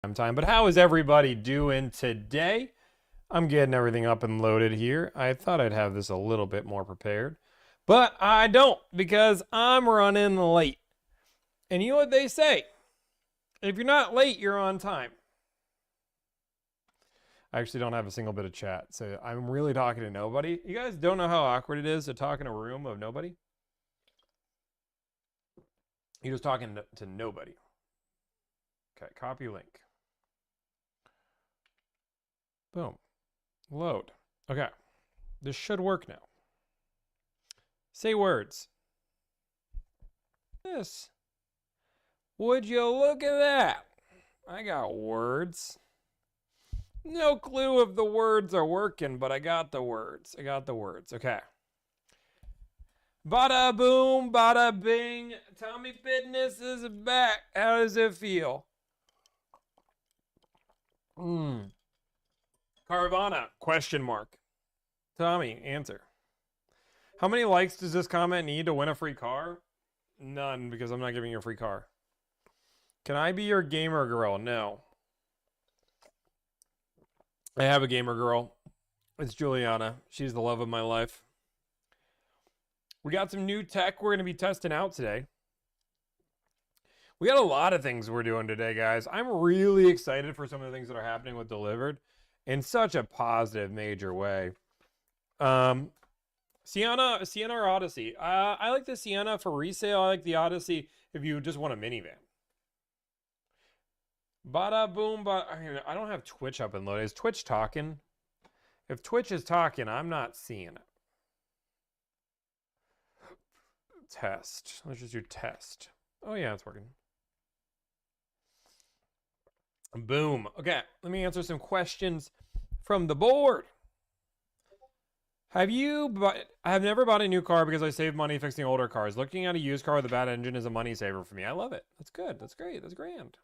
Time. But how is everybody doing today? I'm getting everything up and loaded here. I thought I'd have this a little bit more prepared, but I don't because I'm running late. And you know what they say? If you're not late, you're on time. I actually don't have a single bit of chat, so I'm really talking to nobody. You guys don't know how awkward it is to talk in a room of nobody? You're just talking to nobody. Okay, copy link. Boom. Load. Okay. This should work now. Say words. This. Would you look at that? I got words. No clue if the words are working, but I got the words. Okay. Bada boom, bada bing. Tommy Fitness is back. How does it feel? Caravana, question mark. Tommy, answer. How many likes does this comment need to win a free car? None, because I'm not giving you a free car. Can I be your gamer girl? No. I have a gamer girl. It's Juliana. She's the love of my life. We got some new tech we're going to be testing out today. We got a lot of things we're doing today, guys. I'm really excited for some of the things that are happening with Delivered in such a positive, major way. Sienna or Odyssey? I like the Sienna for resale. I like the Odyssey if you just want a minivan. Bada boom, I don't have Twitch up and loaded. Is Twitch talking? If Twitch is talking, I'm not seeing it. Test. Let's just do test. Oh yeah, it's working. Boom. Okay, let me answer some questions from the board. I have never bought a new car because I save money fixing older cars. Looking at a used car with a bad engine is a money saver for me. I love it. That's good. That's great. That's grand.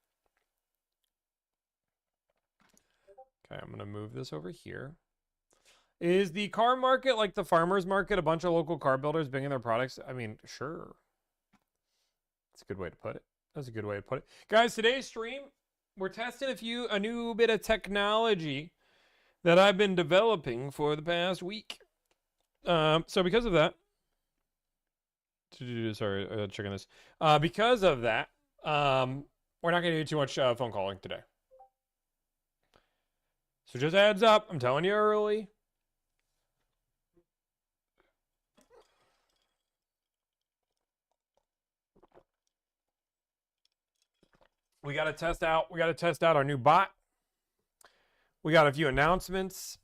Okay, I'm going to move this over here. Is the car market like the farmer's market? A bunch of local car builders bringing their products? I mean, sure. That's a good way to put it. That's a good way to put it. Guys, today's stream, we're testing a new bit of technology that I've been developing for the past week. So because of that, sorry, checking this. Because of that, we're not going to do too much phone calling today. So just heads up, I'm telling you early. We got to test out our new bot. We got a few announcements.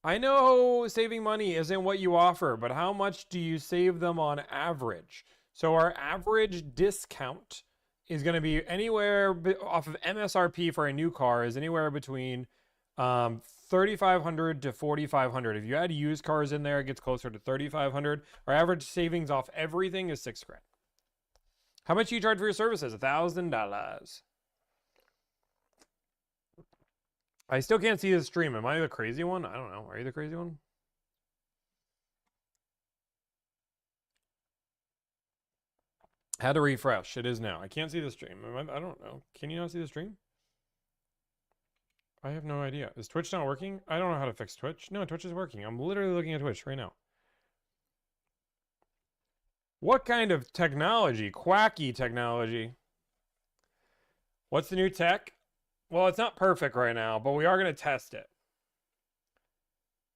I know saving money isn't what you offer, but how much do you save them on average? So our average discount is going to be anywhere off of MSRP for a new car is anywhere between $3,500 to $4,500. If you add used cars in there, it gets closer to $3,500. Our average savings off everything is $6,000. How much do you charge for your services? $1,000. I still can't see the stream. Am I the crazy one? I don't know. Are you the crazy one? Had to refresh. It is now. I can't see the stream. I don't know. Can you not see the stream? I have no idea. Is Twitch not working? I don't know how to fix Twitch. No, Twitch is working. I'm literally looking at Twitch right now. What kind of technology? Quacky technology. What's the new tech? Well, it's not perfect right now, but we are going to test it.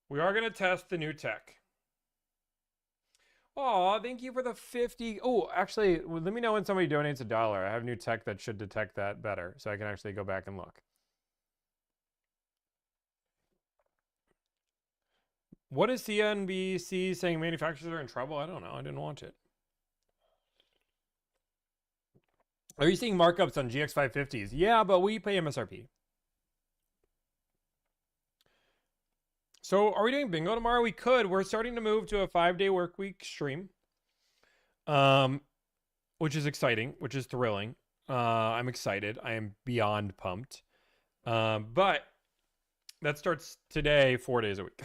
We are going to test the new tech. Oh, thank you for the 50. Oh, actually, let me know when somebody donates $1. I have new tech that should detect that better, so I can actually go back and look. What is CNBC saying manufacturers are in trouble? I don't know. I didn't watch it. Are you seeing markups on GX550s? Yeah, but we pay MSRP. So are we doing bingo tomorrow? We could. We're starting to move to a 5-day work week stream. Which is exciting, which is thrilling. I'm excited. I am beyond pumped. But that starts today, 4 days a week.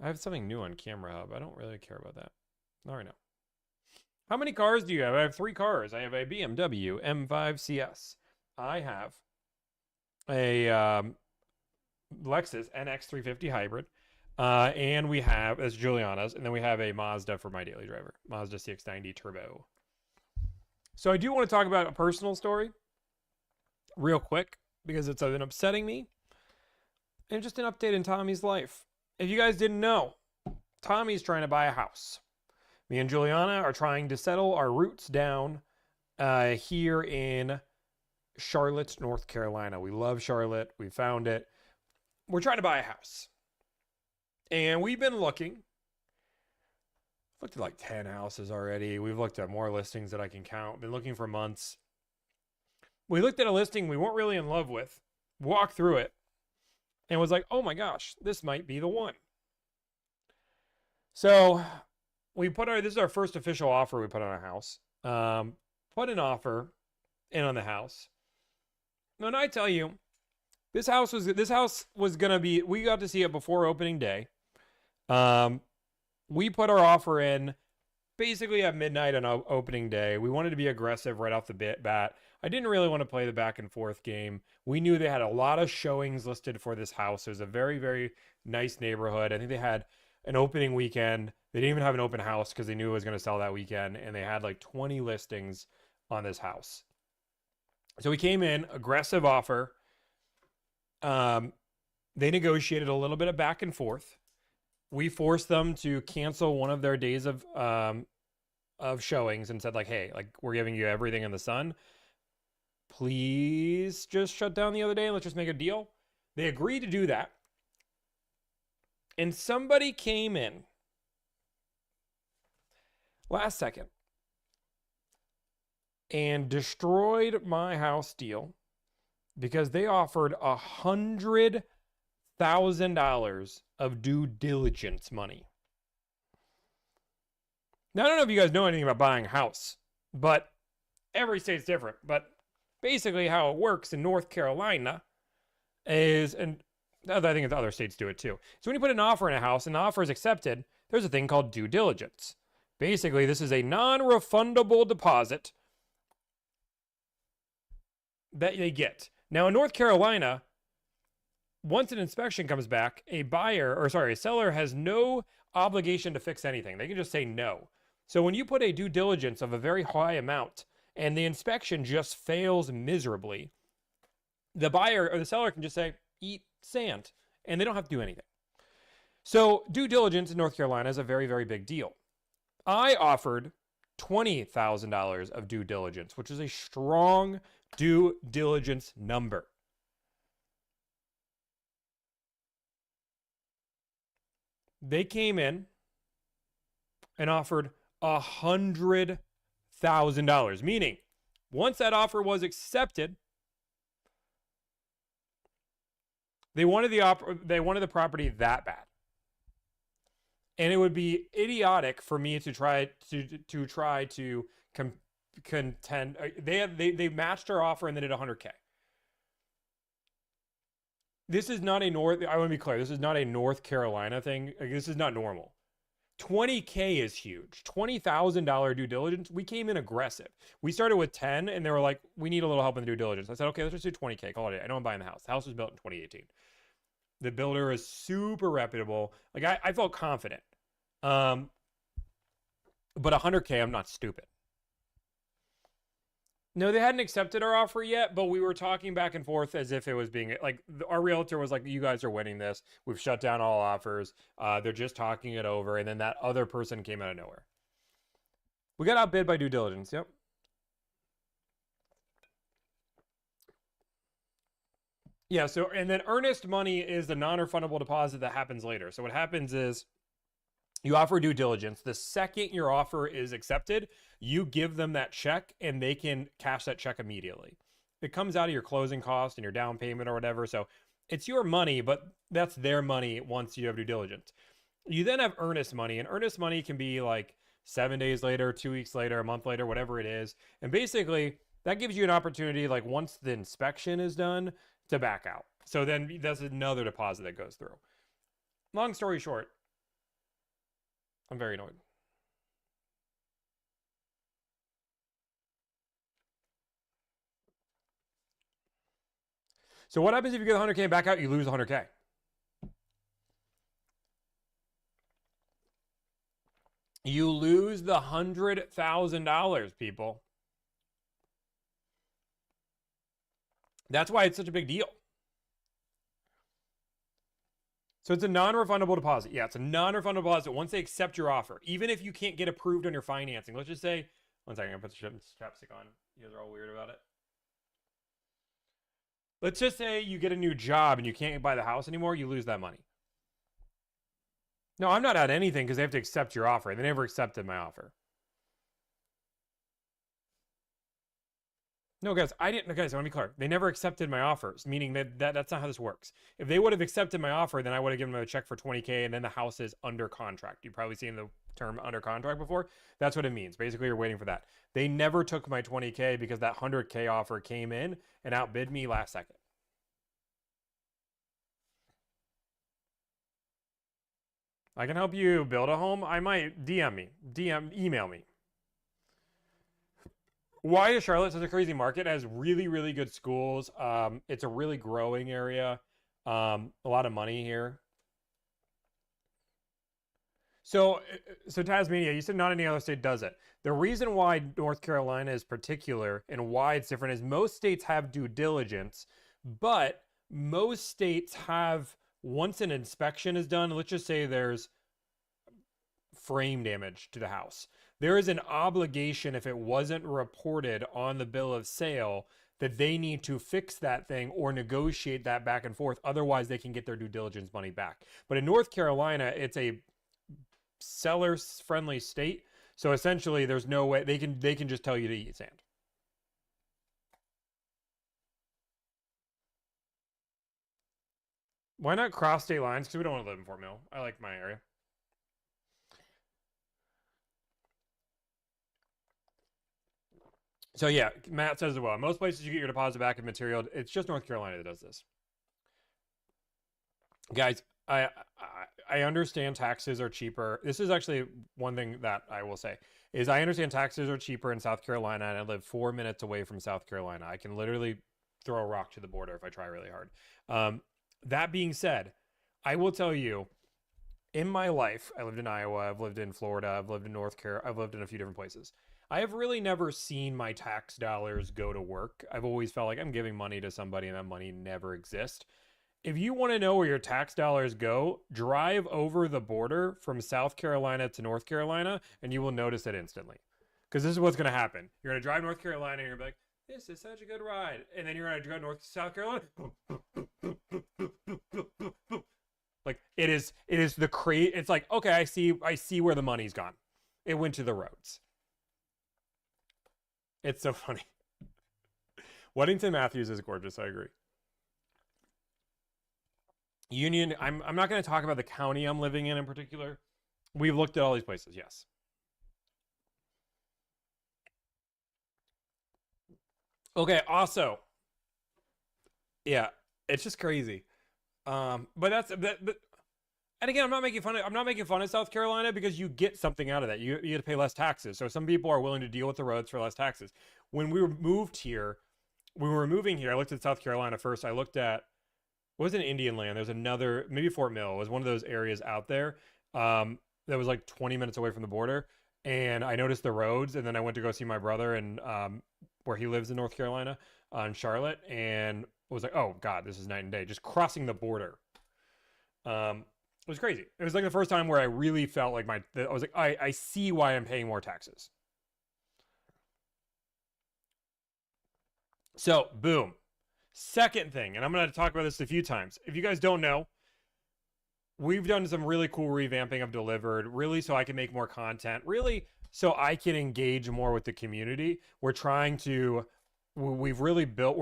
I have something new on Camera Hub. I don't really care about that. Not right now. How many cars do you have? I have 3 cars. I have a BMW M5 CS. I have a Lexus NX350 hybrid. And we have, as Juliana's, and then we have a Mazda for my daily driver, Mazda CX-90 Turbo. So I do want to talk about a personal story real quick because it's been upsetting me. And just an update in Tommy's life. If you guys didn't know, Tommy's trying to buy a house. Me and Juliana are trying to settle our roots down here in Charlotte, North Carolina. We love Charlotte. We found it. We're trying to buy a house. And we've been looking. Looked at like 10 houses already. We've looked at more listings that I can count. Been looking for months. We looked at a listing we weren't really in love with. Walked through it. And was like, oh my gosh, this might be the one. So we put this is our first official offer we put on a house. Put an offer in on the house. And I tell you, this house was gonna be, we got to see it before opening day. We put our offer in basically at midnight on opening day. We wanted to be aggressive right off the bat. I didn't really want to play the back and forth game. We knew they had a lot of showings listed for this house. It was a very, very nice neighborhood. I think they had an opening weekend. They didn't even have an open house because they knew it was going to sell that weekend. And they had like 20 listings on this house. So we came in, aggressive offer. They negotiated a little bit of back and forth. We forced them to cancel one of their days of showings and said like, hey, like we're giving you everything in the sun. Please just shut down the other day and let's just make a deal. They agreed to do that. And somebody came in last second and destroyed my house deal because they offered $100,000 of due diligence money. Now, I don't know if you guys know anything about buying a house, but every state's different. But basically how it works in North Carolina is, and I think other states do it too. So when you put an offer in a house and the offer is accepted, there's a thing called due diligence. Basically, this is a non-refundable deposit that they get. Now in North Carolina, once an inspection comes back, a seller has no obligation to fix anything. They can just say no. So when you put a due diligence of a very high amount and the inspection just fails miserably, the buyer or the seller can just say, eat sand, and they don't have to do anything. So due diligence in North Carolina is a very, very big deal. I offered $20,000 of due diligence, which is a strong due diligence number. They came in and offered $100,000, meaning once that offer was accepted, they wanted the property that bad. And it would be idiotic for me to try to contend. They matched our offer and they did $100K. This is not I want to be clear, this is not a North Carolina thing. Like, this is not normal. $20K is huge. $20,000 due diligence. We came in aggressive. We started with 10 and they were like, we need a little help in the due diligence. I said, okay, let's just do 20K. Call it a day. I know I'm buying the house. The house was built in 2018. The builder is super reputable. Like I felt confident. But 100K, I'm not stupid. No, they hadn't accepted our offer yet, but we were talking back and forth as if it was being like our realtor was like, you guys are winning this. We've shut down all offers. They're just talking it over. And then that other person came out of nowhere. We got outbid by due diligence. Yep. Yeah. So, and then earnest money is the non-refundable deposit that happens later. So what happens is you offer due diligence. The second your offer is accepted, you give them that check and they can cash that check immediately. It comes out of your closing cost and your down payment or whatever. So it's your money, but that's their money once you have due diligence. You then have earnest money, and earnest money can be like 7 days later, 2 weeks later, a month later, whatever it is. And basically that gives you an opportunity, like once the inspection is done, to back out. So then that's another deposit that goes through. Long story short, I'm very annoyed. So what happens if you get 100K and back out? You lose 100K. You lose the $100,000, people. That's why it's such a big deal. So it's a non-refundable deposit. Yeah, it's a non-refundable deposit once they accept your offer. Even if you can't get approved on your financing. Let's just say, one second, I'm going to put the chapstick on. You guys are all weird about it. Let's just say you get a new job and you can't buy the house anymore. You lose that money. No, I'm not at anything because they have to accept your offer. They never accepted my offer. No, guys, I didn't. Guys, I want to be clear. They never accepted my offers, meaning that's not how this works. If they would have accepted my offer, then I would have given them a check for 20K, and then the house is under contract. You've probably seen the term under contract before. That's what it means. Basically, you're waiting for that. They never took my 20K because that 100K offer came in and outbid me last second. I can help you build a home. I might email me. Why is Charlotte such a crazy market? It has really, really good schools. It's a really growing area. A lot of money here. So Tasmania, you said not any other state does it. The reason why North Carolina is particular and why it's different is most states have due diligence, but most states have, once an inspection is done, let's just say there's frame damage to the house. There is an obligation, if it wasn't reported on the bill of sale, that they need to fix that thing or negotiate that back and forth. Otherwise, they can get their due diligence money back. But in North Carolina, it's a seller-friendly state. So essentially, there's no way they can just tell you to eat sand. Why not cross state lines? Because we don't want to live in Fort Mill. I like my area. So yeah, Matt says as well. Most places you get your deposit back in material. It's just North Carolina that does this. Guys, I understand taxes are cheaper. This is actually one thing that I will say is I understand taxes are cheaper in South Carolina, and I live 4 minutes away from South Carolina. I can literally throw a rock to the border if I try really hard. That being said, I will tell you, in my life, I lived in Iowa, I've lived in Florida, I've lived in North Carolina, I've lived in a few different places. I have really never seen my tax dollars go to work. I've always felt like I'm giving money to somebody and that money never exists. If you want to know where your tax dollars go, drive over the border from South Carolina to North Carolina and you will notice it instantly. Because this is what's going to happen. You're going to drive North Carolina and you're going to be like, this is such a good ride. And then you're going to drive South Carolina. Like it is the it's like, okay, I see where the money's gone. It went to the roads. It's so funny. Weddington Matthews is gorgeous. I agree. Union. I'm not going to talk about the county I'm living in particular. We've looked at all these places. Yes. Okay. Also, yeah, it's just crazy. But that's that. But and again, I'm not making fun of South Carolina because you get something out of that. You get to pay less taxes. So some people are willing to deal with the roads for less taxes. When we were moving here, I looked at South Carolina first. I looked at what was in Indian Land. There's another, maybe Fort Mill was one of those areas out there that was like 20 minutes away from the border. And I noticed the roads, and then I went to go see my brother and where he lives in North Carolina on Charlotte, and was like, oh God, this is night and day. Just crossing the border. It was crazy. It was like the first time where I really felt like I was like, I see why I'm paying more taxes. So, boom. Second thing, and I'm going to talk about this a few times. If you guys don't know, we've done some really cool revamping of Delivered, really so I can make more content, really so I can engage more with the community. We're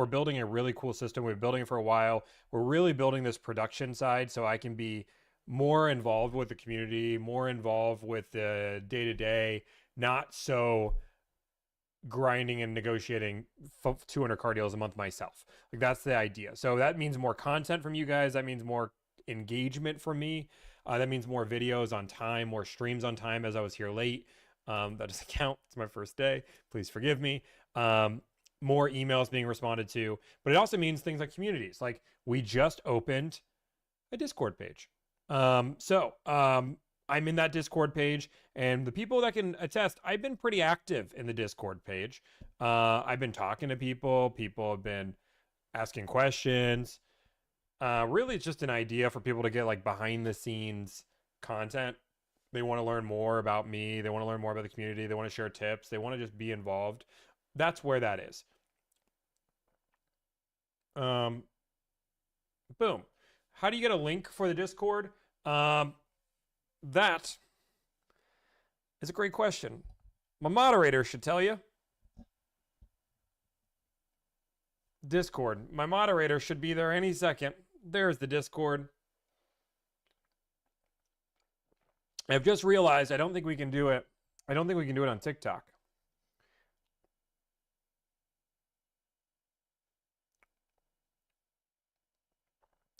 building a really cool system. We've been building it for a while. We're really building this production side so I can be more involved with the community, more involved with the day-to-day, not so grinding and negotiating 200 car deals a month myself. Like that's the idea. So that means more content from you guys. That means more engagement from me. That means more videos on time, more streams on time as I was here late. That doesn't count. It's my first day. Please forgive me. more emails being responded to, but it also means things like communities. Like we just opened a Discord page. I'm in that Discord page, and the people that can attest, I've been pretty active in the Discord page. I've been talking to people. People have been asking questions. Really, it's just an idea for people to get like behind the scenes content. They want to learn more about me. They want to learn more about the community. They want to share tips. They want to just be involved. That's where that is. Um, Boom. How do you get a link for the Discord? That is a great question. My moderator should tell you. Discord. My moderator should be there any second. There's the Discord. I've just realized I don't think we can do it. I don't think we can do it on TikTok.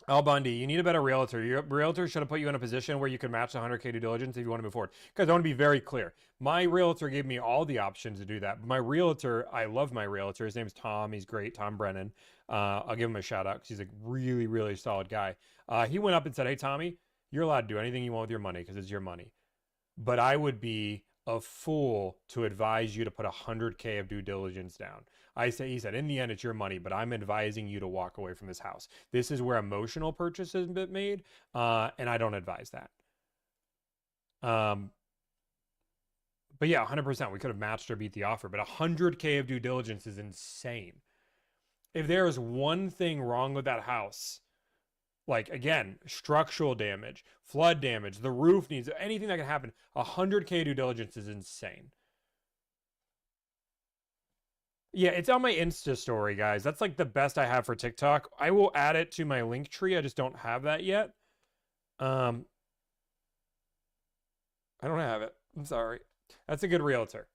Al Bundy, you need a better realtor. Your realtor should have put you in a position where you could match the 100K due diligence if you want to move forward. Because I want to be very clear. My realtor gave me all the options to do that. My realtor, I love my realtor. His name's Tom. He's great. Tom Brennan. I'll give him a shout out because he's a really, really solid guy. He went up and said, hey, Tommy, you're allowed to do anything you want with your money because it's your money. But I would be a fool to advise you to put 100K of due diligence down. He said, in the end, it's your money, but I'm advising you to walk away from this house. This is where emotional purchases have been made, and I don't advise that. But yeah, 100%. We could have matched or beat the offer, but 100K of due diligence is insane. If there is one thing wrong with that house, like again, structural damage, flood damage, the roof needs anything that can happen, 100K due diligence is insane. Yeah, it's on my Insta story, guys. That's like the best I have for TikTok. I will add it to my link tree. I just don't have that yet. I don't have it. I'm sorry. That's a good realtor.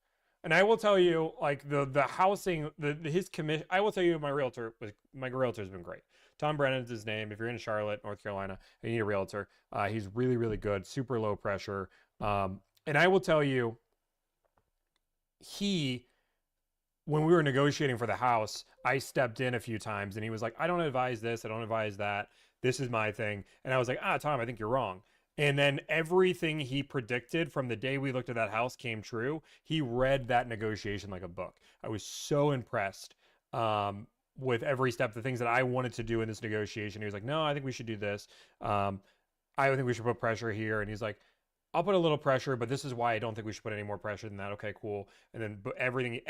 And I will tell you, like the housing, his commission. I will tell you, my realtor's been great. Tom Brennan's his name. If you're in Charlotte, North Carolina, and you need a realtor, he's really, really good. Super low pressure. And I will tell you, when we were negotiating for the house, I stepped in a few times, and he was like, "I don't advise this. I don't advise that. This is my thing." And I was like, Tom, I think you're wrong. And then everything he predicted from the day we looked at that house came true. He read that negotiation like a book. I was so impressed with every step, the things that I wanted to do in this negotiation. He was like, no, I think we should do this. I think we should put pressure here. And he's like, I'll put a little pressure, but this is why I don't think we should put any more pressure than that. Okay, cool. And then everything,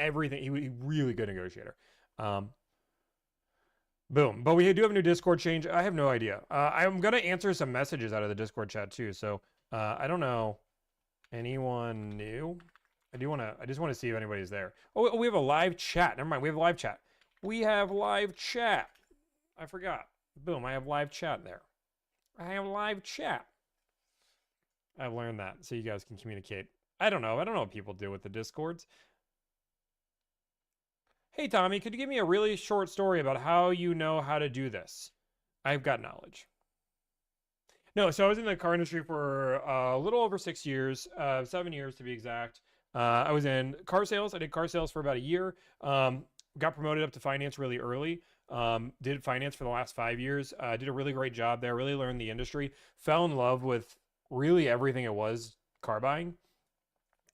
he was a really good negotiator. Boom. But we do have a new Discord change. I have no idea. I'm going to answer some messages out of the Discord chat too. So I don't know anyone new. I just want to see if anybody's there. Oh, we have a live chat. Never mind. We have live chat. We have live chat. I forgot. Boom. I have live chat there. I have live chat. I've learned that so you guys can communicate. I don't know what people do with the Discords. Hey, Tommy, could you give me a really short story about how you know how to do this? I've got knowledge. No, so I was in the car industry for a little over 6 years, 7 years to be exact. I was in car sales. I did car sales for about a year. Got promoted up to finance really early. Did finance for the last 5 years. Did a really great job there. Really learned the industry. Fell in love with really everything it was car buying.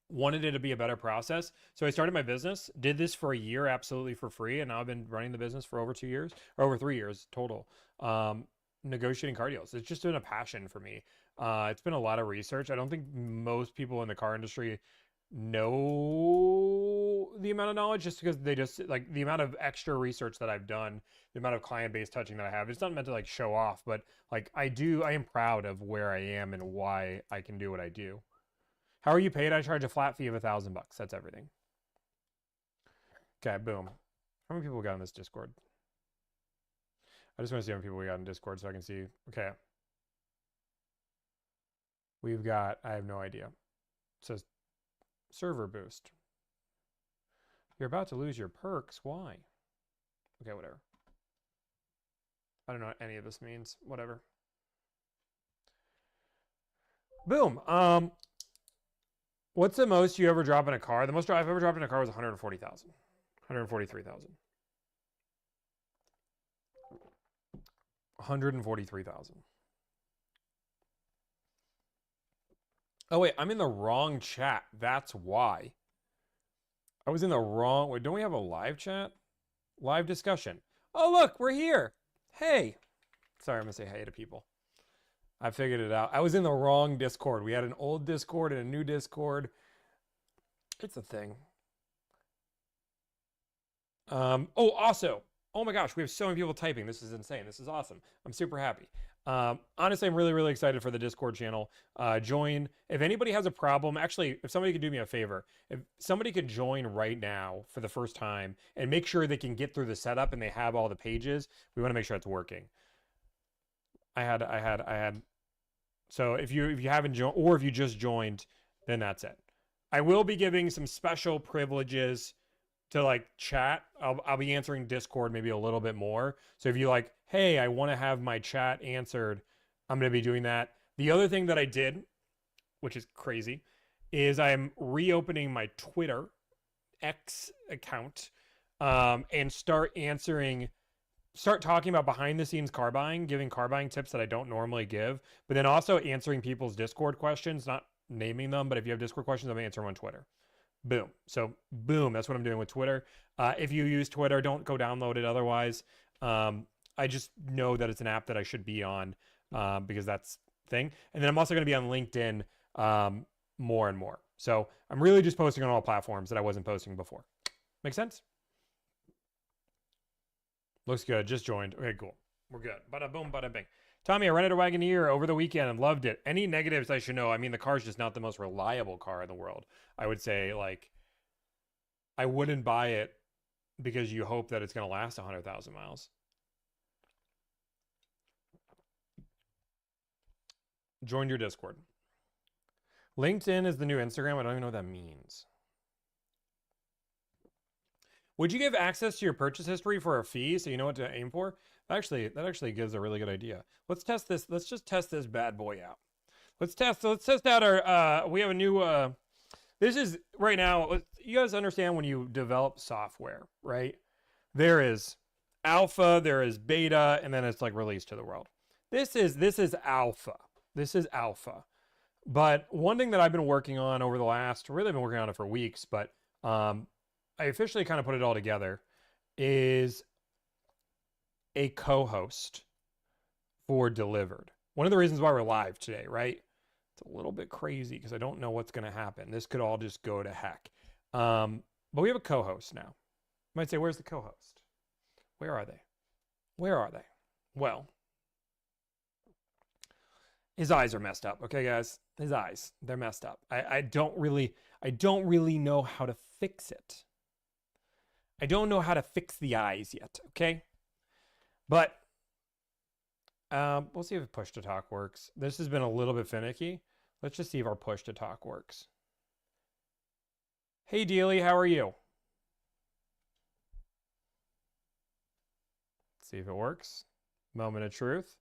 Wanted it to be a better process. So I started my business, did this for a year absolutely for free, and now I've been running the business for over 2 years, or over 3 years total. Negotiating car deals. It's just been a passion for me. It's been a lot of research. I don't think most people in the car industry know the amount of knowledge, just because they just like the amount of extra research that I've done, the amount of client base touching that I have. It's not meant to like show off, but like I am proud of where I am and why I can do what I do. How are you paid? I charge a flat fee of $1,000. That's everything. Okay, boom. How many people we got in this Discord? I just want to see how many people we got in Discord so I can see. Okay. We've got, I have no idea. It says server boost. You're about to lose your perks. Why? Okay, whatever. I don't know what any of this means. Whatever. Boom. What's the most you ever drop in a car? The most I've ever dropped in a car was 140,000. 143,000. 143,000. Oh, wait, I'm in the wrong chat. That's why. I was in the wrong... Wait, don't we have a live chat? Live discussion. Oh, look, we're here. Hey. Sorry, I'm going to say hey to people. I figured it out. I was in the wrong Discord. We had an old Discord and a new Discord. It's a thing. Oh, also, oh my gosh, we have so many people typing. This is insane. This is awesome. I'm super happy. Honestly, I'm really, really excited for the Discord channel. Join. If anybody has a problem, actually, if somebody could do me a favor, if somebody could join right now for the first time and make sure they can get through the setup and they have all the pages, we want to make sure it's working. I had. So if you haven't joined, or if you just joined, then that's it. I will be giving some special privileges to like chat. I'll be answering Discord maybe a little bit more. So if you like, hey, I want to have my chat answered, I'm going to be doing that. The other thing that I did, which is crazy, is I'm reopening my Twitter X account and start talking about behind the scenes car buying, giving car buying tips that I don't normally give, but then also answering people's Discord questions, not naming them, but if you have Discord questions, I'm going to answer them on Twitter. Boom. So boom, that's what I'm doing with Twitter. If you use Twitter, don't go download it otherwise. I just know that it's an app that I should be on because that's the thing. And then I'm also going to be on LinkedIn more and more. So I'm really just posting on all platforms that I wasn't posting before. Make sense? Looks good. Just joined. Okay, cool. We're good. Bada boom, bada bing. Tommy, I rented a Wagoneer over the weekend and loved it. Any negatives I should know? I mean, the car's just not the most reliable car in the world. I would say, like, I wouldn't buy it because you hope that it's going to last 100,000 miles. Join your Discord. LinkedIn is the new Instagram. I don't even know what that means. Would you give access to your purchase history for a fee so you know what to aim for? That actually gives a really good idea. Let's test this. Let's just test this bad boy out. Let's test out our, we have a new, this is right now, you guys understand when you develop software, right? There is alpha, there is beta, and then it's like released to the world. This is alpha. This is alpha. But one thing that I've been working on over the last, really been working on it for weeks, but I officially kind of put it all together, is a co-host for Delivered. One of the reasons why we're live today, right? It's a little bit crazy because I don't know what's going to happen. This could all just go to heck. But we have a co-host now. You might say, where's the co-host? Where are they? Where are they? Well, his eyes are messed up. Okay, guys? His eyes, they're messed up. I don't really know how to fix it. I don't know how to fix the eyes yet, okay? But we'll see if push to talk works. This has been a little bit finicky. Let's just see if our push to talk works. Hey, Dealie, how are you? Let's see if it works. Moment of truth.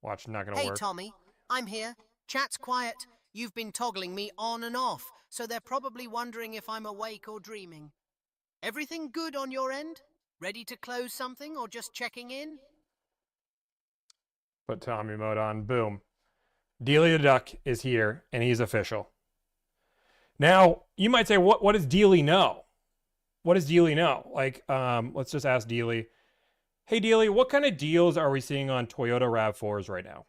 Watch, not gonna work. Hey, Tommy, I'm here. Chat's quiet. You've been toggling me on and off, so they're probably wondering if I'm awake or dreaming. Everything good on your end? Ready to close something or just checking in? Put Tommy mode on. Boom. Dealie the Duck is here, and he's official. Now, you might say, what does Dealie know? What does Dealie know? Like, let's just ask Dealie. Hey, Dealie, what kind of deals are we seeing on Toyota RAV4s right now?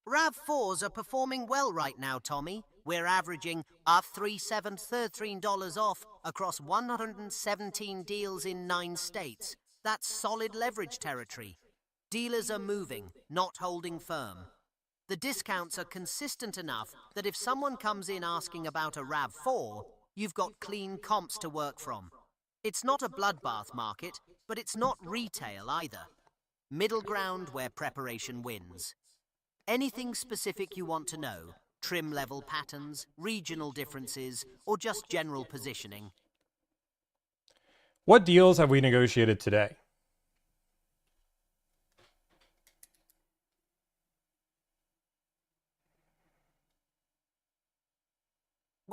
RAV4s are performing well right now, Tommy. We're averaging $13 off across 117 deals in 9 states. That's solid leverage territory. Dealers are moving, not holding firm. The discounts are consistent enough that if someone comes in asking about a RAV4, you've got clean comps to work from. It's not a bloodbath market, but it's not retail either. Middle ground where preparation wins. Anything specific you want to know? Trim level patterns, regional differences, or just general positioning? What deals have we negotiated today?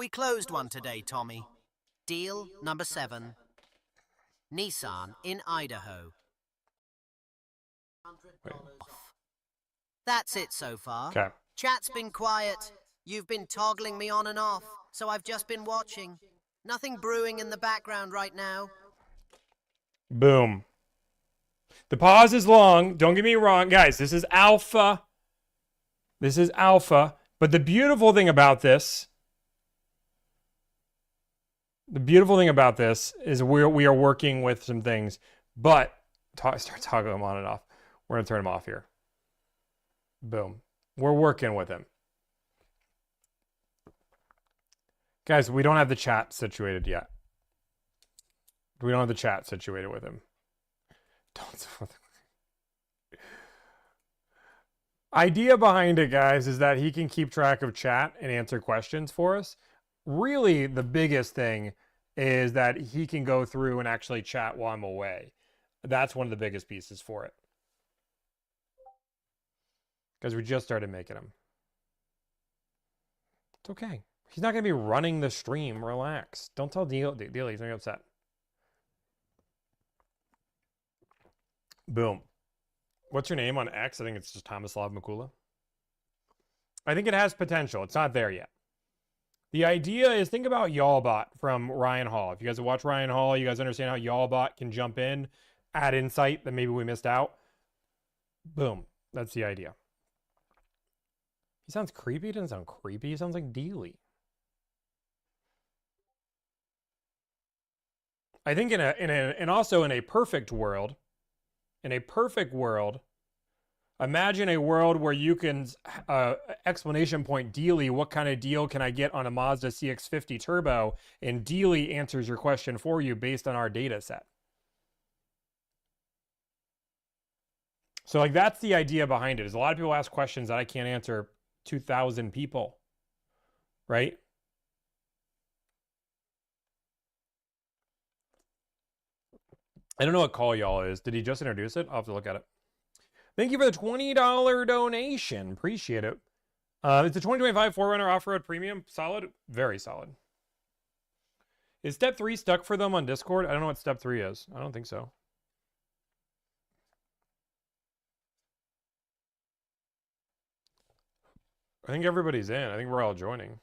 We closed one today, Tommy. Deal number 7. Nissan in Idaho. Wait. That's it so far. Okay. Chat's been quiet. You've been toggling me on and off, so I've just been watching. Nothing brewing in the background right now. Boom. The pause is long. Don't get me wrong, guys. This is alpha. This is alpha. But the beautiful thing about this, is we are working with some things. But start toggling them on and off. We're gonna turn them off here. Boom. We're working with him. Guys, we don't have the chat situated yet. We don't have the chat situated with him. Idea behind it, guys, is that he can keep track of chat and answer questions for us. Really, the biggest thing is that he can go through and actually chat while I'm away. That's one of the biggest pieces for it. Because we just started making him. It's okay. He's not going to be running the stream. Relax. Don't tell Dealie. He's going to get upset. Boom. What's your name on X? I think it's just Tomislav Mikula. I think it has potential. It's not there yet. The idea is, think about Y'allbot from Ryan Hall. If you guys have watched Ryan Hall, you guys understand how Y'allbot can jump in, add insight that maybe we missed out. Boom. That's the idea. He sounds creepy. He doesn't sound creepy. He sounds like Dealie. I think and also in a perfect world, imagine a world where you can exclamation point Dealie, what kind of deal can I get on a Mazda CX-50 Turbo? And Dealie answers your question for you based on our data set. So like that's the idea behind it. Is a lot of people ask questions that I can't answer 2,000 people, right? I don't know what call y'all is. Did he just introduce it? I'll have to look at it. Thank you for the $20 donation. Appreciate it. It's a 2025 4Runner Off-Road Premium. Solid? Very solid. Is Step 3 stuck for them on Discord? I don't know what Step 3 is. I don't think so. I think everybody's in. I think we're all joining.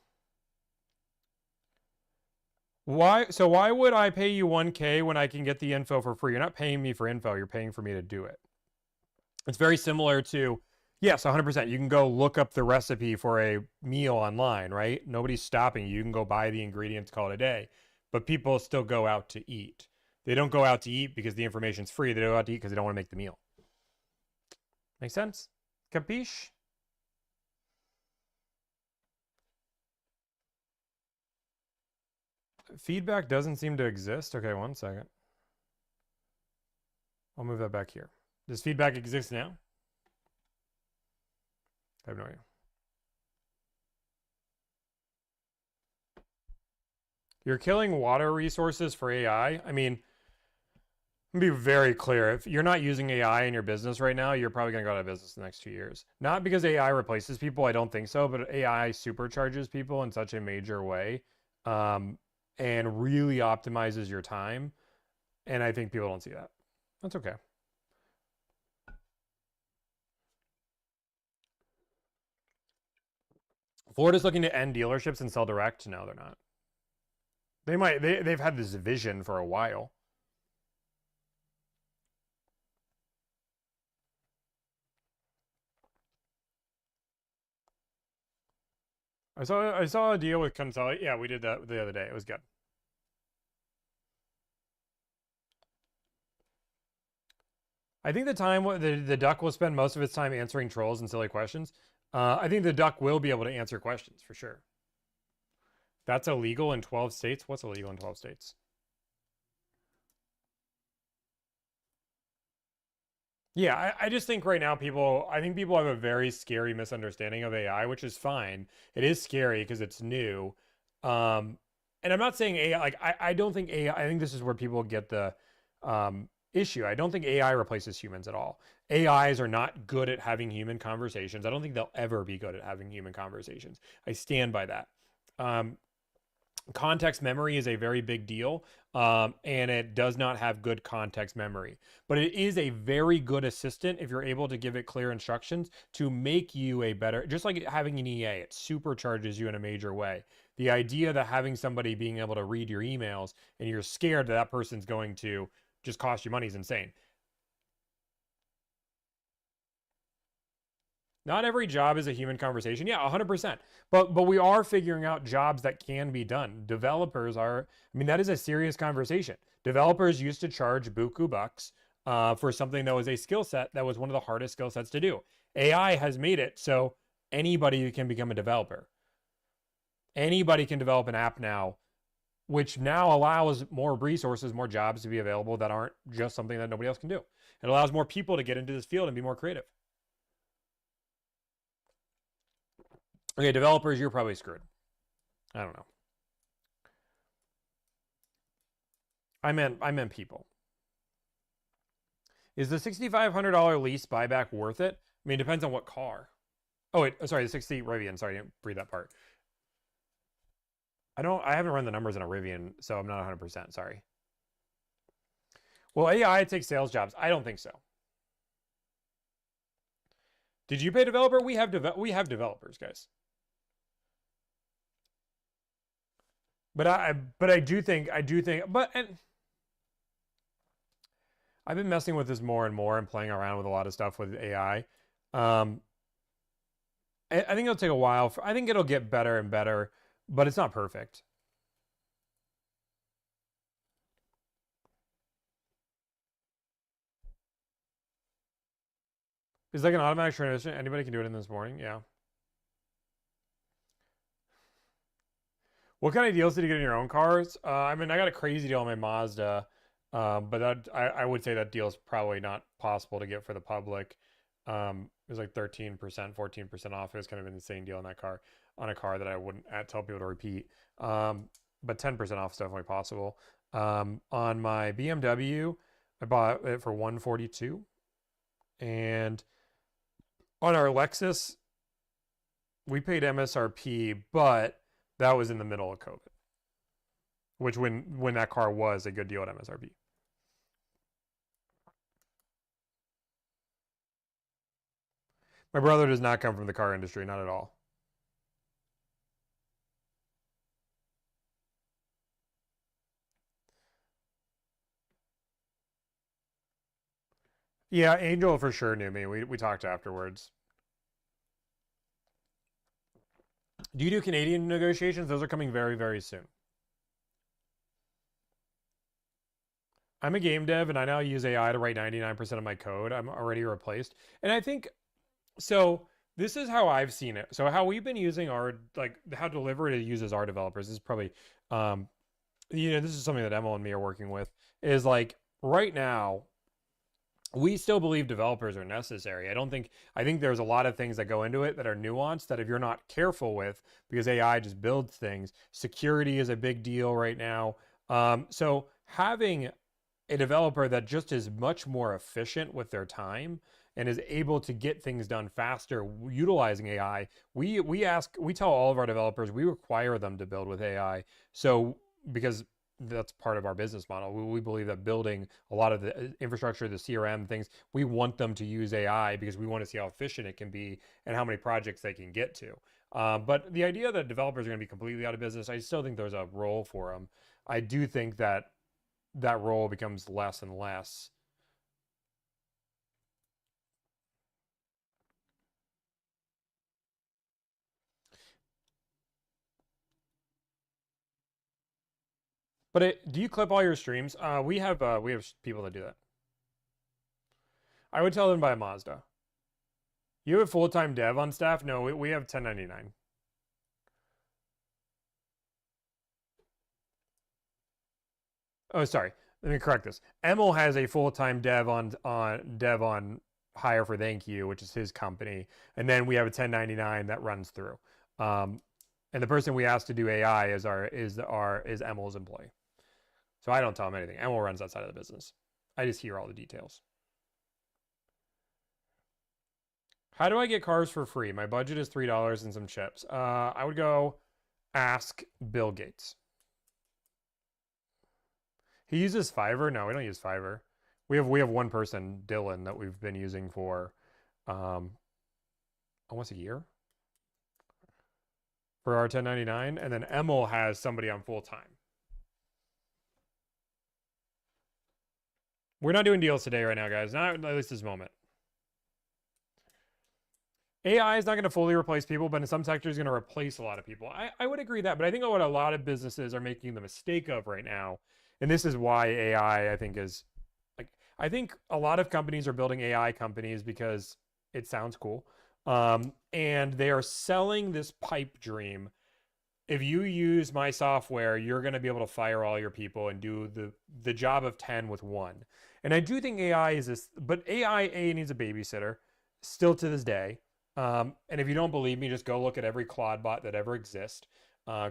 Why would I pay you 1K when I can get the info for free? You're not paying me for info. You're paying for me to do it. It's very similar to, yes, 100%. You can go look up the recipe for a meal online, right? Nobody's stopping you. You can go buy the ingredients, call it a day. But people still go out to eat. They don't go out to eat because the information's free. They go out to eat because they don't want to make the meal. Make sense? Capiche? Feedback doesn't seem to exist. Okay, one second. I'll move that back here. Does feedback exist now? I have no idea. You're killing water resources for AI? I mean, let me be very clear. If you're not using AI in your business right now, you're probably going to go out of business in the next 2 years. Not because AI replaces people, I don't think so, but AI supercharges people in such a major way. And really optimizes your time. And I think people don't see that. That's okay. Florida's looking to end dealerships and sell direct. No, they're not. They've had this vision for a while. I saw a deal with Consolidate. Yeah, we did that the other day. It was good. I think the duck will spend most of its time answering trolls and silly questions. I think the duck will be able to answer questions for sure. That's illegal in 12 states. What's illegal in 12 states? Yeah, I just think right now I think people have a very scary misunderstanding of AI, which is fine. It is scary because it's new. And I'm not saying AI, like, I don't think AI, I think this is where people get the issue. I don't think AI replaces humans at all. AIs are not good at having human conversations. I don't think they'll ever be good at having human conversations. I stand by that. Context memory is a very big deal, and it does not have good context memory. But it is a very good assistant if you're able to give it clear instructions to make you a better, just like having an EA, it supercharges you in a major way. The idea that having somebody being able to read your emails and you're scared that that person's going to just cost you money is insane. Not every job is a human conversation. Yeah, 100%. But we are figuring out jobs that can be done. Developers are, I mean, that is a serious conversation. Developers used to charge buku bucks for something that was a skill set that was one of the hardest skill sets to do. AI has made it so anybody can become a developer. Anybody can develop an app now, which now allows more resources, more jobs to be available that aren't just something that nobody else can do. It allows more people to get into this field and be more creative. Okay, developers, you're probably screwed. I don't know. I meant people. Is the $6,500 lease buyback worth it? I mean, it depends on what car. Oh wait, sorry, the 60 Rivian. Sorry, I didn't read that part. I haven't run the numbers in a Rivian, so I'm not 100%. Sorry. Will AI take sales jobs? I don't think so. Did you pay developer? We have developers, guys. But I do think but and I've been messing with this more and more and playing around with a lot of stuff with AI. Um, I think it'll take a while. I think it'll get better and better, but it's not perfect. It's like an automatic transmission. Anybody can do it in this morning. Yeah. What kind of deals did you get in your own cars? I mean, I got a crazy deal on my Mazda, but I would say that deal is probably not possible to get for the public. It was like 13%, 14% off. It was kind of an insane deal on that car, on a car that I wouldn't tell people to repeat. But 10% off is definitely possible. On my BMW, I bought it for 142, and on our Lexus, we paid MSRP, but that was in the middle of COVID, which when that car was a good deal at MSRP. My brother does not come from the car industry, not at all. Yeah, Angel for sure knew me. We talked afterwards. Do you do Canadian negotiations? Those are coming very, very soon. I'm a game dev and I now use AI to write 99% of my code. I'm already replaced. And I think so. This is how I've seen it. So how we've been using our like how Delivery uses our developers is probably this is something that Emil and me are working with is like right now we still believe developers are necessary. I think there's a lot of things that go into it that are nuanced that if you're not careful with, because AI just builds things, security is a big deal right now. So having a developer that just is much more efficient with their time and is able to get things done faster utilizing AI, we tell all of our developers we require them to build with AI. So because that's part of our business model. We believe that building a lot of the infrastructure, the CRM things, we want them to use AI because we want to see how efficient it can be and how many projects they can get to. But the idea that developers are going to be completely out of business, I still think there's a role for them. I do think that that role becomes less and less. But do you clip all your streams? We have people that do that. I would tell them to buy a Mazda. You have a full-time dev on staff? No, we have 1099. Oh, sorry. Let me correct this. Emil has a full-time dev on hire for Thank You, which is his company, and then we have a 1099 that runs through. And the person we asked to do AI is Emil's employee. So I don't tell him anything. Emil runs that side of the business. I just hear all the details. How do I get cars for free? My budget is $3 and some chips. I would go ask Bill Gates. He uses Fiverr. No, we don't use Fiverr. We have one person, Dylan, that we've been using for almost a year for our 1099, and then Emil has somebody on full time. We're not doing deals today right now, guys. Not at least this moment. AI is not going to fully replace people, but in some sectors, it's going to replace a lot of people. I would agree that, but I think what a lot of businesses are making the mistake of right now, and this is why AI, I think, is like, I think a lot of companies are building AI companies because it sounds cool. And they are selling this pipe dream. If you use my software, you're going to be able to fire all your people and do the job of 10 with one. And I do think AI is this, but AI needs a babysitter still to this day. And if you don't believe me, just go look at every Claude bot that ever exists.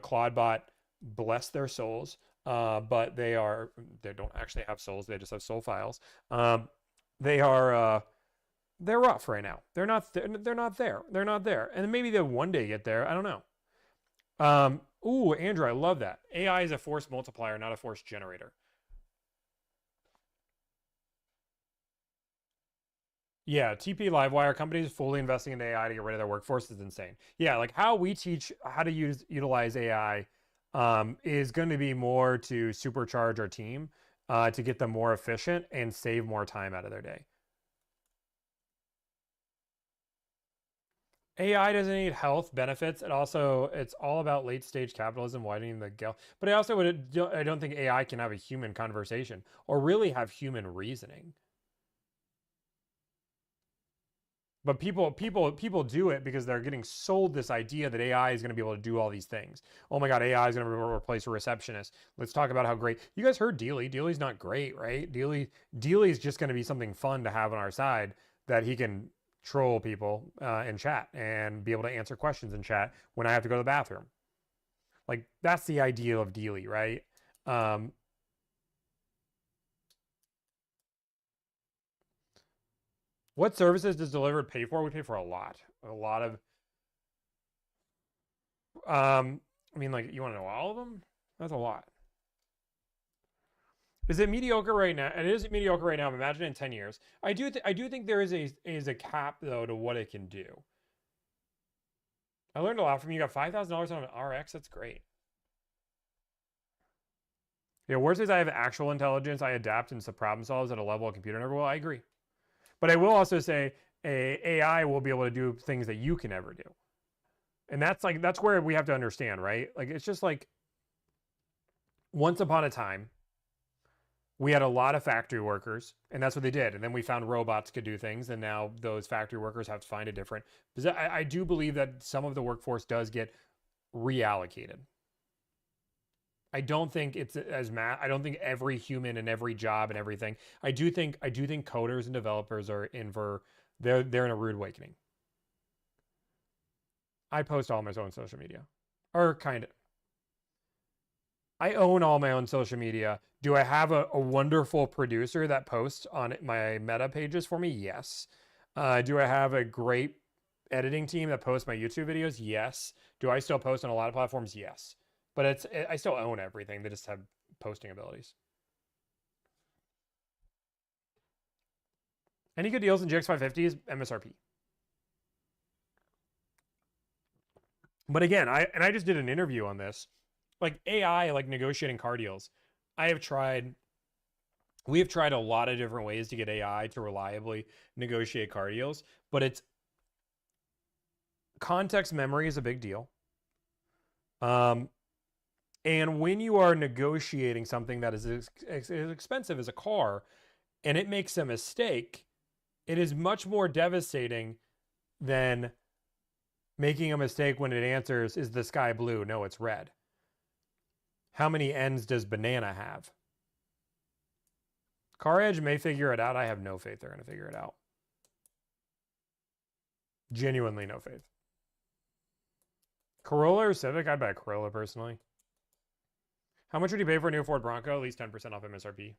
Claude bot, bless their souls, but they don't actually have souls. They just have soul files. They're rough right now. They're not there. They're not there. And maybe they'll one day get there. I don't know. Ooh, Andrew, I love that. AI is a force multiplier, not a force generator. Yeah, TP Livewire companies fully investing in AI to get rid of their workforce is insane. Yeah, like how we teach how to utilize AI is going to be more to supercharge our team to get them more efficient and save more time out of their day. AI doesn't need health benefits. It's all about late stage capitalism widening the gap. But I don't think AI can have a human conversation or really have human reasoning. But people do it because they're getting sold this idea that AI is going to be able to do all these things. Oh my God, AI is going to replace a receptionist. Let's talk about how great. You guys heard Dealie. Dealie's not great, right? Dealie's just going to be something fun to have on our side that he can troll people in chat and be able to answer questions in chat when I have to go to the bathroom. Like that's the idea of Dealie, right? What services does Delivered pay for? We pay for a lot of. I mean, like, you want to know all of them? That's a lot. Is it mediocre right now? It is mediocre right now. Imagine in 10 years. I do think there is a cap though to what it can do. I learned a lot from you. You got $5,000 on an RX. That's great. Yeah, worst is I have actual intelligence. I adapt and problem solves at a level a computer never will. I agree. But I will also say AI will be able to do things that you can never do. And that's where we have to understand, right? Like it's just like once upon a time, we had a lot of factory workers, and that's what they did. And then we found robots could do things, and now those factory workers have to find a different. Because I do believe that some of the workforce does get reallocated. I don't think it's as I don't think every human and every job and everything. I do think coders and developers are in for they're in a rude awakening. I post all my own social media, or kind of. I own all my own social media. Do I have a wonderful producer that posts on my meta pages for me? Yes. Do I have a great editing team that posts my YouTube videos? Yes. Do I still post on a lot of platforms? Yes. But I still own everything. They just have posting abilities. Any good deals in GX550s? MSRP. But again, I just did an interview on this. Like AI, like negotiating car deals. We have tried a lot of different ways to get AI to reliably negotiate car deals, but it's context memory is a big deal. And when you are negotiating something that is as expensive as a car and it makes a mistake, it is much more devastating than making a mistake when it answers, is the sky blue? No, it's red. How many ends does banana have? Car Edge may figure it out. I have no faith they're going to figure it out. Genuinely no faith. Corolla or Civic? I'd buy a Corolla personally. How much would you pay for a new Ford Bronco? At least 10% off MSRP.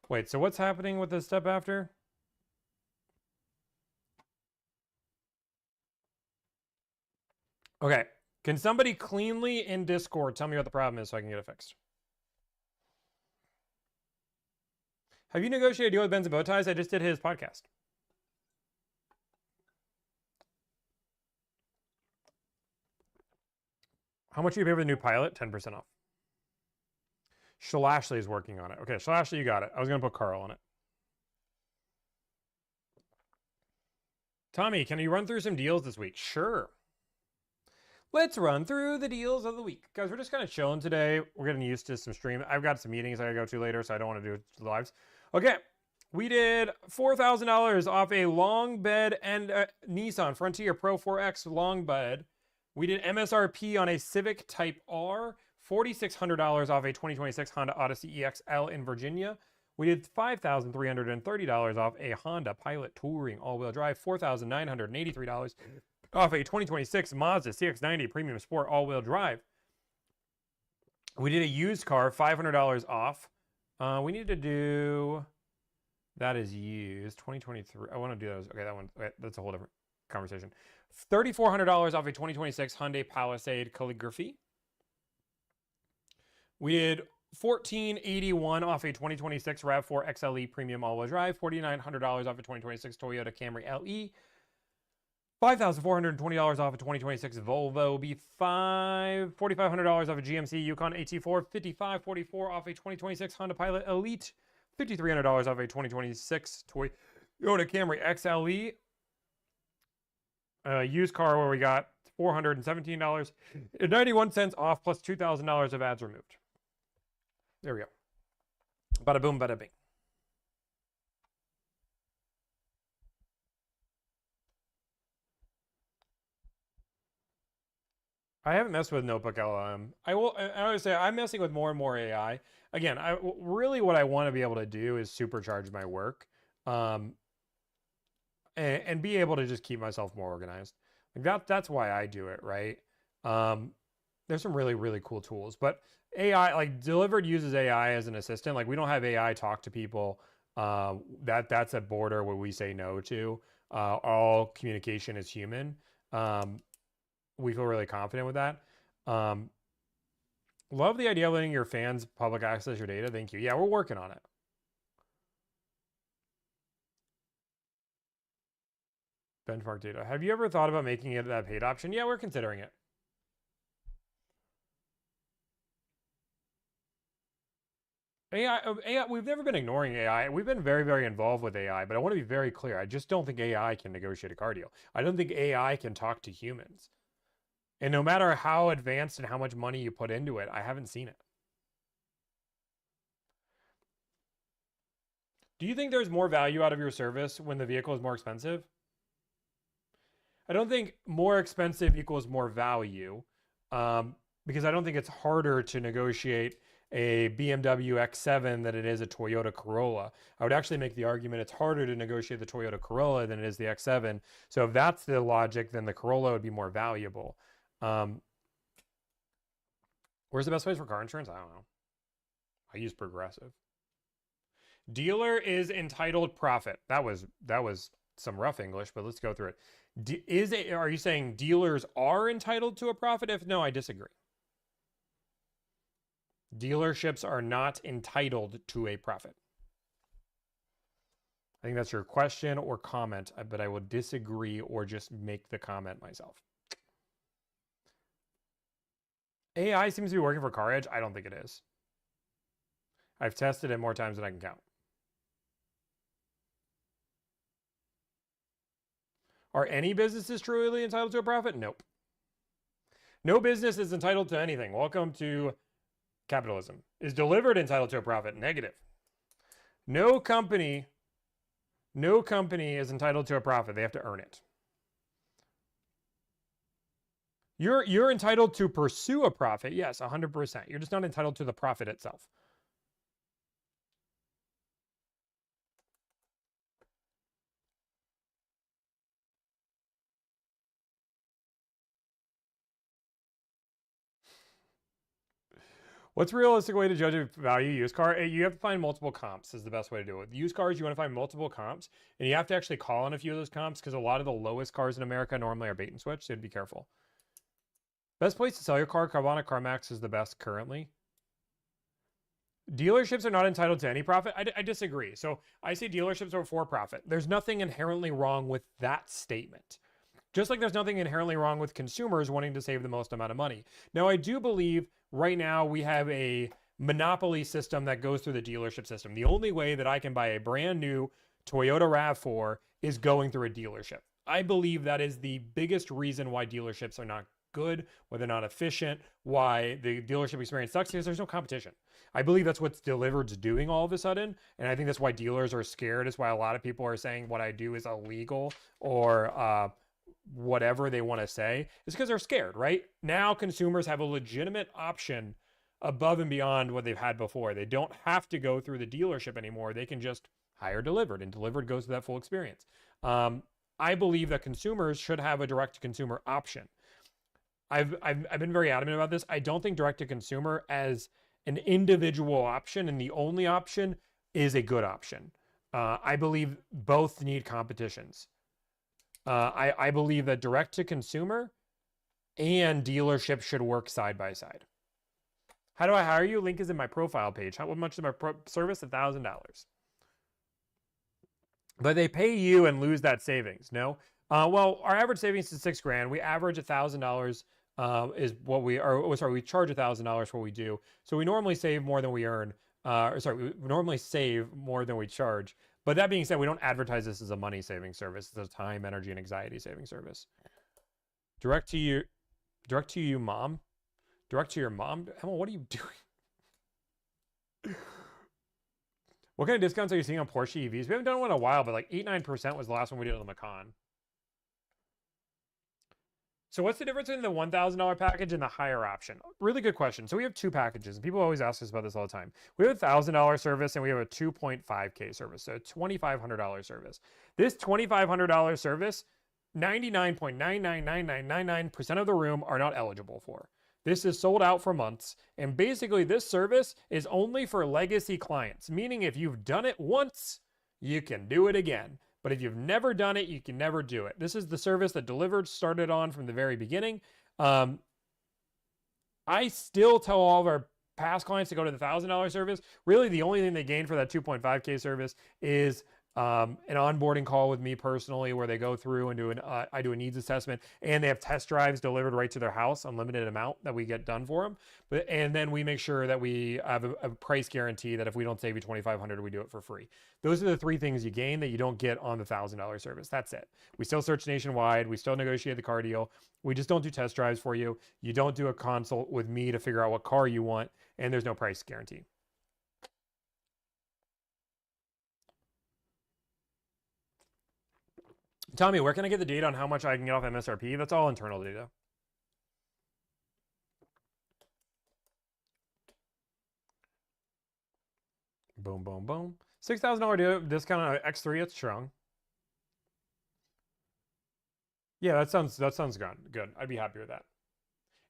Wait, so what's happening with this step after? Okay. Can somebody cleanly in Discord tell me what the problem is so I can get it fixed? Have you negotiated a deal with Benz and Bow Ties? I just did his podcast. How much do you pay for the new Pilot? 10% off. Shalashly is working on it. Okay, Shalashly, you got it. I was going to put Carl on it. Tommy, can you run through some deals this week? Sure. Let's run through the deals of the week. Guys, we're just kind of chilling today. We're getting used to some stream. I've got some meetings I gotta go to later, so I don't want to do lives. Okay, we did $4,000 off a long bed and Nissan Frontier Pro 4X long bed. We did MSRP on a Civic Type R, $4,600 off a 2026 Honda Odyssey EXL in Virginia. We did $5,330 off a Honda Pilot Touring all-wheel drive, $4,983 off a 2026 Mazda CX-90 Premium Sport all-wheel drive. We did a used car, $500 off. We need to do, that is used, 2023. I want to do those. Okay, that one, that's a whole different conversation. $3,400 off a 2026 Hyundai Palisade Calligraphy. We did $1,481 off a 2026 RAV4 XLE Premium all-wheel drive, $4,900 off a 2026 Toyota Camry LE, $5,420 off a 2026 Volvo B5, $4,500 off a GMC Yukon AT4, $5,544 off a 2026 Honda Pilot Elite, $5,300 off a 2026 Toyota Camry XLE, used car where we got $417, 91 cents off plus $2,000 of ads removed. There we go. Bada boom, bada bing. I haven't messed with Notebook LLM. I would say I'm messing with more and more AI. Again, really what I want to be able to do is supercharge my work, and be able to just keep myself more organized. Like that's why I do it, right? There's some really, really cool tools, but AI, like Delivered uses AI as an assistant. Like we don't have AI talk to people. That's a border where we say no to. All communication is human. We feel really confident with that. Love the idea of letting your fans public access your data. Thank you. Yeah, we're working on it. Benchmark data. Have you ever thought about making it that paid option? Yeah, we're considering it. AI, we've never been ignoring AI. We've been very, very involved with AI, but I want to be very clear. I just don't think AI can negotiate a car deal. I don't think AI can talk to humans. And no matter how advanced and how much money you put into it, I haven't seen it. Do you think there's more value out of your service when the vehicle is more expensive? I don't think more expensive equals more value, because I don't think it's harder to negotiate a BMW X7 than it is a Toyota Corolla. I would actually make the argument it's harder to negotiate the Toyota Corolla than it is the X7. So if that's the logic, then the Corolla would be more valuable. Where's the best place for car insurance? I don't know. I use Progressive. Dealer is entitled profit. That was some rough English, but let's go through it. Are you saying dealers are entitled to a profit? If no, I disagree. Dealerships are not entitled to a profit. I think that's your question or comment, but I will disagree or just make the comment myself. AI seems to be working for Car Edge. I don't think it is. I've tested it more times than I can count. Are any businesses truly entitled to a profit? Nope. No business is entitled to anything. Welcome to capitalism. Is Delivered entitled to a profit? Negative. No company is entitled to a profit. They have to earn it. You're entitled to pursue a profit. Yes, 100%. You're just not entitled to the profit itself. What's a realistic way to judge a value used car? You have to find multiple comps is the best way to do it. With used cars, you want to find multiple comps, and you have to actually call on a few of those comps because a lot of the lowest cars in America normally are bait and switch, so be careful. Best place to sell your car, Carvana CarMax is the best currently. Dealerships are not entitled to any profit. I disagree. So I say dealerships are for profit. There's nothing inherently wrong with that statement. Just like there's nothing inherently wrong with consumers wanting to save the most amount of money. Now, I do believe right now we have a monopoly system that goes through the dealership system. The only way that I can buy a brand new Toyota RAV4 is going through a dealership. I believe that is the biggest reason why dealerships are not good, why they're not efficient, why the dealership experience sucks, because there's no competition. I believe that's what Delivered's doing all of a sudden, and I think that's why dealers are scared. It's why a lot of people are saying what I do is illegal or whatever they want to say. It's because they're scared, right? Now consumers have a legitimate option above and beyond what they've had before. They don't have to go through the dealership anymore. They can just hire Delivered, and Delivered goes to that full experience. I believe that consumers should have a direct-to-consumer option. I've been very adamant about this. I don't think direct-to-consumer as an individual option and the only option is a good option. I believe both need competitions. I believe that direct-to-consumer and dealership should work side by side. How do I hire you? Link is in my profile page. How much is my service? $1,000. But they pay you and lose that savings. No. Well, our average savings is $6,000. We average $1,000 is what we are. Oh, sorry, we charge $1,000 for what we do. So we normally save more than we earn. We normally save more than we charge. But that being said, we don't advertise this as a money saving service. It's a time, energy, and anxiety saving service. Direct to you, mom. Direct to your mom. Emma, what are you doing? What kind of discounts are you seeing on Porsche EVs? We haven't done one in a while, but like 8-9% was the last one we did on the Macan. So what's the difference between the $1,000 package and the higher option? Really good question. So we have two packages, and people always ask us about this all the time. We have a $1,000 service, and we have a $2.5K service, so a $2,500 service. This $2,500 service, 99.999999% of the room are not eligible for. This is sold out for months, and basically this service is only for legacy clients, meaning if you've done it once, you can do it again. But if you've never done it, you can never do it. This is the service that Delivered started on from the very beginning. I still tell all of our past clients to go to the $1,000 service. Really, the only thing they gain for that 2.5K service is an onboarding call with me personally, where they go through and do I do a needs assessment, and they have test drives delivered right to their house, unlimited amount that we get done for them. And then we make sure that we have a price guarantee that if we don't save you $2,500, we do it for free. Those are the three things you gain that you don't get on the $1,000 service. That's it. We still search nationwide. We still negotiate the car deal. We just don't do test drives for you. You don't do a consult with me to figure out what car you want, and there's no price guarantee. Tommy, where can I get the data on how much I can get off MSRP? That's all internal data. Boom, boom, boom. $6,000 discount on X3. It's strong. Yeah, that sounds good. I'd be happy with that.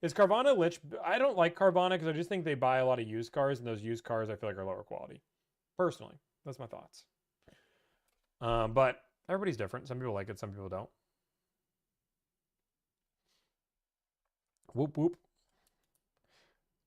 Is Carvana lich? I don't like Carvana because I just think they buy a lot of used cars, and those used cars I feel like are lower quality. Personally, that's my thoughts. But everybody's different. Some people like it, some people don't. Whoop, whoop.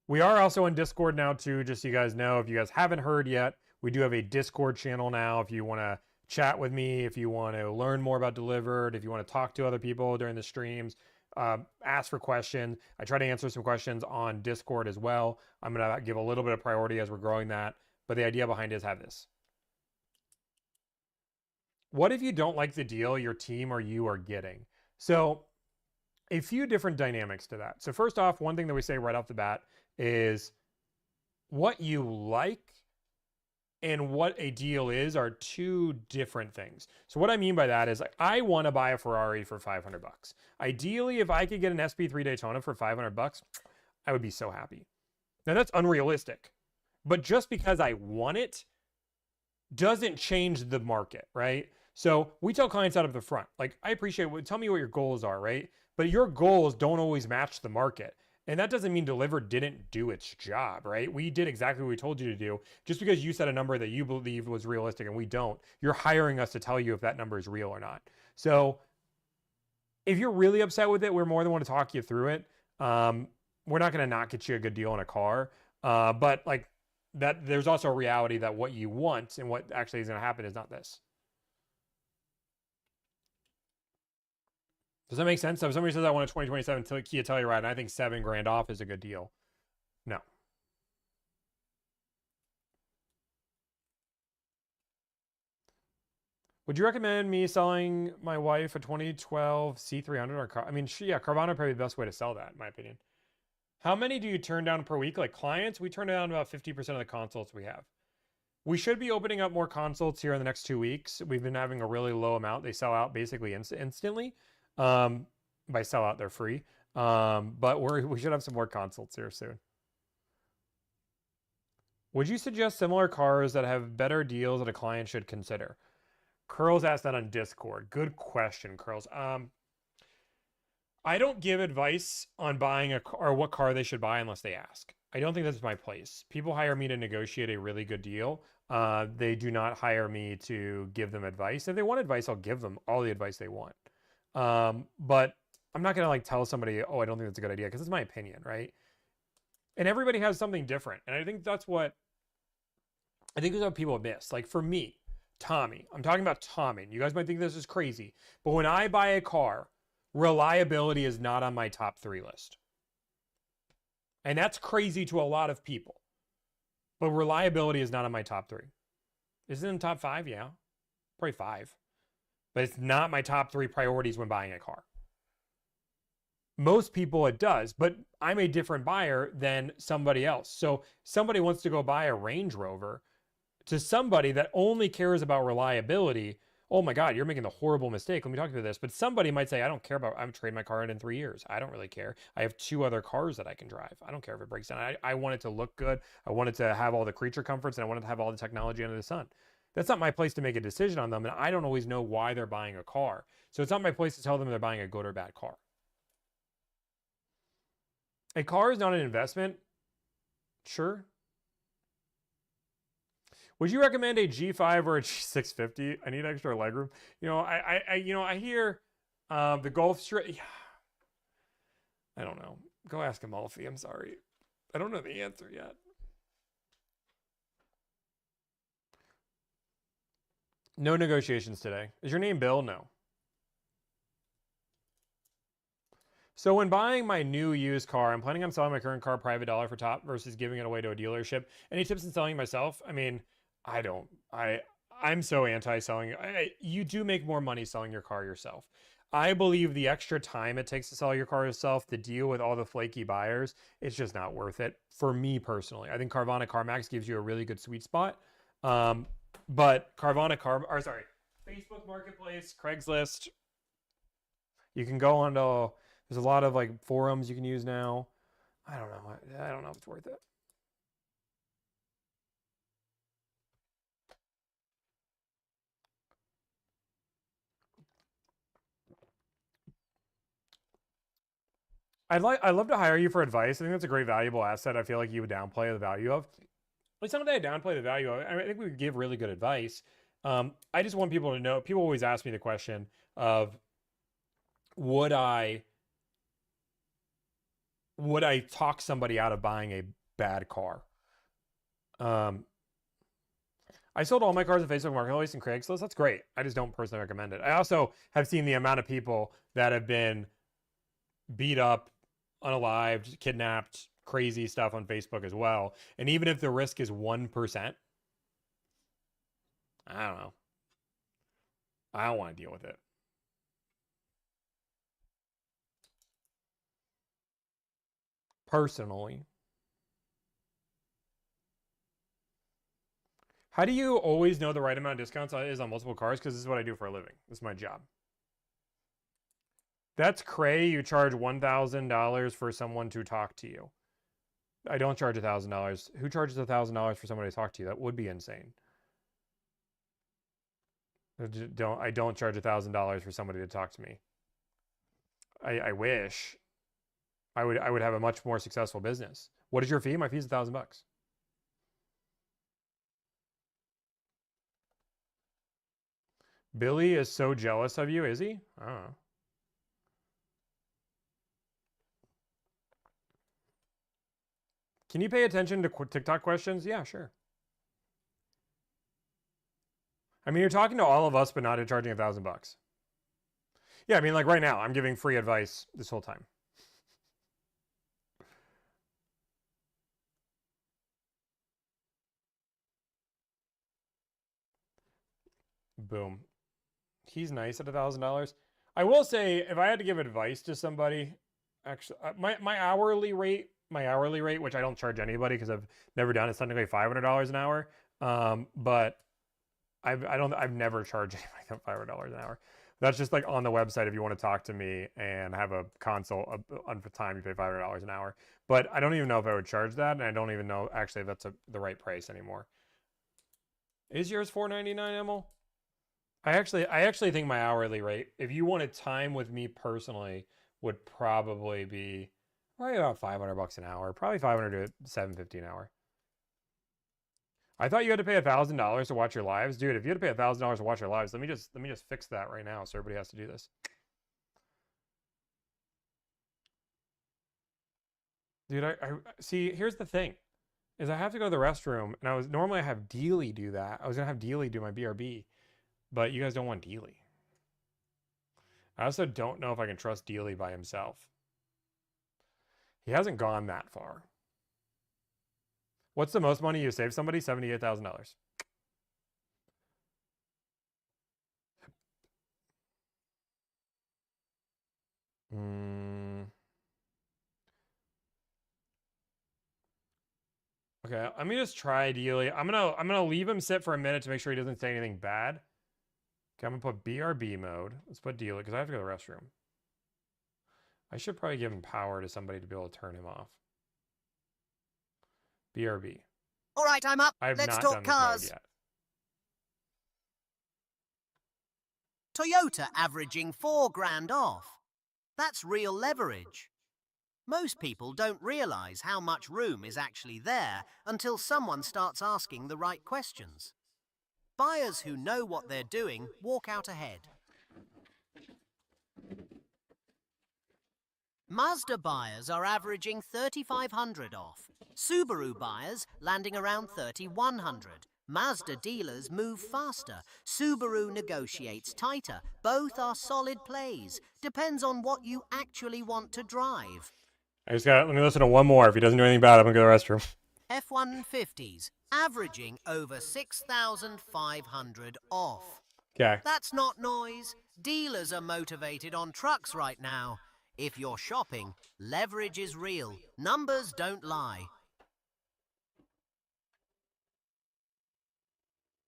We are also in Discord now, too, just so you guys know. If you guys haven't heard yet, we do have a Discord channel now. If you want to chat with me, if you want to learn more about Delivered, if you want to talk to other people during the streams, ask for questions. I try to answer some questions on Discord as well. I'm going to give a little bit of priority as we're growing that. But the idea behind it is have this. What if you don't like the deal your team or you are getting? So a few different dynamics to that. So first off, one thing that we say right off the bat is what you like and what a deal is are two different things. So what I mean by that is, like, I want to buy a Ferrari for $500. Ideally, if I could get an SP3 Daytona for $500, I would be so happy. Now that's unrealistic, but just because I want it doesn't change the market, right? So we tell clients out of the front, like, I appreciate tell me what your goals are, right? But your goals don't always match the market. And that doesn't mean Delivered didn't do its job, right? We did exactly what we told you to do. Just because you set a number that you believe was realistic and we don't, you're hiring us to tell you if that number is real or not. So if you're really upset with it, we're more than want to talk you through it. We're not going to not get you a good deal on a car. But like, that there's also a reality that what you want and what actually is going to happen is not this. Does that make sense? So if somebody says I want a 2027 Kia Telluride and I think $7,000 off is a good deal, no. Would you recommend me selling my wife a 2012 C300 or car? I mean, yeah, Carvana would probably be the best way to sell that, in my opinion. How many do you turn down per week? Like clients, we turn down about 50% of the consults we have. We should be opening up more consults here in the next 2 weeks. We've been having a really low amount. They sell out basically instantly. By sell out, they're free. But we should have some more consults here soon. Would you suggest similar cars that have better deals that a client should consider? Curls asked that on Discord. Good question, Curls. I don't give advice on buying a car or what car they should buy unless they ask. I don't think that's my place. People hire me to negotiate a really good deal. They do not hire me to give them advice. If they want advice, I'll give them all the advice they want. But I'm not going to like tell somebody, oh, I don't think that's a good idea, because it's my opinion, right? And everybody has something different. And I think that's what people miss. Like for me, Tommy, I'm talking about Tommy. You guys might think this is crazy, but when I buy a car, reliability is not on my top 3 list. And that's crazy to a lot of people. But reliability is not on my top 3. Is it in the top 5? Yeah. Probably 5. But it's not my top 3 priorities when buying a car. Most people it does, but I'm a different buyer than somebody else. So somebody wants to go buy a Range Rover, to somebody that only cares about reliability, oh my God, you're making a horrible mistake. Let me talk about this. But somebody might say, I don't care about, I'm trading my car in 3 years. I don't really care. I have 2 other cars that I can drive. I don't care if it breaks down. I want it to look good. I want it to have all the creature comforts, and I want it to have all the technology under the sun. That's not my place to make a decision on them. And I don't always know why they're buying a car. So it's not my place to tell them they're buying a good or bad car. A car is not an investment. Sure. Would you recommend a G5 or a G650? I need extra legroom. I hear the Gulf Stream. I don't know. Go ask Amalfi. I'm sorry. I don't know the answer yet. No negotiations today. Is your name Bill? No. So when buying my new used car, I'm planning on selling my current car private dollar for top versus giving it away to a dealership. Any tips in selling myself? I mean, I'm so anti-selling. You do make more money selling your car yourself. I believe the extra time it takes to sell your car yourself, to deal with all the flaky buyers, it's just not worth it for me personally. I think Carvana CarMax gives you a really good sweet spot. But Facebook Marketplace, Craigslist, you can go onto, there's a lot of like forums you can use now. I don't know if it's worth it. I'd love to hire you for advice. I think that's a great valuable asset. I feel like you would downplay the value of. It's not that I downplay the value of it. I think we would give really good advice. I just want people to know. People always ask me the question of, would I talk somebody out of buying a bad car? I sold all my cars on Facebook Marketplace and Craigslist. That's great. I just don't personally recommend it. I also have seen the amount of people that have been beat up, unalived, kidnapped, crazy stuff on Facebook as well. And even if the risk is 1%, I don't know. I don't want to deal with it. Personally. How do you always know the right amount of discounts is on multiple cars? Because this is what I do for a living. This is my job. That's cray. You charge $1,000 for someone to talk to you. I don't charge $1,000. Who charges $1,000 for somebody to talk to you? That would be insane. I don't charge $1,000 for somebody to talk to me. I wish. I would have a much more successful business. What is your fee? My fee is $1,000. Billy is so jealous of you, is he? I don't know. Can you pay attention to TikTok questions? Yeah, sure. I mean, you're talking to all of us, but not charging $1,000. Yeah, I mean, like right now, I'm giving free advice this whole time. Boom. He's nice at $1,000. I will say, if I had to give advice to somebody, actually, my hourly rate, which I don't charge anybody because I've never done it, it's technically $500 an hour. But I've never charged anybody $500 an hour. That's just like on the website if you want to talk to me and have a consult on time, you pay $500 an hour. But I don't even know if I would charge that, and I don't even know actually if that's the right price anymore. Is yours $4.99, Emil? I actually think my hourly rate, if you wanted time with me personally, would probably be probably about $500 an hour, probably $500 to $750 an hour. I thought you had to pay $1,000 to watch your lives, dude. If you had to pay $1,000 to watch your lives, let me just fix that right now, so everybody has to do this. Dude, I see. Here's the thing, is I have to go to the restroom, and normally I have Dealie do that. I was gonna have Dealie do my BRB, but you guys don't want Dealie. I also don't know if I can trust Dealie by himself. He hasn't gone that far. What's the most money you saved somebody? $78,000. Okay, let me just try Dealie. I'm gonna leave him sit for a minute to make sure he doesn't say anything bad. Okay, I'm gonna put BRB mode. Let's put Dealie because I have to go to the restroom. I should probably give him power to somebody to be able to turn him off. BRB. All right, I'm up. I have Let's not talk done cars. this mode yet. Toyota averaging $4,000 off. That's real leverage. Most people don't realize how much room is actually there until someone starts asking the right questions. Buyers who know what they're doing walk out ahead. Mazda buyers are averaging $3,500 off. Subaru buyers landing around $3,100. Mazda dealers move faster. Subaru negotiates tighter. Both are solid plays. Depends on what you actually want to drive. Let me listen to one more. If he doesn't do anything bad, I'm gonna go to the restroom. F-150s averaging over $6,500 off. Okay. That's not noise. Dealers are motivated on trucks right now. If you're shopping, leverage is real. Numbers don't lie.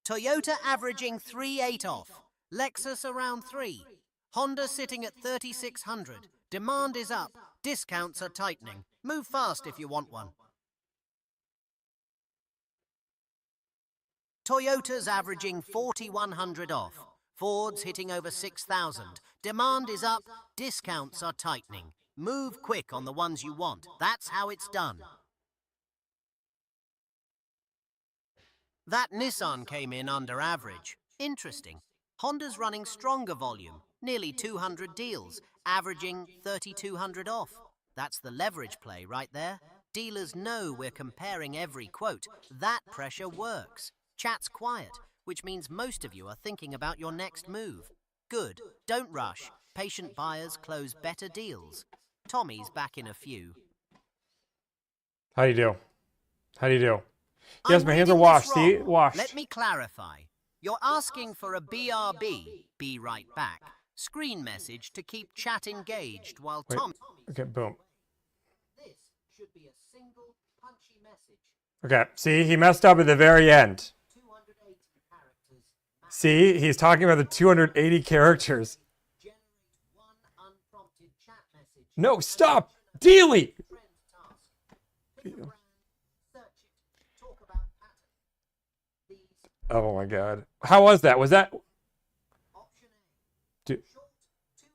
Toyota averaging 3,800 off. Lexus around 3. Honda sitting at 3,600. Demand is up. Discounts are tightening. Move fast if you want one. Toyota's averaging 4,100 off. Ford's hitting over 6,000. Demand is up. Discounts are tightening. Move quick on the ones you want. That's how it's done. That Nissan came in under average. Interesting. Honda's running stronger volume, nearly 200 deals, averaging 3,200 off. That's the leverage play right there. Dealers know we're comparing every quote. That pressure works. Chat's quiet, which means most of you are thinking about your next move. Good. Don't rush. Patient buyers close better deals. Tommy's back in a few. How do you do? How do you do? Yes, my hands are washed. See? Washed. Let me clarify. You're asking for a BRB, be right back, screen message to keep chat engaged while Tom... Okay, boom. This should be a single punchy message. Okay, see? He messed up at the very end. 280 characters. See? He's talking about the 280 characters. Generate one unprompted chat message. No, stop! Dealie! Oh my god. How was that? Was that...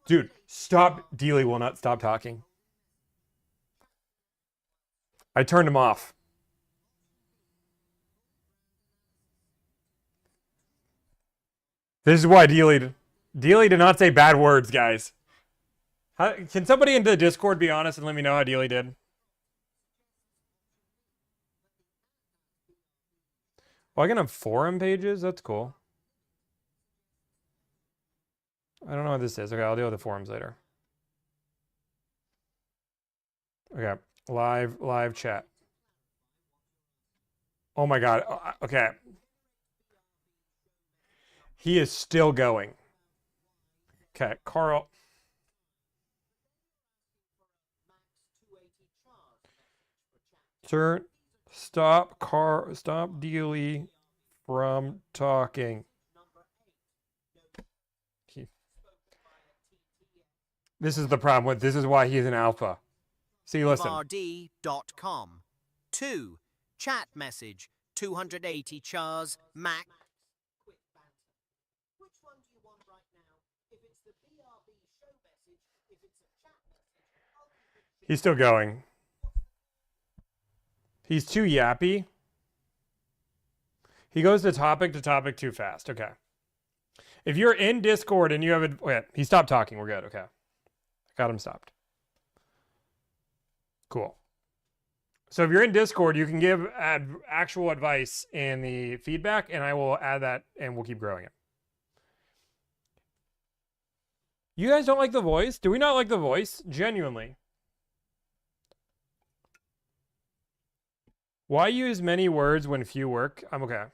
Dude, stop. Dealie will not stop talking. I turned him off. This is why Dealie did not say bad words, guys. Can somebody in the Discord be honest and let me know how Dealie did? Oh, I can have forum pages? That's cool. I don't know what this is. Okay, I'll deal with the forums later. Okay, live chat. Oh my God. Okay. He is still going. Okay, Carl. Turn. Stop Dealie from talking. This is the problem with this is why he's an alpha. See, listen. RD.com. 2. Chat message. 280 chars. Max. Which one do you want right now? If it's the BRB show message, if it's a chat message, he's still going. He's too yappy. He goes to topic too fast. Okay. If you're in Discord and you have a... Wait, he stopped talking. We're good. Okay. Got him stopped. Cool. So if you're in Discord, you can give actual advice in the feedback, and I will add that, and we'll keep growing it. You guys don't like the voice? Do we not like the voice? Genuinely. Why use many words when few work? I'm okay.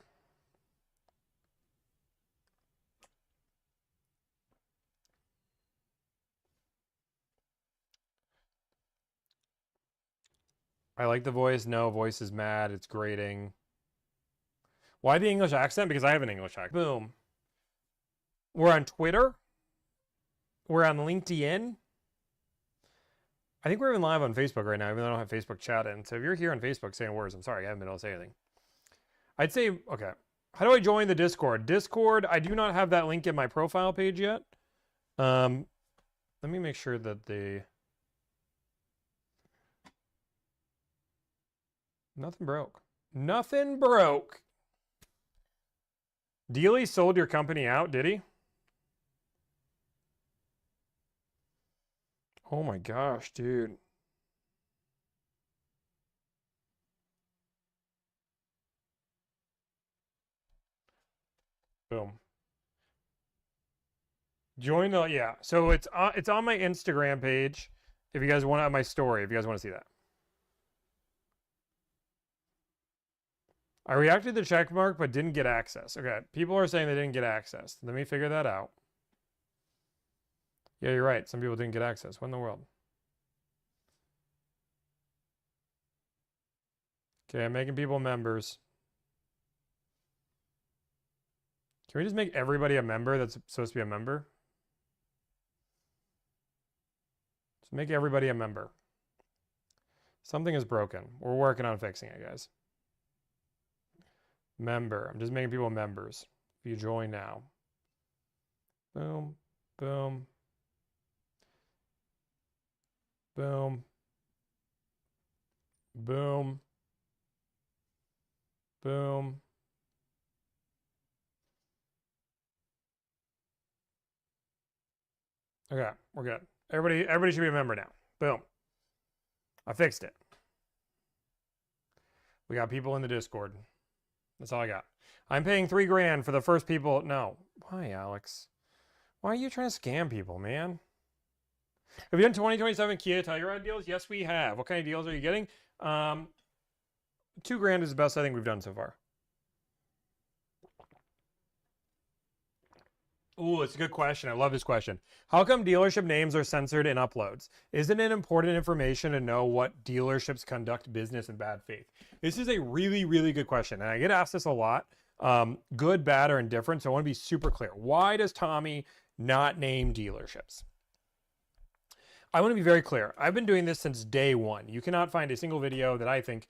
I like the voice. No, voice is mad. It's grating. Why the English accent? Because I have an English accent. Boom. We're on Twitter. We're on LinkedIn. I think we're even live on Facebook right now, even though I don't have Facebook chat in. So if you're here on Facebook saying words, I'm sorry, I haven't been able to say anything. I'd say, okay. How do I join the Discord? Discord, I do not have that link in my profile page yet. Let me make sure that the... Nothing broke. Nothing broke. Dealie sold your company out, did he? Oh my gosh, dude. Boom. Join the, yeah. So it's on my Instagram page. If you guys want to have my story, if you guys want to see that. I reacted to the check mark, but didn't get access. Okay, people are saying they didn't get access. Let me figure that out. Yeah, you're right. Some people didn't get access. What in the world? Okay, I'm making people members. Can we just make everybody a member that's supposed to be a member? Just make everybody a member. Something is broken. We're working on fixing it, guys. Member. I'm just making people members. If you join now. Boom. Boom. Boom. Boom. Boom. Okay, we're good. Everybody should be a member now. Boom. I fixed it. We got people in the Discord. That's all I got. I'm paying $3 grand for the first people. No. Why, Alex? Why are you trying to scam people, man? Have you done 2027 Kia Telluride deals? Yes, we have. What kind of deals are you getting? $2 grand is the best I think we've done so far. Ooh, it's a good question. I love this question. How come dealership names are censored in uploads? Isn't it important information to know what dealerships conduct business in bad faith? This is a really, really good question. And I get asked this a lot. Good, bad, or indifferent. So I want to be super clear. Why does Tommy not name dealerships? I want to be very clear. I've been doing this since day one. You cannot find a single video that I think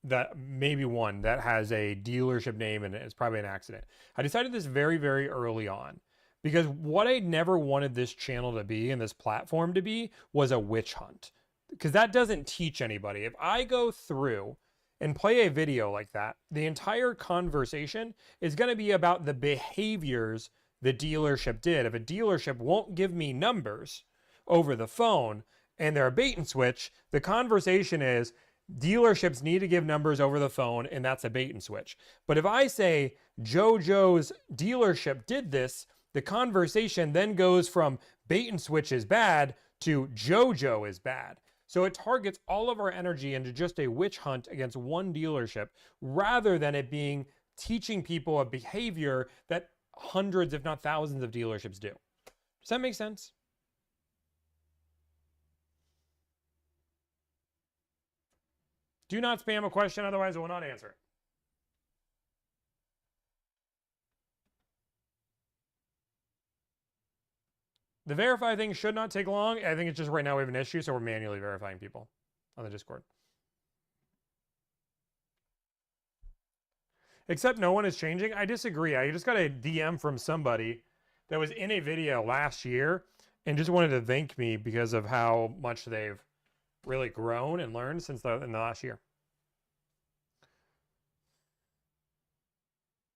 that maybe one that has a dealership name and it's probably an accident. I decided this very, very early on because what I never wanted this channel to be and this platform to be was a witch hunt, because that doesn't teach anybody. If I go through and play a video like that, the entire conversation is going to be about the behaviors the dealership did. If a dealership won't give me numbers over the phone and they're a bait and switch, the conversation is, Dealerships need to give numbers over the phone, and that's a bait and switch. But if I say JoJo's dealership did this, the conversation then goes from bait and switch is bad to JoJo is bad. So it targets all of our energy into just a witch hunt against one dealership rather than it being teaching people a behavior that hundreds, if not thousands, of dealerships do. Does that make sense? Do not spam a question, otherwise I will not answer it. The verify thing should not take long. I think it's just right now we have an issue, so we're manually verifying people on the Discord. Except no one is changing. I disagree. I just got a DM from somebody that was in a video last year and just wanted to thank me because of how much they've really grown and learned since in the last year.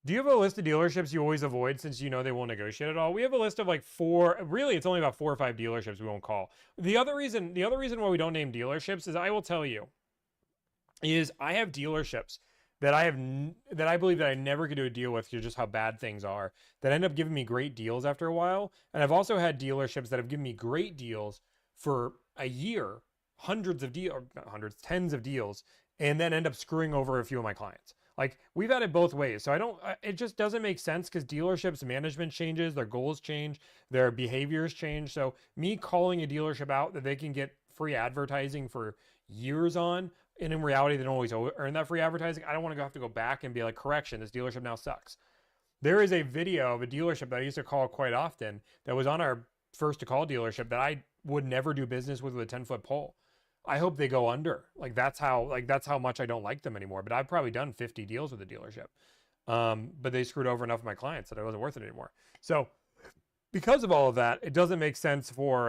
Do you have a list of dealerships you always avoid since you know they won't negotiate at all? We have a list of like 4, really it's only about 4 or 5 dealerships we won't call. The other reason why we don't name dealerships is I will tell you, is I have dealerships that I believe that I never could do a deal with because just how bad things are, that end up giving me great deals after a while. And I've also had dealerships that have given me great deals for a year, tens of deals, and then end up screwing over a few of my clients. Like, we've had it both ways. So it just doesn't make sense because dealerships management changes, their goals change, their behaviors change. So me calling a dealership out that they can get free advertising for years on, and in reality, they don't always earn that free advertising. I don't want to have to go back and be like, correction, this dealership now sucks. There is a video of a dealership that I used to call quite often that was on our first to call dealership that I would never do business with a 10-foot pole. I hope they go under. That's how much I don't like them anymore. But I've probably done 50 deals with the dealership. But they screwed over enough of my clients that I wasn't worth it anymore. So because of all of that, it doesn't make sense for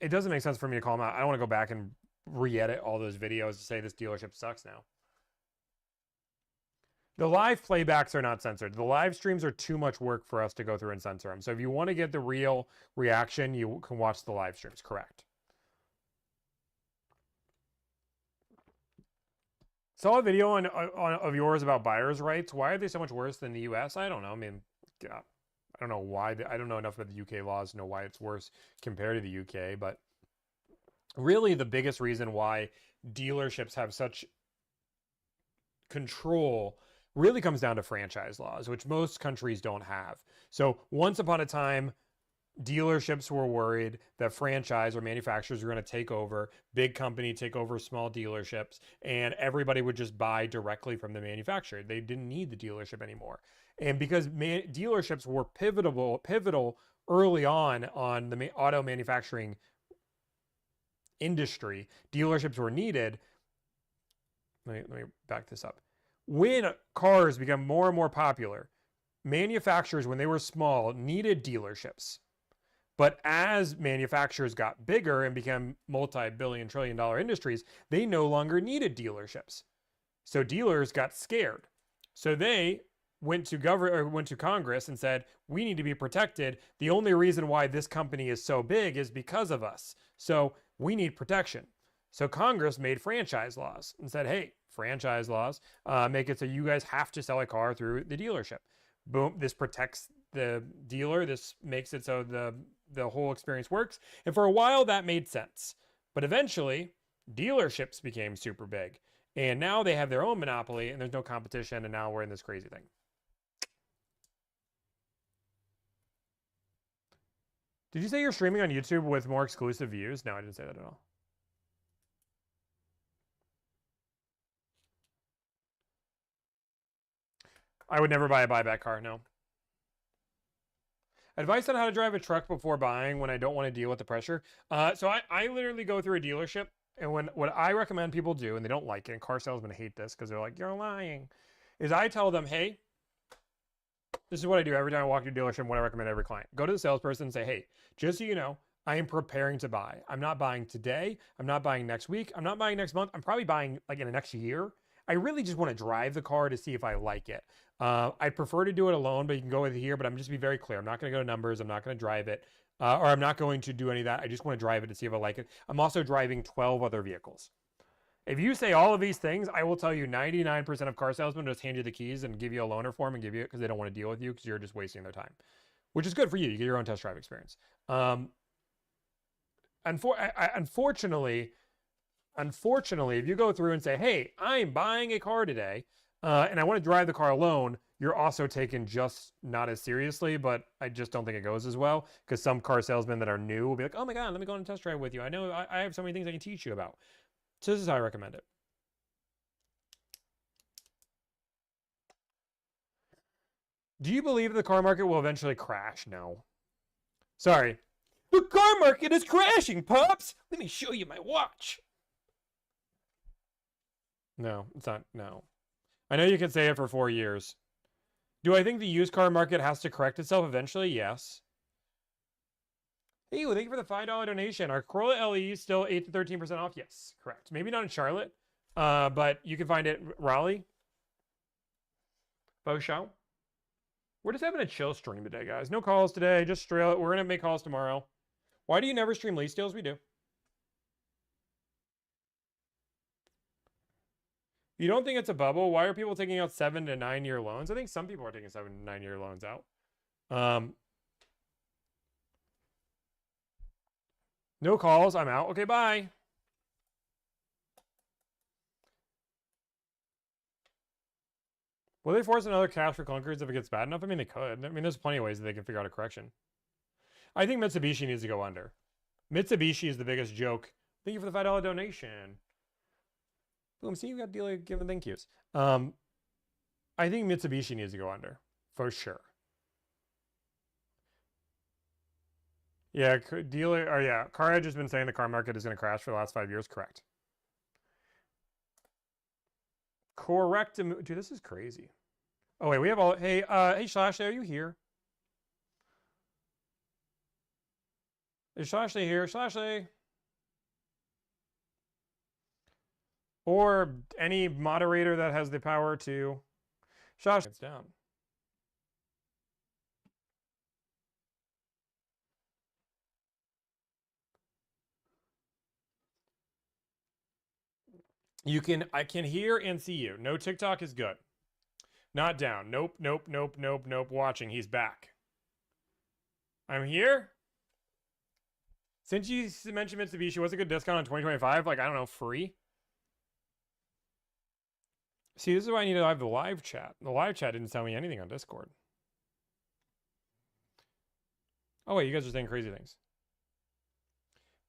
me to call them out. I don't want to go back and re-edit all those videos to say this dealership sucks now. The live playbacks are not censored. The live streams are too much work for us to go through and censor them. So if you want to get the real reaction, you can watch the live streams. Correct. Saw a video of yours about buyer's rights. Why are they so much worse than the U.S.? I don't know. I mean, yeah, I don't know why. I don't know enough about the U.K. laws to know why it's worse compared to the U.K. But really, the biggest reason why dealerships have such control really comes down to franchise laws, which most countries don't have. So once upon a time, dealerships were worried that franchise or manufacturers were going to take over, big company take over small dealerships, and everybody would just buy directly from the manufacturer. They didn't need the dealership anymore. And because dealerships were pivotal early on the auto manufacturing industry, dealerships were needed. Let me back this up. When cars become more and more popular, manufacturers, when they were small, needed dealerships. But as manufacturers got bigger and became multi-billion, trillion-dollar industries, they no longer needed dealerships. So dealers got scared. So they went to Congress and said, we need to be protected. The only reason why this company is so big is because of us. So we need protection. So Congress made franchise laws and said, hey, franchise laws make it so you guys have to sell a car through the dealership. Boom, this protects the dealer. This makes it so the whole experience works. And for a while that made sense. But eventually dealerships became super big. And now they have their own monopoly and there's no competition. And now we're in this crazy thing. Did you say you're streaming on YouTube with more exclusive views? No, I didn't say that at all. I would never buy a buyback car, no. Advice on how to drive a truck before buying when I don't want to deal with the pressure. So I literally go through a dealership, and what I recommend people do, and they don't like it, and car salesmen hate this because they're like, you're lying, is I tell them, hey, this is what I do every time I walk into a dealership and what I recommend every client. Go to the salesperson and say, hey, just so you know, I am preparing to buy. I'm not buying today. I'm not buying next week. I'm not buying next month. I'm probably buying like in the next year. I really just want to drive the car to see if I like it. I'd prefer to do it alone, but you can go with it here. But I'm just be very clear. I'm not going to go to numbers. I'm not going to drive it, or I'm not going to do any of that. I just want to drive it to see if I like it. I'm also driving 12 other vehicles. If you say all of these things, I will tell you 99% of car salesmen just hand you the keys and give you a loaner form and give you it because they don't want to deal with you because you're just wasting their time, which is good for you. You get your own test drive experience. Unfortunately, if you go through and say, hey, I'm buying a car today and I want to drive the car alone, you're also taken just not as seriously, but I just don't think it goes as well because some car salesmen that are new will be like, oh my God, let me go on a test drive with you. I know I have so many things I can teach you about. So this is how I recommend it. Do you believe the car market will eventually crash? No. Sorry. The car market is crashing, Pops! Let me show you my watch. No, it's not. No. I know you can say it for 4 years. Do I think the used car market has to correct itself eventually? Yes. Hey, well, thank you for the $5 donation. Our Corolla LE still 8 to 13% off? Yes, correct. Maybe not in Charlotte, but you can find it Raleigh. Beauchamp. We're just having a chill stream today, guys. No calls today. Just straight. We're going to make calls tomorrow. Why do you never stream lease deals? We do. You don't think it's a bubble? Why are people taking out 7 to 9 year loans? I think some people are taking 7 to 9 year loans out. No calls. I'm out. Okay, bye. Will they force another cash for clunkers if it gets bad enough? I mean, they could. I mean, there's plenty of ways that they can figure out a correction. I think Mitsubishi needs to go under. Mitsubishi is the biggest joke. Thank you for the $5 donation. Boom, see, you got Dealie giving thank yous. I think Mitsubishi needs to go under, for sure. Yeah, Dealie, or yeah, Car Edge has been saying the car market is going to crash for the last 5 years. Correct. Correct. Dude, this is crazy. Oh, wait, we have all, hey, Slashley, are you here? Is Slashley here? Slashley. Or any moderator that has the power to Slashley. It's down. I can hear and see you. No TikTok is good. Not down. Nope. Watching. He's back. I'm here. Since you mentioned Mitsubishi, what's a good discount on 2025? Like, I don't know, free? See, this is why I need to have the live chat. The live chat didn't tell me anything on Discord. Oh, wait, you guys are saying crazy things.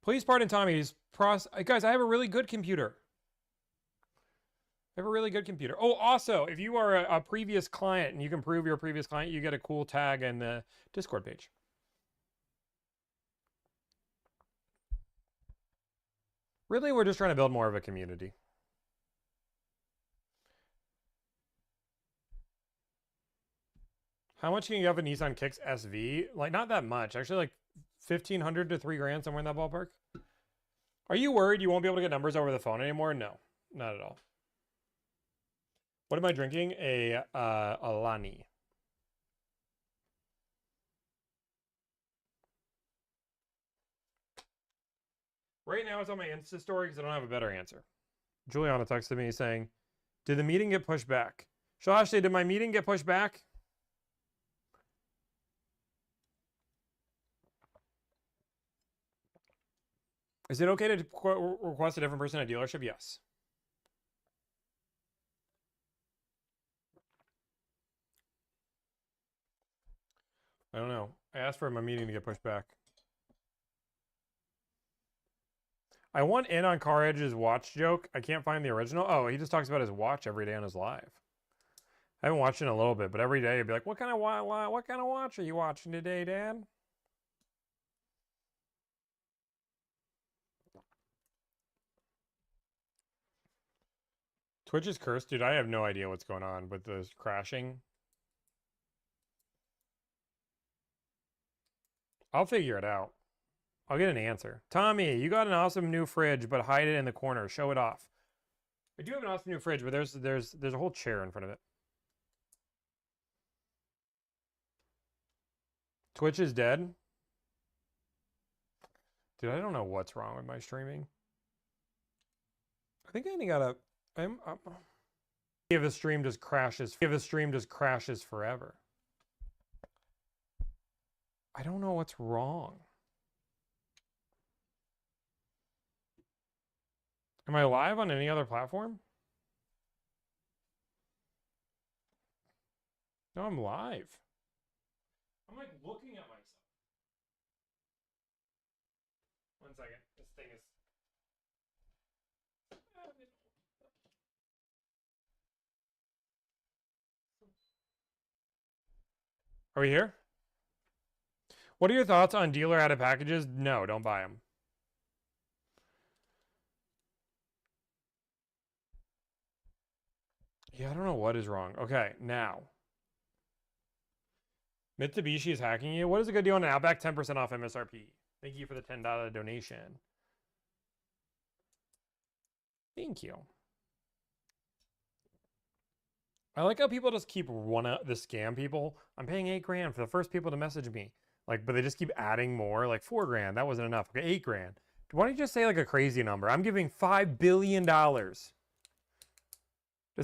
Please pardon Tommy's guys, I have a really good computer. I have a really good computer. Oh, also, if you are a previous client and you can prove you're a previous client, you get a cool tag in the Discord page. Really, we're just trying to build more of a community. How much can you have a Nissan Kicks SV? Like, not that much. Actually, like 1,500 to $3,000, somewhere in that ballpark. Are you worried you won't be able to get numbers over the phone anymore? No, not at all. What am I drinking? A Alani. Right now it's on my Insta story because I don't have a better answer. Juliana texted me saying, did the meeting get pushed back? Ashley, did my meeting get pushed back? Is it okay to request a different person at a dealership? Yes. I don't know. I asked for my meeting to get pushed back. I want in on Car Edge's watch joke. I can't find the original. Oh, he just talks about his watch every day on his live. I haven't watched it in a little bit, but every day he'd be like, what kind of watch are you watching today, Dad? Twitch is cursed. Dude, I have no idea what's going on with the crashing. I'll figure it out. I'll get an answer. Tommy, you got an awesome new fridge, but hide it in the corner. Show it off. I do have an awesome new fridge, but there's a whole chair in front of it. Twitch is dead. Dude, I don't know what's wrong with my streaming. think I only got a... If the stream just crashes. If the stream just crashes forever. I don't know what's wrong. Am I live on any other platform? No, I'm live. I'm like looking at myself. One second. This thing is... Are we here? What are your thoughts on dealer added packages? No, don't buy them. Yeah, I don't know what is wrong. Okay, now. Mitsubishi is hacking you. What is a good deal on an Outback? 10% off MSRP. Thank you for the $10 donation. Thank you. I like how people just keep the scam people. I'm paying $8,000 for the first people to message me. Like, but they just keep adding more. Like $4,000. That wasn't enough. Okay, $8,000. Why don't you just say like a crazy number? I'm giving $5 billion. Does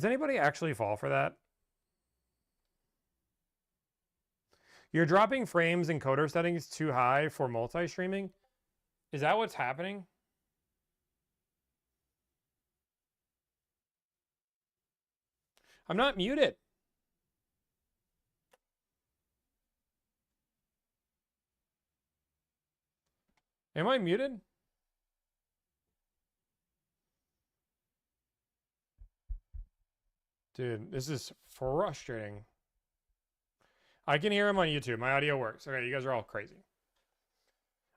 anybody actually fall for that? You're dropping frames and coder settings too high for multi-streaming? Is that what's happening? I'm not muted. Am I muted? Dude, this is frustrating. I can hear him on YouTube. My audio works. Okay, you guys are all crazy.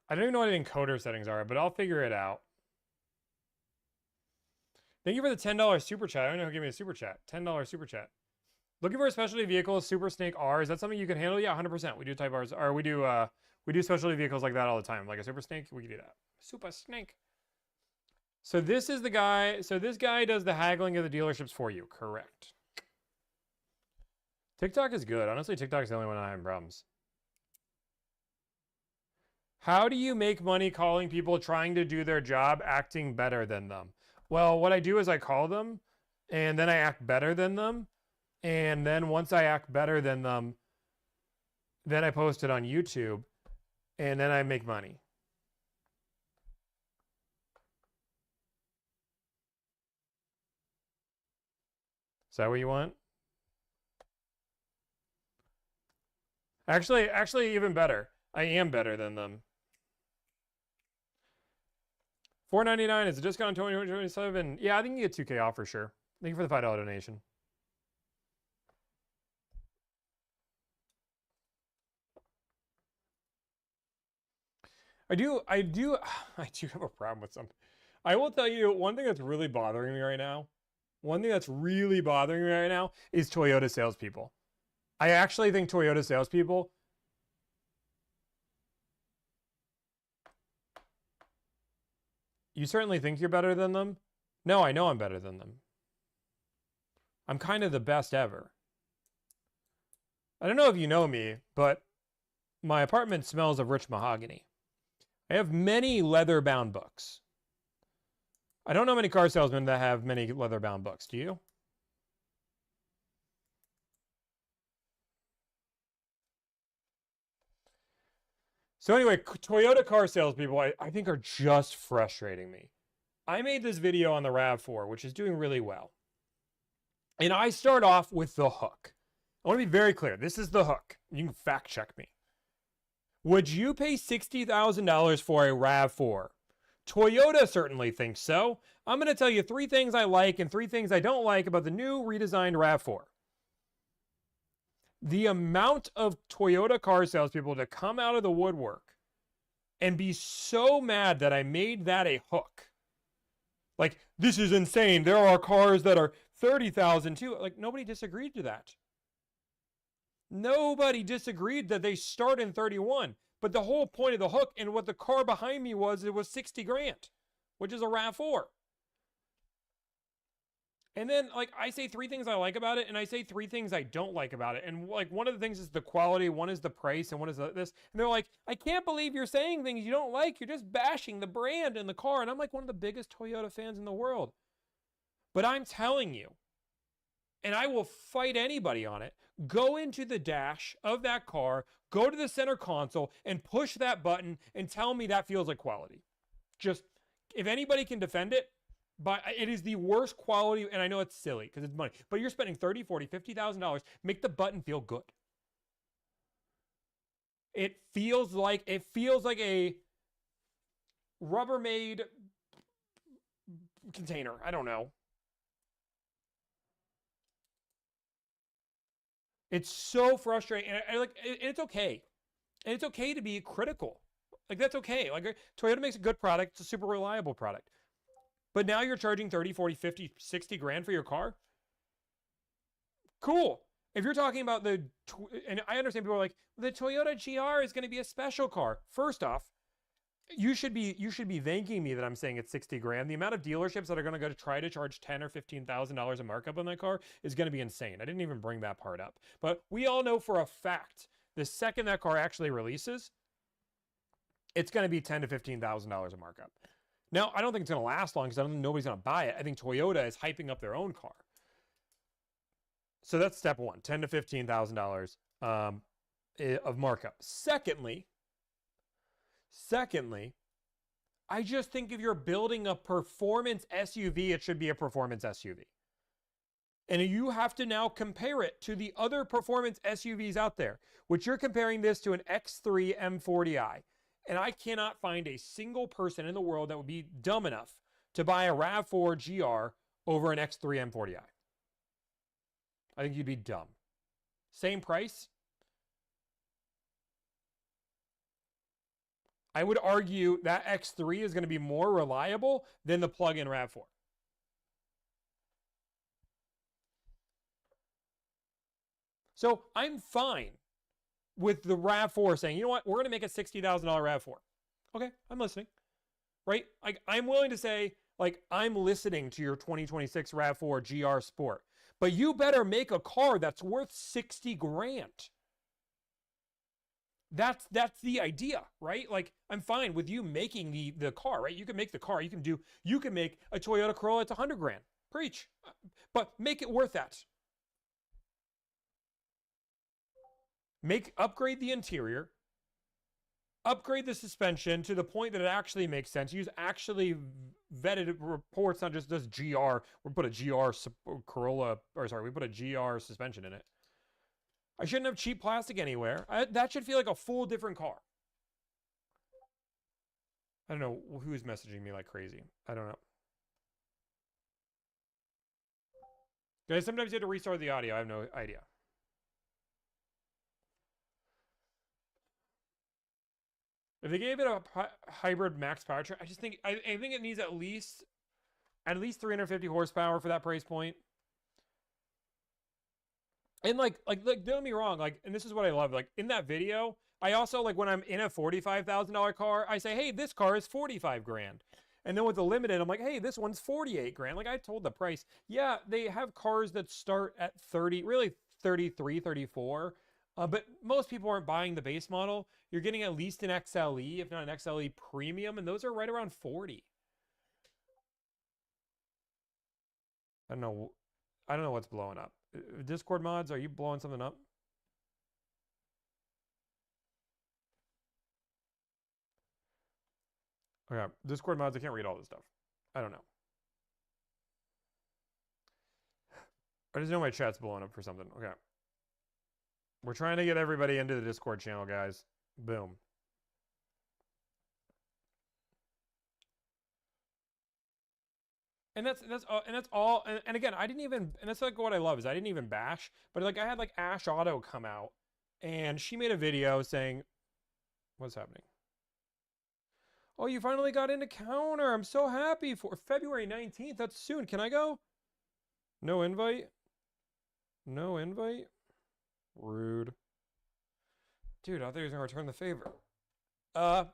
I don't even know what encoder settings are, but I'll figure it out. Thank you for the $10 super chat. I don't know who gave me a super chat. $10 super chat. Looking for a specialty vehicle, Super Snake R. Is that something you can handle? Yeah, 100%. We do Type R's, or we do specialty vehicles like that all the time. Like a Super Snake, we can do that. Super Snake. So this is the guy. So this guy does the haggling of the dealerships for you. Correct. TikTok is good. Honestly, TikTok's the only one I'm having problems. How do you make money calling people trying to do their job acting better than them? Well, what I do is I call them, and then I act better than them. And then once I act better than them, then I post it on YouTube, and then I make money. Is that what you want? Actually, even better. I am better than them. $4.99 is a discount on 2027. Yeah, I think you get 2K off for sure. Thank you for the $5 donation. I do have a problem with something. I will tell you one thing that's really bothering me right now. One thing that's really bothering me right now is Toyota salespeople. I actually think Toyota salespeople. You certainly think you're better than them? No, I know I'm better than them. I'm kind of the best ever. I don't know if you know me, but my apartment smells of rich mahogany. I have many leather-bound books. I don't know many car salesmen that have many leather-bound books. Do you? So anyway, Toyota car salespeople, I think are just frustrating me. I made this video on the RAV4, which is doing really well. And I start off with the hook. I want to be very clear. This is the hook. You can fact check me. Would you pay $60,000 for a RAV4? Toyota certainly thinks so. I'm going to tell you 3 things I like and 3 things I don't like about the new redesigned RAV4. The amount of Toyota car salespeople to come out of the woodwork and be so mad that I made that a hook. Like, this is insane. There are cars that are $30,000 too. Like, nobody disagreed to that. Nobody disagreed that they start in 31. But the whole point of the hook and what the car behind me was, it was 60 grand, which is a RAV4. And then, like, I say 3 things I like about it, and I say 3 things I don't like about it. And, like, one of the things is the quality, one is the price, and one is this. And they're like, I can't believe you're saying things you don't like. You're just bashing the brand and the car. And I'm, like, one of the biggest Toyota fans in the world. But I'm telling you, and I will fight anybody on it, go into the dash of that car, go to the center console, and push that button and tell me that feels like quality. Just, if anybody can defend it, but it is the worst quality, and I know it's silly because it's money, but you're spending $30, $40, $50,000, make the button feel good. It feels like a Rubbermaid container. I don't know. It's so frustrating, and it's okay. And it's okay to be critical. Like, that's okay. Like, Toyota makes a good product. It's a super reliable product. But now you're charging 30, 40, 50, 60 grand for your car? Cool. If you're talking about and I understand people are like, the Toyota GR is going to be a special car. First off, you should be thanking me that I'm saying it's 60 grand. The amount of dealerships that are going to go to try to charge $10,000 or $15,000 a markup on that car is going to be insane. I didn't even bring that part up. But we all know for a fact, the second that car actually releases, it's going to be $10,000 to $15,000 a markup. Now, I don't think it's going to last long because I don't think nobody's going to buy it. I think Toyota is hyping up their own car. So that's step one, $10,000 to $15,000 of markup. Secondly, I just think if you're building a performance SUV, it should be a performance SUV. And you have to now compare it to the other performance SUVs out there, which you're comparing this to an X3 M40i. And I cannot find a single person in the world that would be dumb enough to buy a RAV4 GR over an X3 M40i. I think you'd be dumb. Same price. I would argue that X3 is going to be more reliable than the plug-in RAV4. So I'm fine with the RAV4 saying, you know what, we're going to make a $60,000 RAV4. Okay, I'm listening. Right? Like, I'm willing to say, like, I'm listening to your 2026 RAV4 GR Sport. But you better make a car that's worth 60 grand. That's the idea, right? Like, I'm fine with you making the car, right? You can make the car. You can make a Toyota Corolla that's 100 grand. Preach. But make it worth that. Upgrade the interior. Upgrade the suspension to the point that it actually makes sense. Use actually vetted reports, not just this GR. We put a GR Corolla, or sorry, we put a GR suspension in it. I shouldn't have cheap plastic anywhere. That should feel like a full different car. I don't know who's messaging me like crazy. I don't know. Guys, sometimes you have to restart the audio. I have no idea. If they gave it a hybrid max powertrain, I think it needs at least 350 horsepower for that price point. And like, don't get me wrong, like, and this is what I love, like, in that video, I also, like, when I'm in a $45,000 car, I say, hey, this car is 45 grand. And then with the limited, I'm like, hey, this one's 48 grand. Like, I told the price. Yeah, they have cars that start at 30, really 33, 34. But most people aren't buying the base model. You're getting at least an XLE, if not an XLE premium, and those are right around 40. I don't know what's blowing up. Discord mods, are you blowing something up? Okay, Discord mods, I can't read all this stuff. I don't know. I just know my chat's blowing up for something. Okay. We're trying to get everybody into the Discord channel, guys. Boom. And that's all. And again, I didn't even, and that's like what I love is I didn't even bash, but like I had like Ash Auto come out and she made a video saying, what's happening? Oh, you finally got into counter. I'm so happy for February 19th. That's soon. Can I go? No invite? No invite? Rude. Dude, I thought he was going to return the favor. But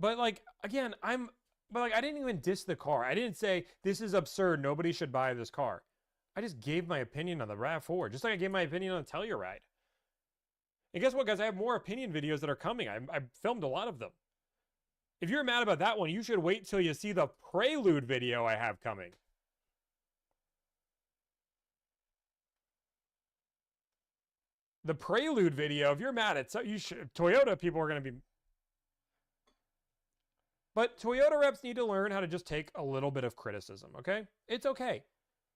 like, again, but like, I didn't even diss the car. I didn't say, this is absurd. Nobody should buy this car. I just gave my opinion on the RAV4, just like I gave my opinion on the Telluride. And guess what, guys? I have more opinion videos that are coming. I filmed a lot of them. If you're mad about that one, you should wait till you see the Prelude video I have coming. The Prelude video, if you're mad at Toyota, people are going to be. But Toyota reps need to learn how to just take a little bit of criticism, okay? It's okay.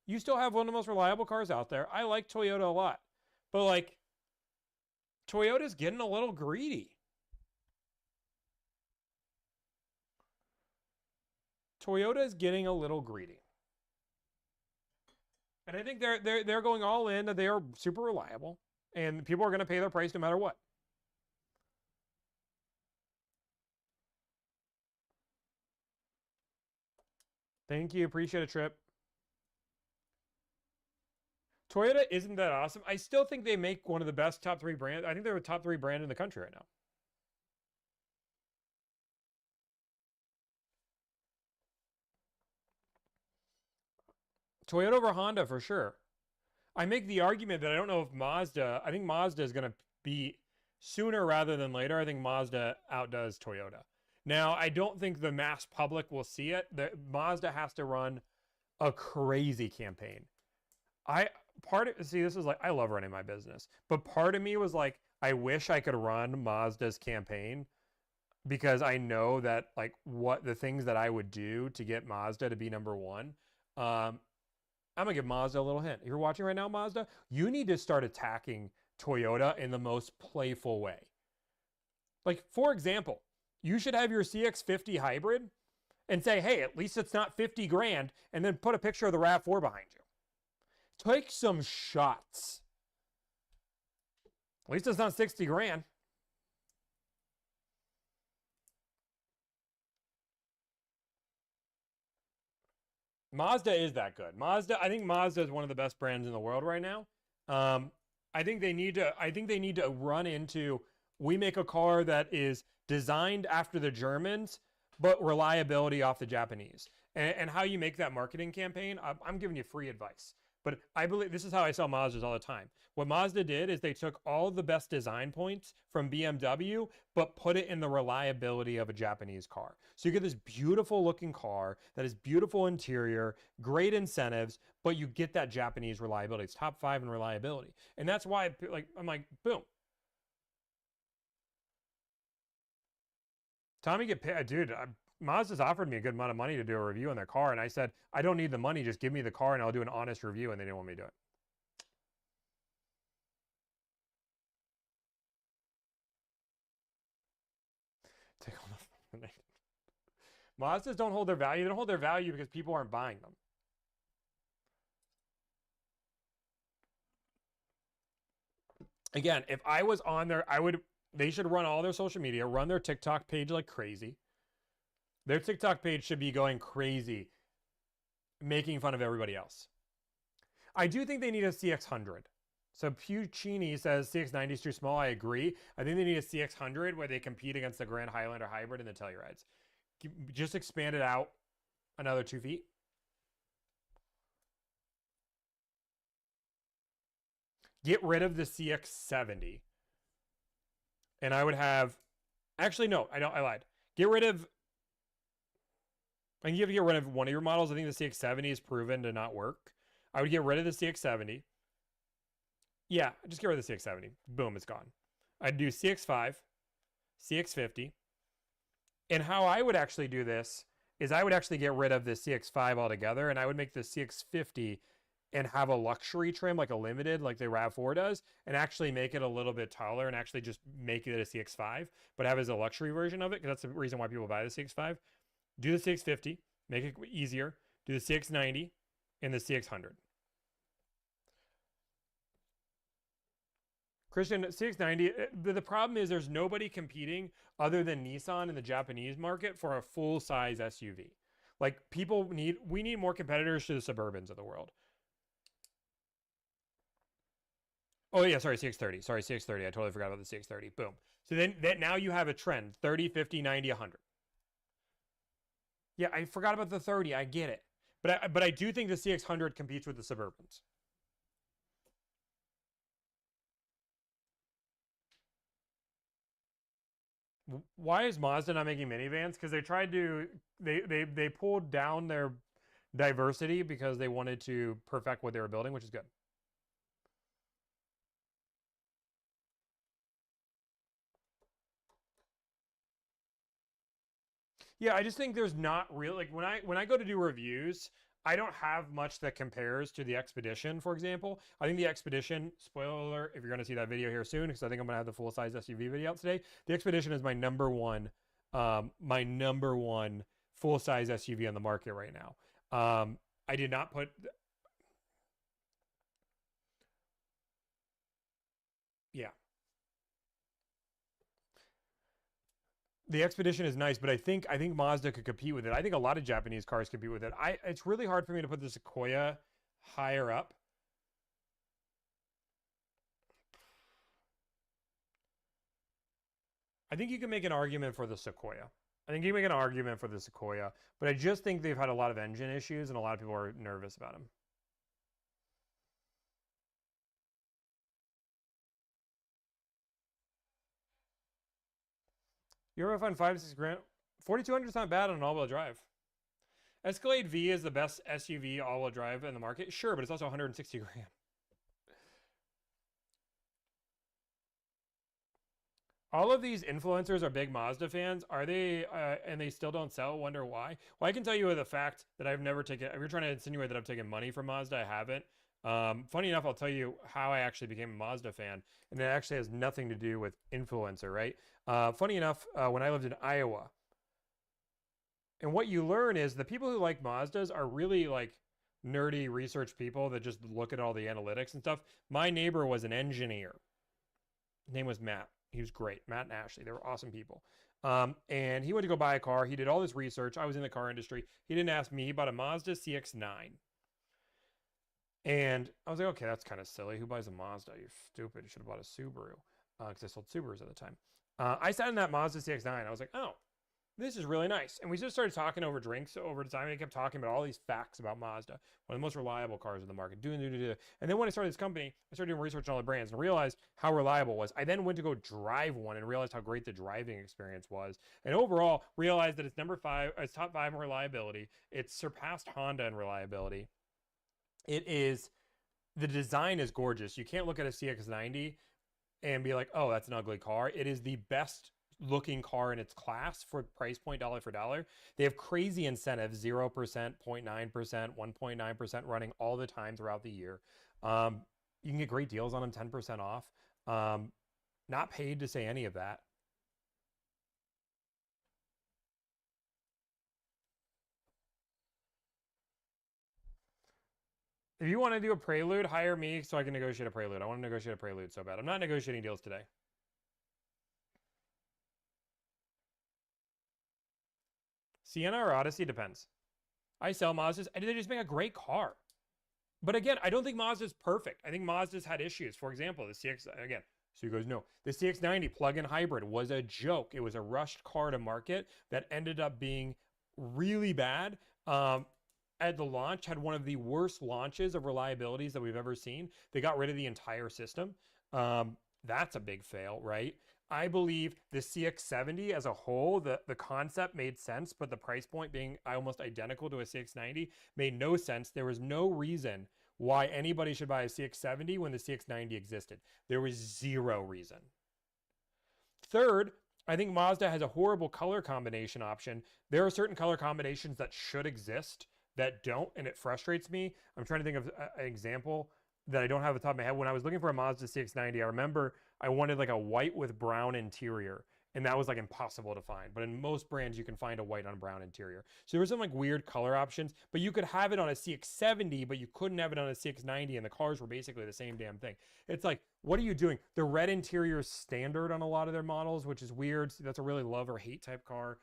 You still have one of the most reliable cars out there. I like Toyota a lot. But, like, Toyota's getting a little greedy. Toyota is getting a little greedy. And I think they're going all in. They are super reliable. And people are going to pay their price no matter what. Thank you. Appreciate it, Trip. Toyota isn't that awesome. I still think they make one of the best top 3 brands. I think they're a top 3 brand in the country right now. Toyota over Honda for sure. I make the argument that I don't know if I think Mazda is going to be sooner rather than later. I think Mazda outdoes Toyota. Now, I don't think the mass public will see it. Mazda has to run a crazy campaign. This is like, I love running my business, but part of me was like, I wish I could run Mazda's campaign because I know that like what the things that I would do to get Mazda to be number 1. I'm going to give Mazda a little hint. If you're watching right now, Mazda, you need to start attacking Toyota in the most playful way. Like, for example, you should have your CX-50 hybrid and say, hey, at least it's not 50 grand, and then put a picture of the RAV4 behind you. Take some shots. At least it's not 60 grand. Mazda is that good. I think Mazda is one of the best brands in the world right now. I think they need to run into, we make a car that is designed after the Germans, but reliability off the Japanese. And how you make that marketing campaign, I'm giving you free advice. But I believe this is how I sell Mazdas all the time. What Mazda did is they took all the best design points from BMW, but put it in the reliability of a Japanese car. So you get this beautiful looking car that is beautiful interior, great incentives, but you get that Japanese reliability. It's top 5 in reliability. And that's why I'm like, boom. Tommy get paid, dude. Mazda's offered me a good amount of money to do a review on their car, and I said, I don't need the money, just give me the car and I'll do an honest review, and they didn't want me to do it. Take all the Mazdas don't hold their value. They don't hold their value because people aren't buying them. Again, if I was on there, they should run all their social media, run their TikTok page like crazy. Their TikTok page should be going crazy, making fun of everybody else. I do think they need a CX-100. So Puccini says CX-90 is too small. I agree. I think they need a CX-100 where they compete against the Grand Highlander Hybrid and the Tellurides. Just expand it out another 2 feet. Get rid of the CX-70. And I would have... Actually, no, I lied. Get rid of... I think you have to get rid of one of your models. I think the CX-70 is proven to not work. I would get rid of the CX-70. Yeah, just get rid of the CX-70. Boom, it's gone. I'd do CX-5, CX-50. And how I would actually do this is I would actually get rid of the CX-5 altogether, and I would make the CX-50 and have a luxury trim, like a limited, like the RAV4 does, and actually make it a little bit taller and actually just make it a CX-5, but have it as a luxury version of it, because that's the reason why people buy the CX-5. Do the CX-50, make it easier. Do the CX-90 and the CX-100. Christian, CX-90, the problem is there's nobody competing other than Nissan in the Japanese market for a full-size SUV. Like, we need more competitors to the Suburbans of the world. Oh, yeah, sorry, CX-30. Sorry, CX-30. I totally forgot about the CX-30. Boom. So then now you have a trend, 30, 50, 90, 100. Yeah, I forgot about the 30. I get it. But I do think the CX-100 competes with the Suburbans. Why is Mazda not making minivans? Because they tried to they pulled down their diversity because they wanted to perfect what they were building, which is good. Yeah, I just think there's not real like when I go to do reviews, I don't have much that compares to the Expedition, for example. I think the Expedition, spoiler alert, if you're going to see that video here soon, because I think I'm going to have the full size SUV video out today. The Expedition is my number one full size SUV on the market right now. I did not put, yeah, the Expedition is nice, but I think Mazda could compete with it. I think a lot of Japanese cars compete with it. It's really hard for me to put the Sequoia higher up. I think you can make an argument for the Sequoia. I think you can make an argument for the Sequoia, but I just think they've had a lot of engine issues and a lot of people are nervous about them. You're ever find 5 to 6 grand? 4,200 is not bad on an all-wheel drive. Escalade V is the best SUV all-wheel drive in the market. Sure, but it's also 160 grand. All of these influencers are big Mazda fans. Are they, and they still don't sell? Wonder why? Well, I can tell you with a fact that I've never taken, if you're trying to insinuate that I've taken money from Mazda, I haven't. Funny enough, I'll tell you how I actually became a Mazda fan, and it actually has nothing to do with influencer, right? Funny enough, when I lived in Iowa, and what you learn is the people who like Mazdas are really like nerdy research people that just look at all the analytics and stuff. My neighbor was an engineer. His name was Matt. He was great. Matt and Ashley. They were awesome people. And he went to go buy a car. He did all this research. I was in the car industry. He didn't ask me. He bought a Mazda CX-9. And I was like, okay, that's kind of silly. Who buys a Mazda? You're stupid. You should have bought a Subaru. Because I sold Subarus at the time. I sat in that Mazda CX-9. I was like, oh, this is really nice. And we just started talking over drinks over the time. And he kept talking about all these facts about Mazda, one of the most reliable cars in the market. And then when I started this company, I started doing research on all the brands and realized how reliable it was. I then went to go drive one and realized how great the driving experience was. And overall, realized that it's number 5, it's top 5 in reliability. It's surpassed Honda in reliability. It is, the design is gorgeous. You can't look at a CX-90 and be like, oh, that's an ugly car. It is the best looking car in its class for price point dollar for dollar. They have crazy incentives, 0%, 0.9%, 1.9% running all the time throughout the year. You can get great deals on them, 10% off. Not paid to say any of that. If you want to do a Prelude, hire me so I can negotiate a Prelude. I want to negotiate a Prelude so bad. I'm not negotiating deals today. Sienna or Odyssey depends. I sell Mazdas. They just make a great car. But again, I don't think Mazda's perfect. I think Mazda's had issues. For example, the CX, again, so you guys know, the CX-90 plug-in hybrid was a joke. It was a rushed car to market that ended up being really bad. At the launch, had one of the worst launches of reliabilities that we've ever seen. They got rid of the entire system. That's a big fail, right? I believe the CX-70 as a whole, the concept made sense, but the price point being almost identical to a CX-90 made no sense. There was no reason why anybody should buy a CX-70 when the CX-90 existed. There was zero reason. Third, I think Mazda has a horrible color combination option. There are certain color combinations that should exist that don't, and it frustrates me. I'm trying to think of an example that I don't have at the top of my head. When I was looking for a Mazda CX-90, I remember I wanted like a white with brown interior, and that was like impossible to find. But in most brands, you can find a white on brown interior. So there were some like weird color options, but you could have it on a CX-70, but you couldn't have it on a CX-90, and the cars were basically the same damn thing. It's like, what are you doing? The red interior is standard on a lot of their models, which is weird. So that's a really love or hate type car.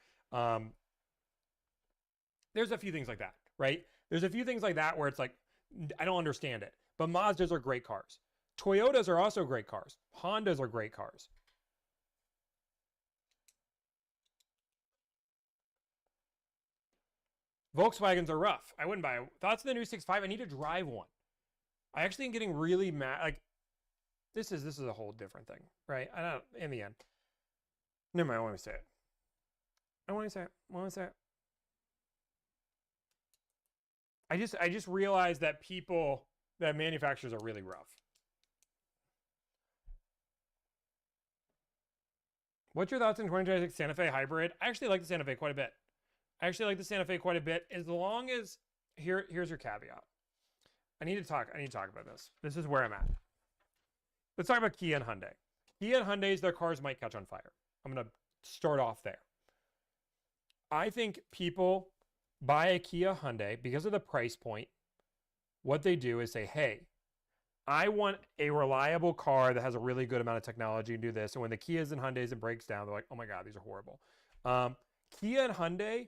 There's a few things like that, right? There's a few things like that where it's like, I don't understand it. But Mazdas are great cars. Toyotas are also great cars. Hondas are great cars. Volkswagens are rough. I wouldn't buy it. Thoughts of the new 6.5? I need to drive one. I actually am getting really mad. Like, this is a whole different thing, right? I don't, in the end. Never mind, I want to say it. I want to say it. I want to say it. I just realized that manufacturers are really rough. What's your thoughts on 2026 Santa Fe hybrid? I actually like the Santa Fe quite a bit. As long as here's your caveat. I need to talk about this. This is where I'm at. Let's talk about Kia and Hyundai. Kia and Hyundai's, their cars might catch on fire. I'm going to start off there. I think people buy a Kia Hyundai because of the price point. What they do is say, hey, I want a reliable car that has a really good amount of technology and do this. And when the Kias and Hyundais, it breaks down, they're like, oh my God, these are horrible. Kia and Hyundai,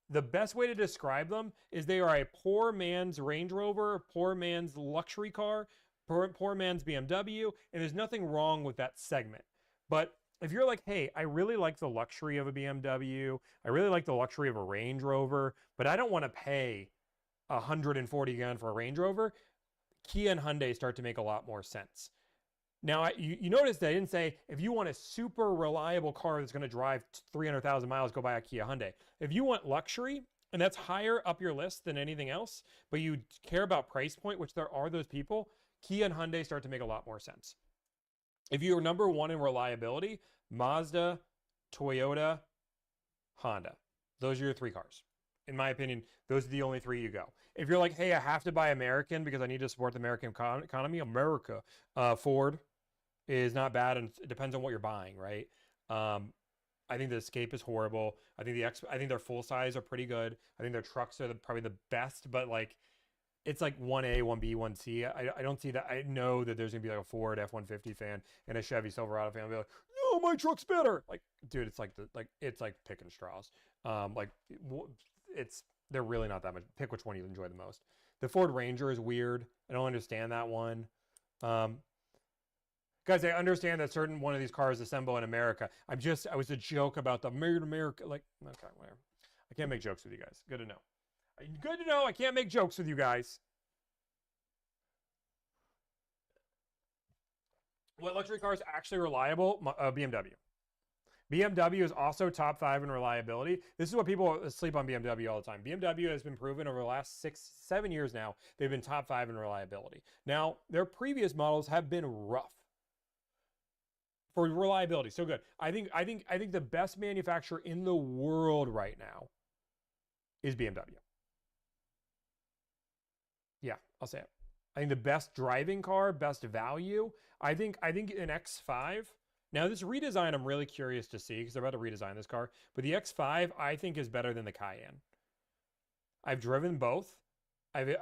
the best way to describe them is they are a poor man's Range Rover, poor man's luxury car, poor man's BMW, and there's nothing wrong with that segment. But if you're like, hey, I really like the luxury of a BMW, I really like the luxury of a Range Rover, but I don't want to pay 140 grand for a Range Rover, Kia and Hyundai start to make a lot more sense. Now, you notice that I didn't say, if you want a super reliable car that's going to drive 300,000 miles, go buy a Kia Hyundai. If you want luxury, and that's higher up your list than anything else, but you care about price point, which there are those people, Kia and Hyundai start to make a lot more sense. If you're number one in reliability, Mazda, Toyota, Honda. Those are your three cars. In my opinion, those are the only three you go. If you're like, hey, I have to buy American because I need to support the American economy, Ford is not bad, and it depends on what you're buying, right? I think the Escape is horrible. I think their full size are pretty good. I think their trucks are probably the best, but like, it's like 1A, 1B, 1C. I don't see that. I know that there's gonna be like a Ford F-150 fan and a Chevy Silverado fan. I'll be like, no, my truck's better. Like, dude, it's like picking straws. They're really not that much. Pick which one you enjoy the most. The Ford Ranger is weird. I don't understand that one. Guys, I understand that certain one of these cars assemble in America. I was a joke about the made in America. Like, okay, whatever. I can't make jokes with you guys. Good to know. Good to know I can't make jokes with you guys. What luxury car is actually reliable? BMW. BMW is also top 5 in reliability. This is what people sleep on BMW all the time. BMW has been proven over the last 6-7 years now. They've been top 5 in reliability. Now, their previous models have been rough for reliability. So good. I think the best manufacturer in the world right now is BMW. Yeah, I'll say it. I think the best driving car, best value. I think an X5. Now, this redesign, I'm really curious to see because they're about to redesign this car. But the X5, I think, is better than the Cayenne. I've driven both. I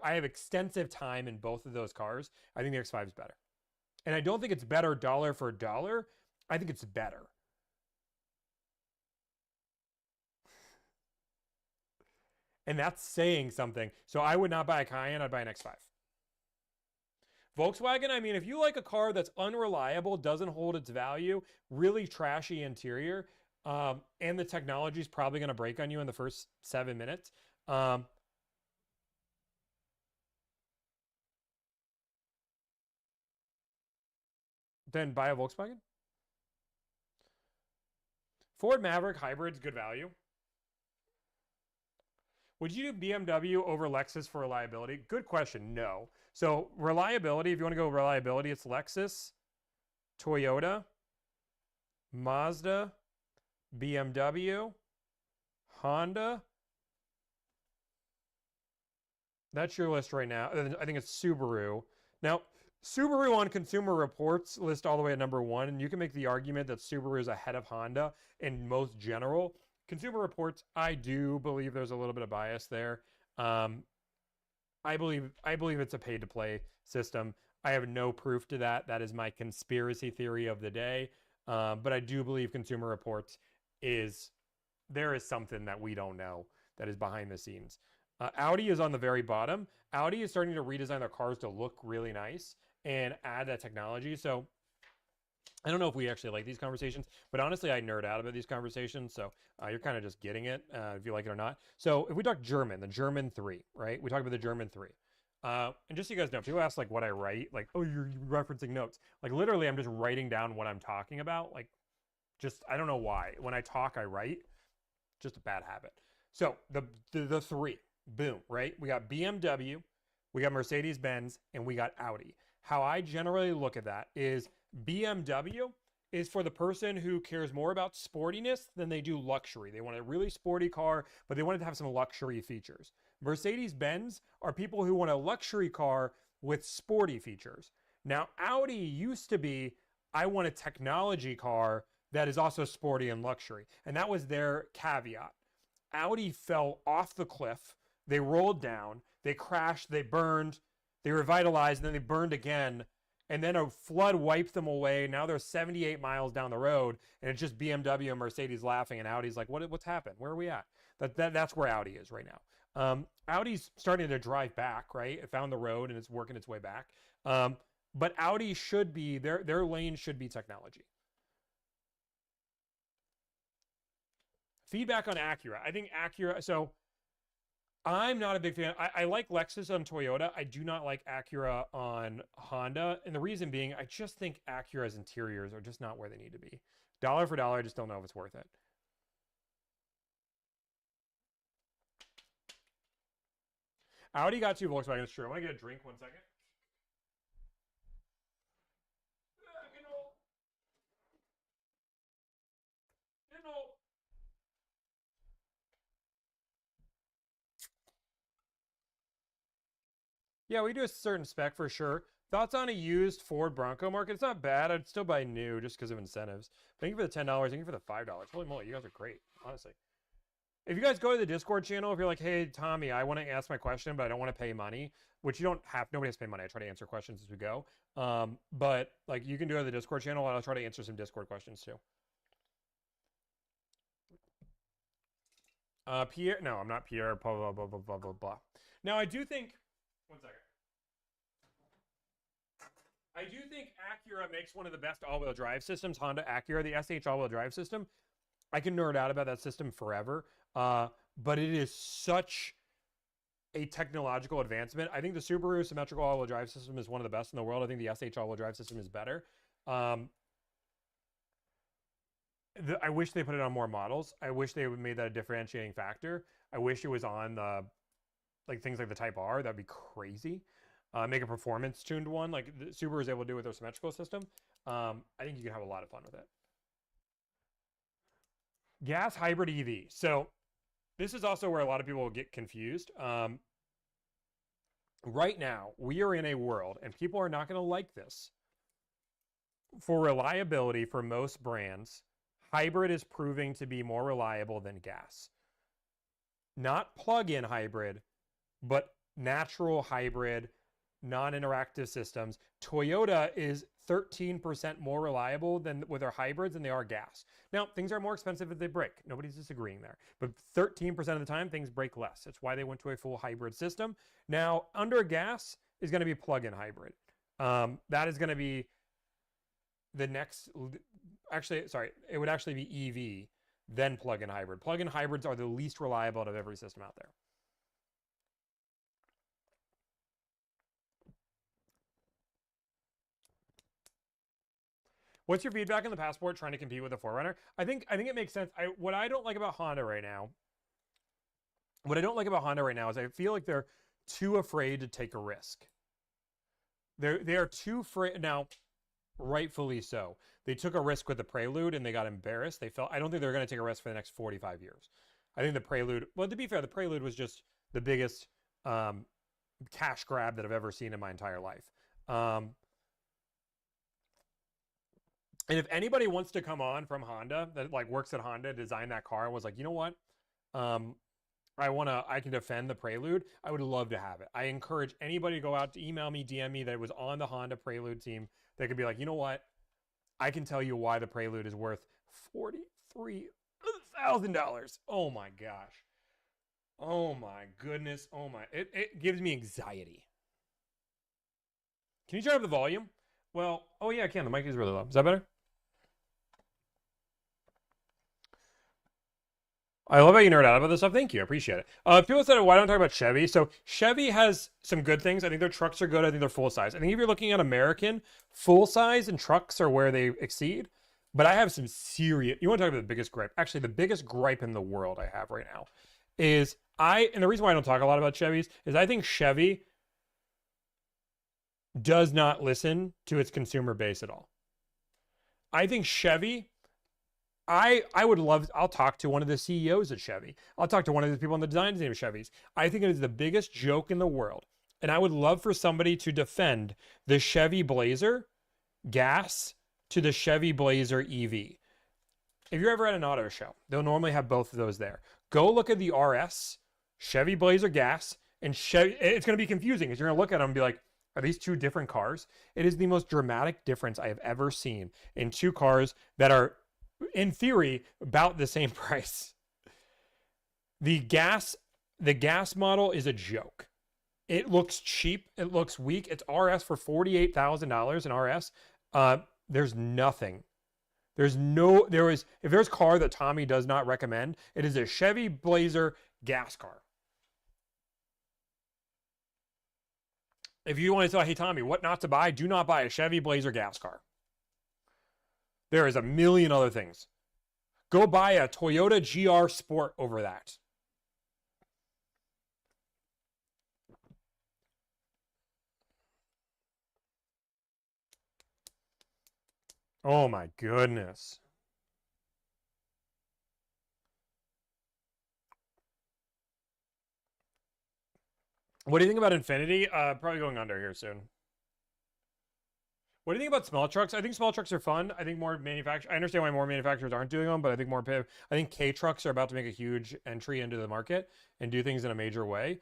have extensive time in both of those cars. I think the X5 is better. And I don't think it's better dollar for dollar. I think it's better. And that's saying something. So I would not buy a Cayenne. I'd buy an X5. Volkswagen, I mean, if you like a car that's unreliable, doesn't hold its value, really trashy interior, and the technology is probably going to break on you in the first 7 minutes, then buy a Volkswagen. Ford Maverick Hybrid's good value. Would you do BMW over Lexus for reliability? Good question. No. So reliability, if you want to go reliability, it's Lexus, Toyota, Mazda, BMW, Honda. That's your list right now. I think it's Subaru. Now, Subaru on Consumer Reports list all the way at number 1, and you can make the argument that Subaru is ahead of Honda in most general. Consumer Reports, I do believe there's a little bit of bias there. I believe it's a pay-to-play system. I have no proof to that. That is my conspiracy theory of the day. But I do believe Consumer Reports there is something that we don't know that is behind the scenes. Audi is on the very bottom. Audi is starting to redesign their cars to look really nice and add that technology. So I don't know if we actually like these conversations, but honestly, I nerd out about these conversations. So you're kind of just getting it if you like it or not. So if we talk German, the German 3, right? We talk about the German 3. And just so you guys know, people ask like what I write, like, oh, you're referencing notes. Like literally, I'm just writing down what I'm talking about. Like Just, I don't know why. When I talk, I write. Just a bad habit. So the three, boom, right? We got BMW, we got Mercedes-Benz, and we got Audi. How I generally look at that is BMW is for the person who cares more about sportiness than they do luxury. They want a really sporty car, but they want it to have some luxury features. Mercedes-Benz are people who want a luxury car with sporty features. Now, Audi used to be, I want a technology car that is also sporty and luxury. And that was their caveat. Audi fell off the cliff. They rolled down. They crashed. They burned. They revitalized. And then they burned again. And then a flood wiped them away. Now they're 78 miles down the road. And it's just BMW and Mercedes laughing. And Audi's like, what's happened? Where are we at? That's where Audi is right now. Audi's starting to drive back, right? It found the road and it's working its way back. But Audi should be, their lane should be technology. Feedback on Acura. I think Acura, so I'm not a big fan. I like Lexus on Toyota. I do not like Acura on Honda. And the reason being, I just think Acura's interiors are just not where they need to be. Dollar for dollar, I just don't know if it's worth it. Audi got 2 Volkswagens, true. I want to get a drink 1 second. Yeah, we do a certain spec for sure. Thoughts on a used Ford Bronco market? It's not bad. I'd still buy new just because of incentives. Thank you for the $10. Thank you for the $5. Holy moly, you guys are great, honestly. If you guys go to the Discord channel, if you're like, hey, Tommy, I want to ask my question, but I don't want to pay money, which you don't have, nobody has to pay money. I try to answer questions as we go. But like you can do it at the Discord channel, and I'll try to answer some Discord questions too. Pierre, no, I'm not Pierre, blah, blah, blah, blah, blah, blah, blah. Now, I do think, 1 second. I do think Acura makes one of the best all-wheel drive systems. Honda Acura, the SH all-wheel drive system. I can nerd out about that system forever, but it is such a technological advancement. I think the Subaru symmetrical all-wheel drive system is one of the best in the world. I think the SH all-wheel drive system is better. I wish they put it on more models. I wish they would made that a differentiating factor. I wish it was on the like things like the Type R. That'd be crazy. Make a performance-tuned one like the Subaru is able to do with their symmetrical system. I think you can have a lot of fun with it. Gas hybrid EV. So this is also where a lot of people get confused. Right now, we are in a world, and people are not going to like this. For reliability for most brands, hybrid is proving to be more reliable than gas. Not plug-in hybrid, but natural hybrid, non-interactive systems. Toyota is 13% more reliable than with their hybrids than they are gas. Now, things are more expensive if they break. Nobody's disagreeing there. But 13% of the time, things break less. That's why they went to a full hybrid system. Now, under gas is going to be plug-in hybrid. That is going to be the next... Actually, sorry, it would actually be EV, then plug-in hybrid. Plug-in hybrids are the least reliable out of every system out there. What's your feedback on the Passport trying to compete with the 4Runner? I think it makes sense. What I don't like about Honda right now, is I feel like they're too afraid to take a risk. They are too afraid now, rightfully so. They took a risk with the Prelude and they got embarrassed. I don't think they're going to take a risk for the next 45 years. I think the Prelude, well, to be fair, the Prelude was just the biggest cash grab that I've ever seen in my entire life. And if anybody wants to come on from Honda that like works at Honda, design that car, and was like, you know what? I can defend the Prelude. I would love to have it. I encourage anybody to go out to email me, DM me that was on the Honda Prelude team that could be like, you know what? I can tell you why the Prelude is worth $43,000. Oh my gosh. Oh my goodness. Oh my, it gives me anxiety. Can you turn up the volume? Well, oh yeah, I can. The mic is really low. Is that better? I love how you nerd out about this stuff. Thank you. I appreciate it. People said, why don't I talk about Chevy? So Chevy has some good things. I think their trucks are good. I think they're full size. I think if you're looking at American, full size and trucks are where they exceed. But I have some serious. You want to talk about the biggest gripe? Actually, the biggest gripe in the world I have right now is and the reason why I don't talk a lot about Chevys is I think Chevy does not listen to its consumer base at all. I think Chevy, I would love, I'll talk to one of the CEOs at Chevy. I'll talk to one of the people on the design team of Chevys. I think it is the biggest joke in the world. And I would love for somebody to defend the Chevy Blazer gas to the Chevy Blazer EV. If you're ever at an auto show, they'll normally have both of those there. Go look at the RS, Chevy Blazer gas, and Chevy. It's going to be confusing because you're going to look at them and be like, are these two different cars? It is the most dramatic difference I have ever seen in two cars that are, in theory, about the same price. The gas model is a joke. It looks cheap. It looks weak. It's RS for $48,000 in RS. There's nothing. If there's a car that Tommy does not recommend, it is a Chevy Blazer gas car. If you want to say, hey, Tommy, what not to buy? Do not buy a Chevy Blazer gas car. There is a million other things. Go buy a Toyota GR Sport over that. Oh my goodness. What do you think about Infinity? Probably going under here soon. What do you think about small trucks? I think small trucks are fun. I think more manufacturers. I understand why more manufacturers aren't doing them, but I think I think K trucks are about to make a huge entry into the market and do things in a major way.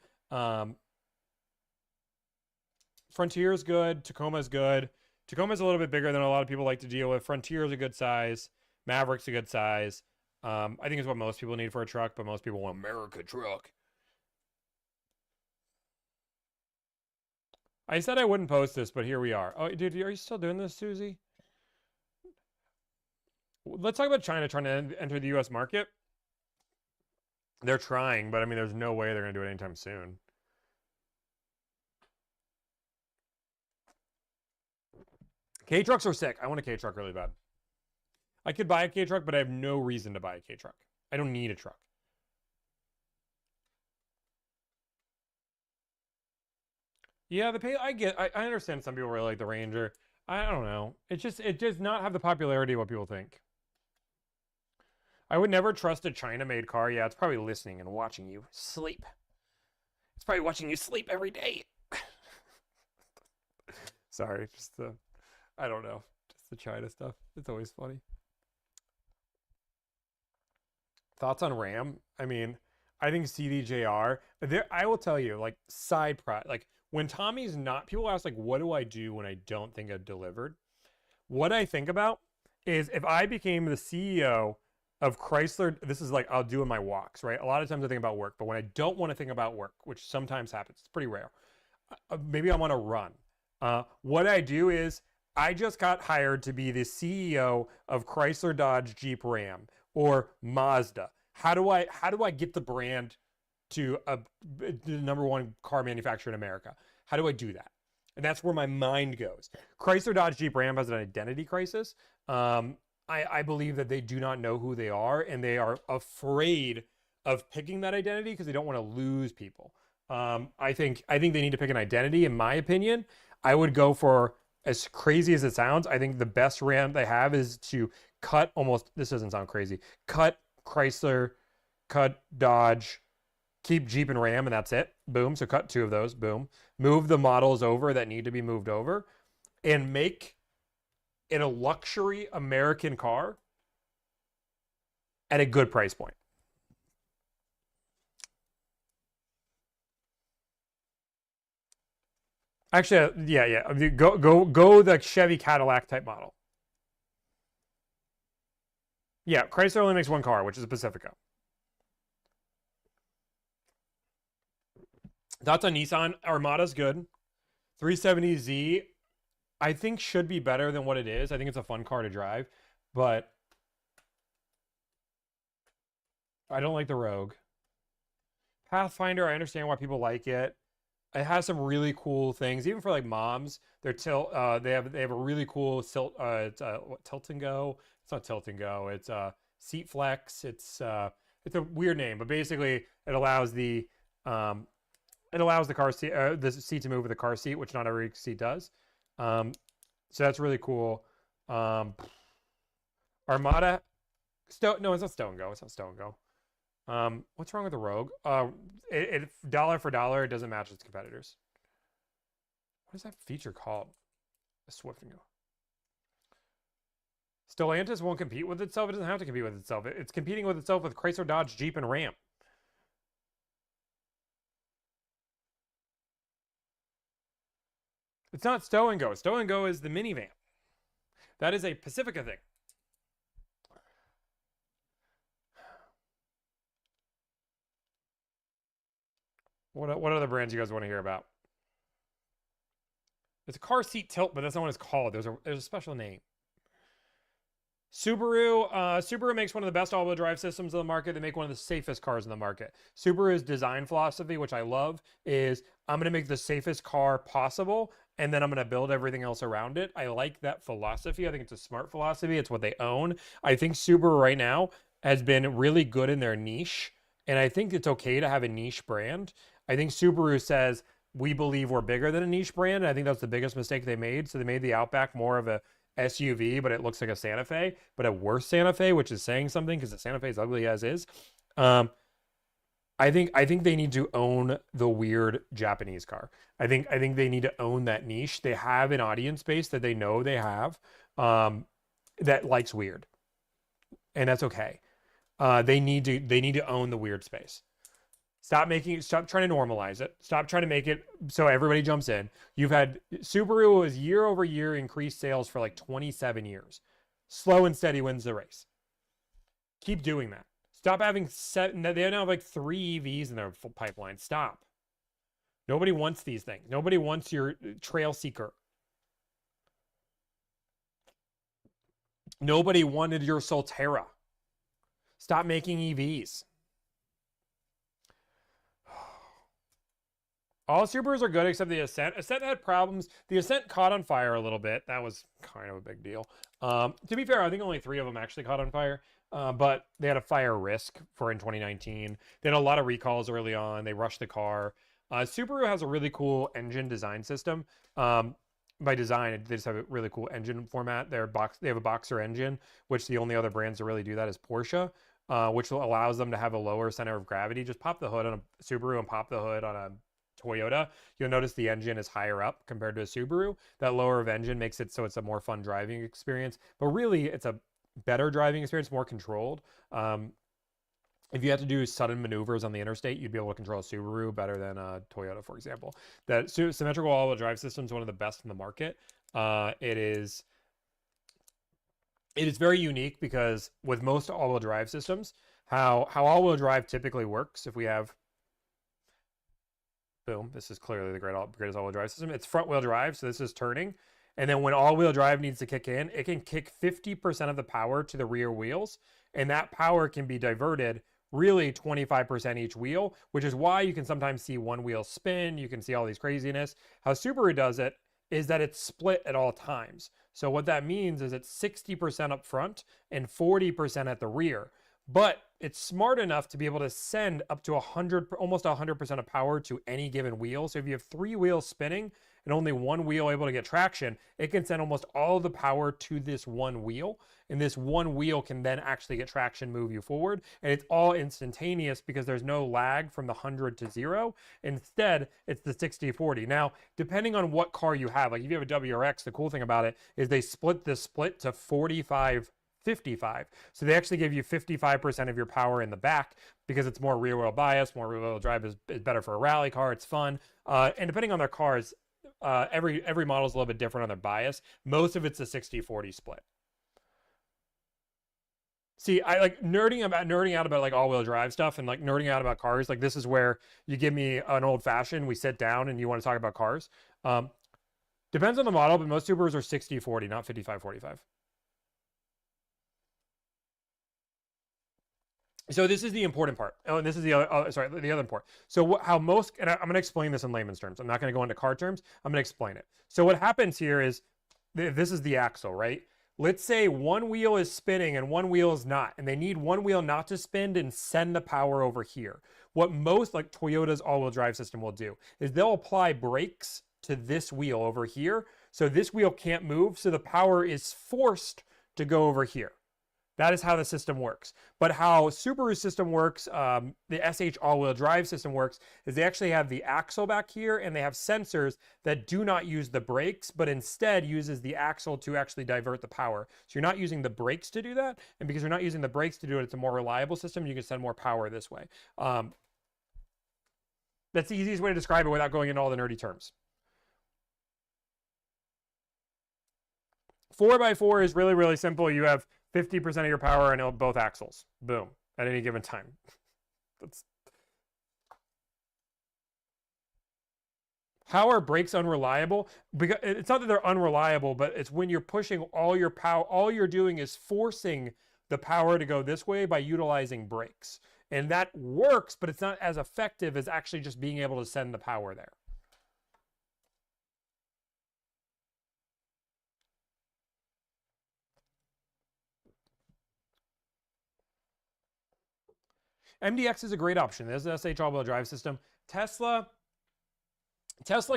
Frontier is good. Tacoma is good. Tacoma's a little bit bigger than a lot of people like to deal with. Frontier is a good size. Maverick's a good size. I think it's what most people need for a truck, but most people want America truck. I said I wouldn't post this, but here we are. Oh, dude, are you still doing this, Susie? Let's talk about China trying to enter the U.S. market. They're trying, but I mean, there's no way they're going to do it anytime soon. K-trucks are sick. I want a K-truck really bad. I could buy a K-truck, but I have no reason to buy a K-truck. I don't need a truck. Yeah, I understand some people really like the Ranger. I don't know. It does not have the popularity of what people think. I would never trust a China-made car. Yeah, it's probably listening and watching you sleep. It's probably watching you sleep every day. Sorry, just the, I don't know. Just the China stuff. It's always funny. Thoughts on Ram? I mean, I think CDJR. I will tell you, like like when Tommy's not. People ask like, what do I do when I don't think I've delivered? What I think about is if I became the CEO of Chrysler. This is like I'll do in my walks, right? A lot of times I think about work, but when I don't want to think about work, which sometimes happens, it's pretty rare. Maybe I'm on a run. What I do is I just got hired to be the CEO of Chrysler, Dodge, Jeep, Ram, or Mazda. How do I get the brand to the #1 car manufacturer in America? How do I do that? And that's where my mind goes. Chrysler, Dodge, Jeep, Ram has an identity crisis. I believe that they do not know who they are, and they are afraid of picking that identity because they don't want to lose people. I think they need to pick an identity. In my opinion, I would go for, as crazy as it sounds, I think the best Ram they have is to cut almost. This doesn't sound crazy. Cut Chrysler, cut Dodge, keep Jeep and Ram, and that's it. Boom. So cut 2 of those. Boom. Move the models over that need to be moved over, and make it a luxury American car at a good price point. Actually, yeah. Go the Chevy Cadillac type model. Yeah, Chrysler only makes one car, which is a Pacifica. Thoughts on Nissan? Armada's good. 370Z, I think should be better than what it is. I think it's a fun car to drive, but I don't like the Rogue. Pathfinder, I understand why people like it. It has some really cool things, even for like moms. They're they have a really cool tilt and go. It's not tilt and go. It's seat flex. It's a weird name, but basically um it allows the seat to move with the car seat, which not every seat does. Um, so that's really cool. Um, Armada, no, it's not Stow and Go. It's not Stow and Go. What's wrong with the Rogue? Dollar for dollar, it doesn't match its competitors. What is that feature called? A Swift and Go. Stellantis won't compete with itself. It doesn't have to compete with itself. It's competing with itself with Chrysler, Dodge, Jeep, and Ram. It's not Stow and Go. Stow and Go is the minivan. That is a Pacifica thing. What other brands you guys want to hear about? It's a car seat tilt, but that's not what it's called. There's a special name. Subaru makes one of the best all-wheel drive systems on the market. They make one of the safest cars in the market. Subaru's design philosophy, which I love, is I'm going to make the safest car possible, and then I'm going to build everything else around it. I like that philosophy. I think it's a smart philosophy. It's what they own. I think Subaru right now has been really good in their niche, and I think it's okay to have a niche brand. I think Subaru says, we believe we're bigger than a niche brand, and I think that's the biggest mistake they made. So they made the Outback more of a SUV, but it looks like a Santa Fe, but a worse Santa Fe, which is saying something because the Santa Fe is ugly as is. I think they need to own the weird Japanese car. I think they need to own that niche. They have an audience base that they know they have that likes weird, and that's okay. They need to own the weird space. Stop trying to normalize it. Stop trying to make it so everybody jumps in. You've had Subaru has year over year increased sales for like 27 years. Slow and steady wins the race. Keep doing that. Stop having they now have like 3 EVs in their pipeline. Stop. Nobody wants these things. Nobody wants your trail seeker. Nobody wanted your Solterra. Stop making EVs. All Subarus are good except the Ascent. Ascent had problems. The Ascent caught on fire a little bit. That was kind of a big deal. To be fair, I think only 3 of them actually caught on fire. But they had a fire risk in 2019. They had a lot of recalls early on. They rushed the car. Subaru has a really cool engine design system. By design, they just have a really cool engine format. They have a boxer engine, which the only other brands to really do that is Porsche, which allows them to have a lower center of gravity. Just pop the hood on a Subaru and pop the hood on a Toyota, you'll notice the engine is higher up compared to a Subaru. That lower of engine makes it so it's a more fun driving experience, but really it's a better driving experience, more controlled. If you had to do sudden maneuvers on the interstate, you'd be able to control a Subaru better than a Toyota, for example. That symmetrical all-wheel drive system is one of the best in the market. It is very unique because with most all-wheel drive systems, how all-wheel drive typically works, if we have boom, this is clearly the greatest all-wheel drive system. It's front-wheel drive, so this is turning. And then when all-wheel drive needs to kick in, it can kick 50% of the power to the rear wheels, and that power can be diverted really 25% each wheel, which is why you can sometimes see one wheel spin. You can see all these craziness. How Subaru does it is that it's split at all times. So what that means is it's 60% up front and 40% at the rear. But it's smart enough to be able to send up to almost 100% of power to any given wheel. So if you have 3 wheels spinning and only 1 wheel able to get traction, it can send almost all of the power to this one wheel. And this one wheel can then actually get traction, move you forward. And it's all instantaneous because there's no lag from the 100 to 0. Instead, it's the 60-40. Now, depending on what car you have, like if you have a WRX, the cool thing about it is they split this split to 45-55. So they actually give you 55% of your power in the back because it's more rear wheel bias. More rear wheel drive is better for a rally car. It's fun. And depending on their cars, every model is a little bit different on their bias. Most of it's a 60-40 split. See, I like nerding out about like all-wheel drive stuff and like nerding out about cars. Like this is where you give me an old-fashioned, we sit down and you want to talk about cars. Depends on the model, but most Subarus are 60-40, not 55-45. So this is the important part. Oh, and this is the other, the other part. So how most, and I'm going to explain this in layman's terms. I'm not going to go into car terms. I'm going to explain it. So what happens here is, this is the axle, right? Let's say one wheel is spinning and one wheel is not, and they need one wheel not to spin and send the power over here. What most, like Toyota's all-wheel drive system will do is they'll apply brakes to this wheel over here. So this wheel can't move, so the power is forced to go over here. That is how the system works. But how Subaru's system works, the SH all-wheel drive system works, is they actually have the axle back here, and they have sensors that do not use the brakes, but instead uses the axle to actually divert the power. So you're not using the brakes to do that, and because you're not using the brakes to do it, it's a more reliable system. You can send more power this way. That's the easiest way to describe it without going into all the nerdy terms. 4x4 is really, really simple. You have 50% of your power in both axles. Boom. At any given time. That's... How are brakes unreliable? Because it's not that they're unreliable, but it's when you're pushing all your power, all you're doing is forcing the power to go this way by utilizing brakes. And that works, but it's not as effective as actually just being able to send the power there. MDX is a great option. There's an SH all-wheel drive system. Tesla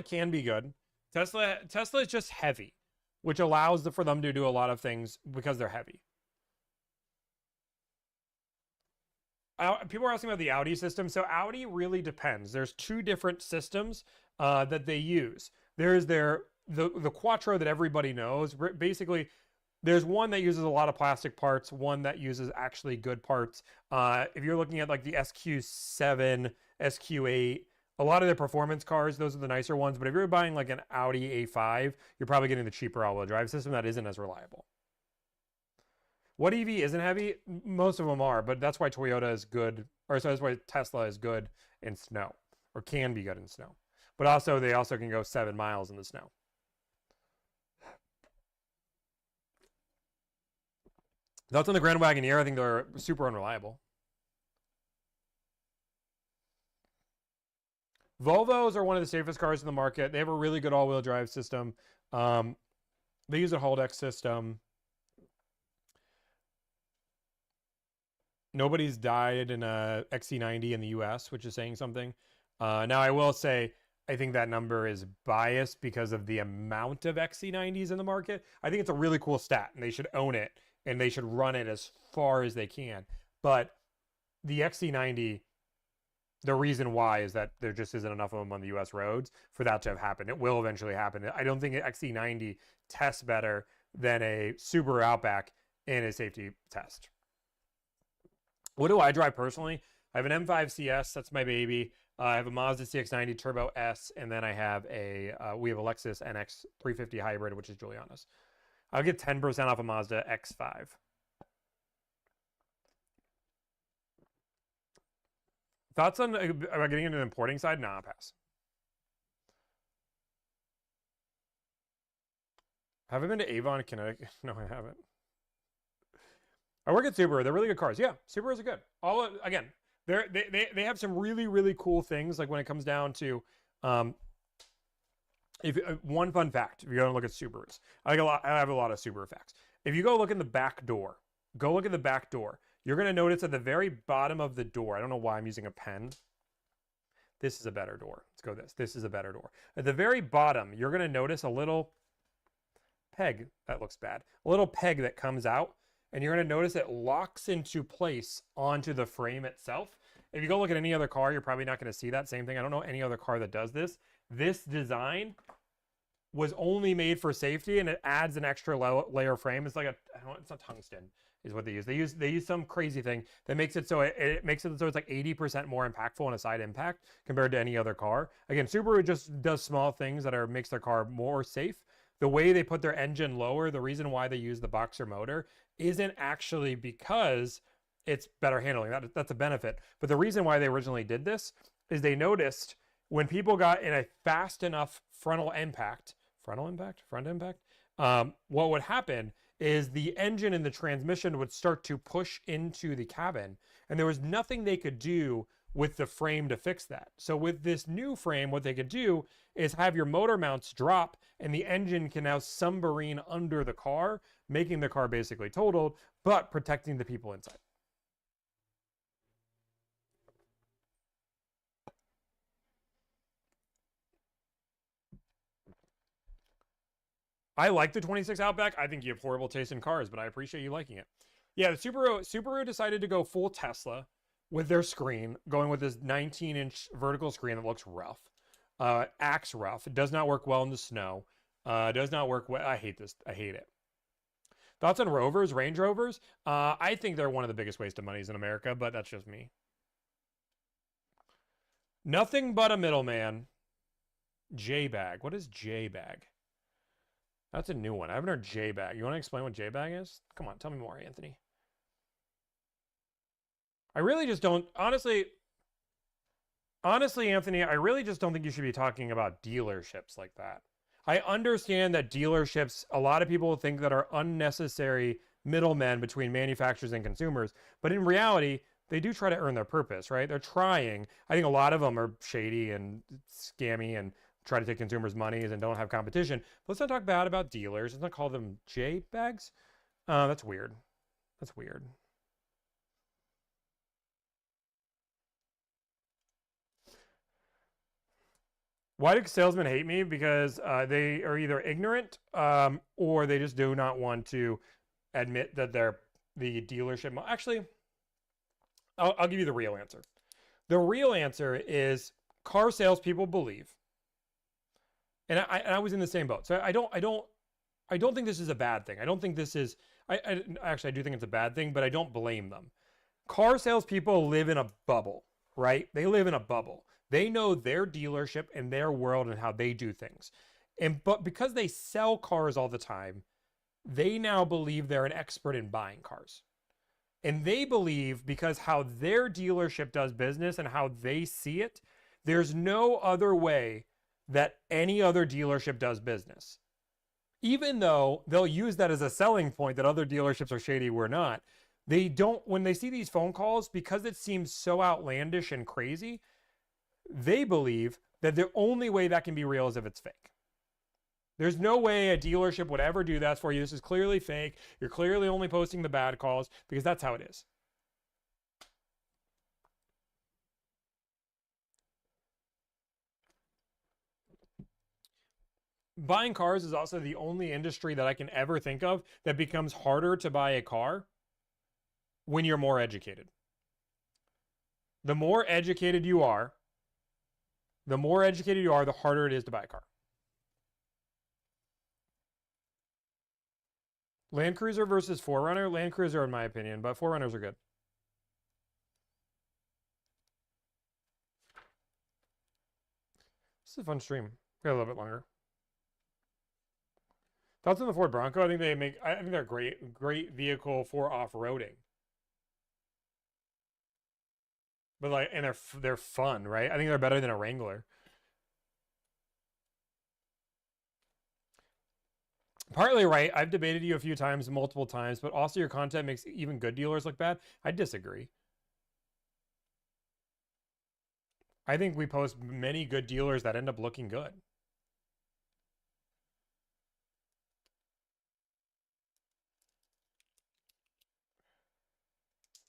can be good. Tesla is just heavy, which allows for them to do a lot of things because they're heavy. People are asking about the Audi system. So Audi really depends. There's two different systems that they use. There's the Quattro that everybody knows. Basically, there's one that uses a lot of plastic parts, one that uses actually good parts. If you're looking at like the SQ7, SQ8, a lot of the performance cars, those are the nicer ones. But if you're buying like an Audi A5, you're probably getting the cheaper all-wheel drive system that isn't as reliable. What EV isn't heavy? Most of them are, but that's why Toyota is good, or so that's why Tesla is good in snow, or can be good in snow. But also, they also can go 7 miles in the snow. Thoughts on the Grand Wagoneer? I think they're super unreliable. Volvos are one of the safest cars in the market. They have a really good all-wheel drive system. They use a Haldex system. Nobody's died in a XC90 in the US, which is saying something. Now, I will say, I think that number is biased because of the amount of XC90s in the market. I think it's a really cool stat, and they should own it, and they should run it as far as they can. But the XC90, the reason why is that there just isn't enough of them on the US roads for that to have happened. It will eventually happen. I don't think an XC90 tests better than a Subaru Outback in a safety test. What do I drive personally? I have an M5 CS, that's my baby. I have a Mazda CX-90 Turbo S, and then I have we have a Lexus NX 350 Hybrid, which is Juliana's. I'll get 10% off a Mazda X5. Thoughts on about getting into the importing side? Nah, pass. Have I been to Avon, Connecticut? No, I haven't. I work at Subaru. They're really good cars. Yeah, Subarus are good. Again, they have some really, really cool things. Like when it comes down to, one fun fact, if you go and look at Subarus, I have a lot of Subaru facts. If you go look in the back door, you're going to notice at the very bottom of the door, I don't know why I'm using a pen. This is a better door. Let's go this. This is a better door. At the very bottom, you're going to notice a little peg. That looks bad. A little peg that comes out. And you're going to notice it locks into place onto the frame itself. If you go look at any other car, you're probably not going to see that same thing. I don't know any other car that does this. This design was only made for safety, and it adds an extra layer frame. It's like it's not tungsten, is what they use. They use some crazy thing that makes it so it makes it so it's like 80% more impactful on a side impact compared to any other car. Again, Subaru just does small things that makes their car more safe. The way they put their engine lower, the reason why they use the boxer motor isn't actually because it's better handling. That's a benefit. But the reason why they originally did this is they noticed when people got in a fast enough front impact, what would happen is the engine and the transmission would start to push into the cabin, And there was nothing they could do with the frame to fix that. So with this new frame, what they could do is have your motor mounts drop and the engine can now submarine under the car, making the car basically totaled, but protecting the people inside. I like the 26 Outback. I think you have horrible taste in cars, but I appreciate you liking it. Yeah, the Subaru decided to go full Tesla with their screen, going with this 19-inch vertical screen that looks rough. Acts rough. It does not work well in the snow. Does not work well. I hate this. I hate it. Thoughts on Rovers, Range Rovers? I think they're one of the biggest waste of monies in America, but that's just me. Nothing but a middleman. J-Bag. What is J-Bag? That's a new one. I haven't heard J-Bag. You want to explain what J-Bag is? Come on, tell me more, Anthony. I really just don't... Honestly, Anthony, I really just don't think you should be talking about dealerships like that. I understand that dealerships, a lot of people think that are unnecessary middlemen between manufacturers and consumers. But in reality, they do try to earn their purpose, right? They're trying. I think a lot of them are shady and scammy and try to take consumers' monies and don't have competition. But let's not talk bad about dealers. Let's not call them J-Bags. That's weird. That's weird. Why do salesmen hate me? Because they are either ignorant or they just do not want to admit that they're the dealership. Actually, I'll give you the real answer. The real answer is car salespeople believe, and I was in the same boat. So I don't think this is a bad thing. I don't think this is. Actually, I do think it's a bad thing, but I don't blame them. Car salespeople live in a bubble, right? They live in a bubble. They know their dealership and their world and how they do things. But because they sell cars all the time, they now believe they're an expert in buying cars. And they believe because how their dealership does business and how they see it, there's no other way that any other dealership does business. Even though they'll use that as a selling point that other dealerships are shady, we're not. They don't, when they see these phone calls, because it seems so outlandish and crazy, they believe that the only way that can be real is if it's fake. There's no way a dealership would ever do that for you. This is clearly fake. You're clearly only posting the bad calls because that's how it is. Buying cars is also the only industry that I can ever think of that becomes harder to buy a car when you're more educated. The more educated you are, the harder it is to buy a car. Land Cruiser versus 4Runner? Land Cruiser in my opinion, but 4Runners are good. This is a fun stream. Got a little bit longer. Thoughts on the Ford Bronco? I think they're a great vehicle for off-roading. But like, and they're fun, right? I think they're better than a Wrangler. Partly right. I've debated you a few times, multiple times, but also your content makes even good dealers look bad. I disagree. I think we post many good dealers that end up looking good.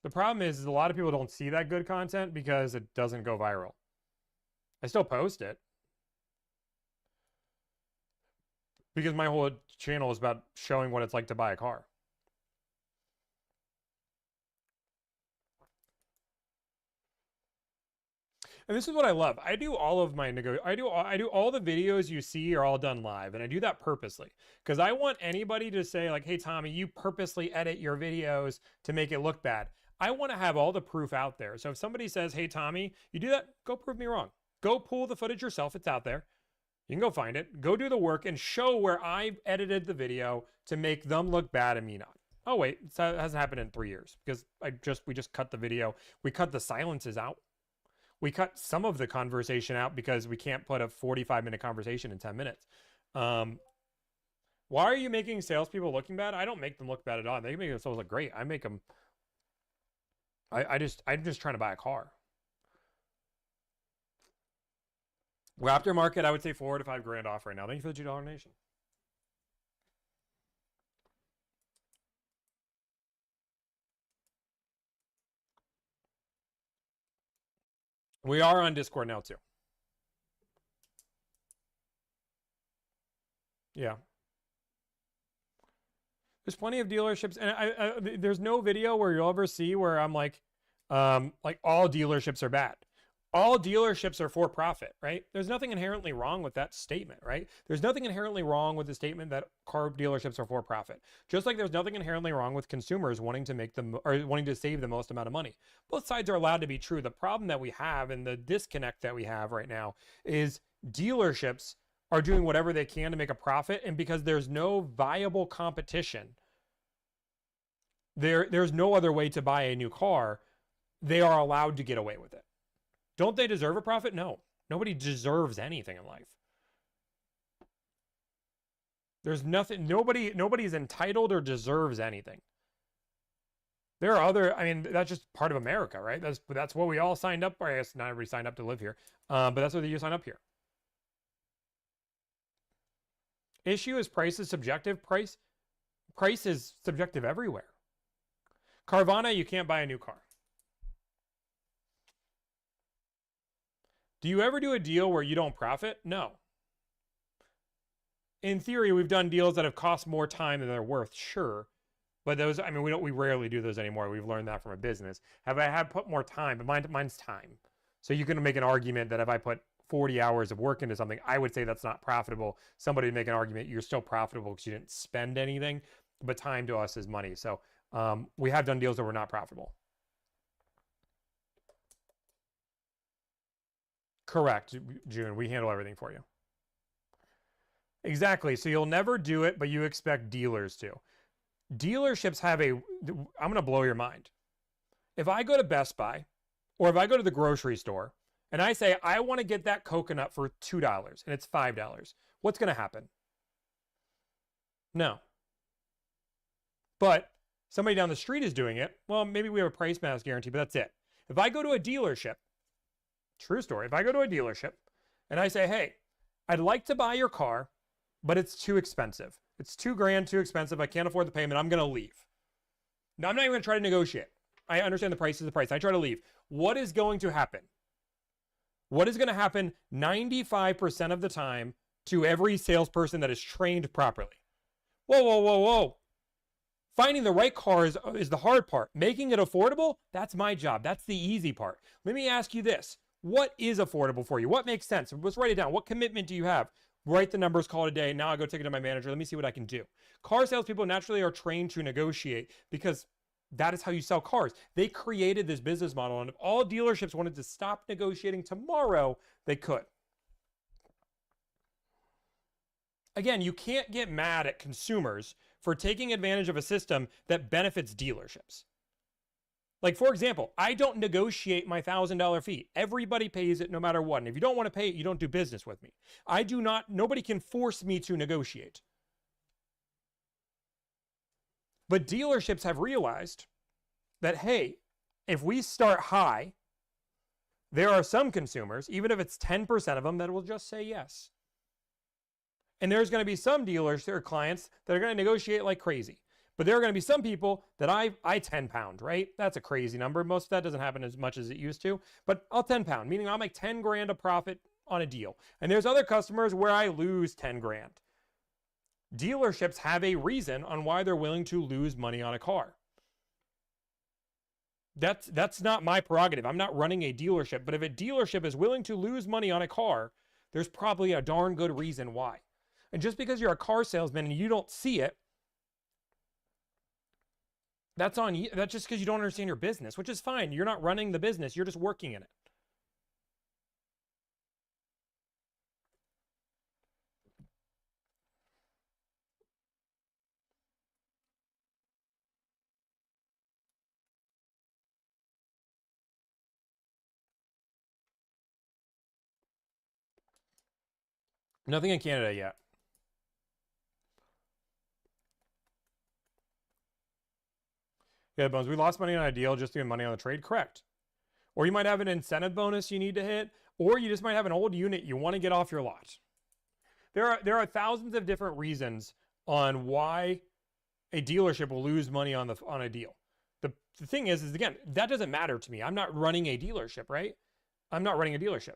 The problem is a lot of people don't see that good content because it doesn't go viral. I still post it. Because my whole channel is about showing what it's like to buy a car. And this is what I love. I do all of my I do all the videos you see are all done live, and I do that purposely because I want anybody to say like, "Hey Tommy, you purposely edit your videos to make it look bad." I want to have all the proof out there. So if somebody says, "Hey Tommy, you do that," go prove me wrong. Go pull the footage yourself. It's out there. You can go find it. Go do the work and show where I edited the video to make them look bad and me not. Oh wait, it hasn't happened in 3 years because we just cut the video. We cut the silences out. We cut some of the conversation out because we can't put a 45-minute conversation in 10 minutes. Why are you making salespeople looking bad? I don't make them look bad at all. They make themselves look great. I make them. I'm just trying to buy a car. Raptor market, I would say $4 to $5 off right now. Thank you for the $2 donation. We are on Discord now too. Yeah. There's plenty of dealerships, and there's no video where you'll ever see where I'm like all dealerships are bad. All dealerships are for profit, right? There's nothing inherently wrong with that statement, right? There's nothing inherently wrong with the statement that car dealerships are for profit. Just like there's nothing inherently wrong with consumers wanting to make them or wanting to save the most amount of money. Both sides are allowed to be true. The problem that we have and the disconnect that we have right now is dealerships are doing whatever they can to make a profit, and because there's no viable competition, there's no other way to buy a new car, they are allowed to get away with it. Don't they deserve a profit? No. Nobody deserves anything in life. There's nothing, nobody's entitled or deserves anything. There are other, I mean, that's just part of America, right? That's what we all signed up for. I guess not everybody signed up to live here, but that's what you sign up here. Issue is price is subjective. Price is subjective everywhere. Carvana, you can't buy a new car. Do you ever do a deal where you don't profit? No. In theory, we've done deals that have cost more time than they're worth, sure. But those, I mean, we rarely do those anymore. We've learned that from a business. Have I had put more time? But mine's time. So you can make an argument that if I put 40 hours of work into something, I would say that's not profitable. Somebody would make an argument you're still profitable because you didn't spend anything. But time to us is money. So we have done deals that were not profitable. Correct, June. We handle everything for you. Exactly. So you'll never do it, but you expect dealers to. Dealerships have I'm going to blow your mind. If I go to Best Buy or if I go to the grocery store and I say, I want to get that coconut for $2 and it's $5, what's going to happen? No. But somebody down the street is doing it. Well, maybe we have a price match guarantee, but that's it. If I go to a dealership, true story, if I go to a dealership and I say, hey, I'd like to buy your car, but it's too expensive. It's $2,000 too expensive. I can't afford the payment. I'm going to leave. Now, I'm not even going to try to negotiate. I understand the price is the price. I try to leave. What is going to happen? What is going to happen 95% of the time to every salesperson that is trained properly? Whoa, whoa, whoa, whoa. Finding the right car is the hard part. Making it affordable, that's my job. That's the easy part. Let me ask you this. What is affordable for you? What makes sense? Let's write it down. What commitment do you have? Write the numbers, call it a day. Now I go take it to my manager. Let me see what I can do. Car salespeople naturally are trained to negotiate because that is how you sell cars. They created this business model, and if all dealerships wanted to stop negotiating tomorrow, they could. Again, you can't get mad at consumers for taking advantage of a system that benefits dealerships. Like, for example, I don't negotiate my $1,000 fee. Everybody pays it no matter what. And if you don't want to pay it, you don't do business with me. Nobody can force me to negotiate. But dealerships have realized that, hey, if we start high, there are some consumers, even if it's 10% of them, that will just say yes. And there's going to be some dealers or clients that are going to negotiate like crazy. But there are going to be some people that I 10 pound, right? That's a crazy number. Most of that doesn't happen as much as it used to, but I'll 10 pound, meaning I'll make 10 grand a profit on a deal. And there's other customers where I lose 10 grand. Dealerships have a reason on why they're willing to lose money on a car. That's not my prerogative. I'm not running a dealership, but if a dealership is willing to lose money on a car, there's probably a darn good reason why. And just because you're a car salesman and you don't see it, that's on you. That's just because you don't understand your business, which is fine. You're not running the business. You're just working in it. Nothing in Canada yet. Yeah, Bones, we lost money on a deal just to get money on the trade. Correct. Or you might have an incentive bonus you need to hit, or you just might have an old unit you want to get off your lot. There are thousands of different reasons on why a dealership will lose money on a deal. The thing is again, that doesn't matter to me. I'm not running a dealership, right? I'm not running a dealership.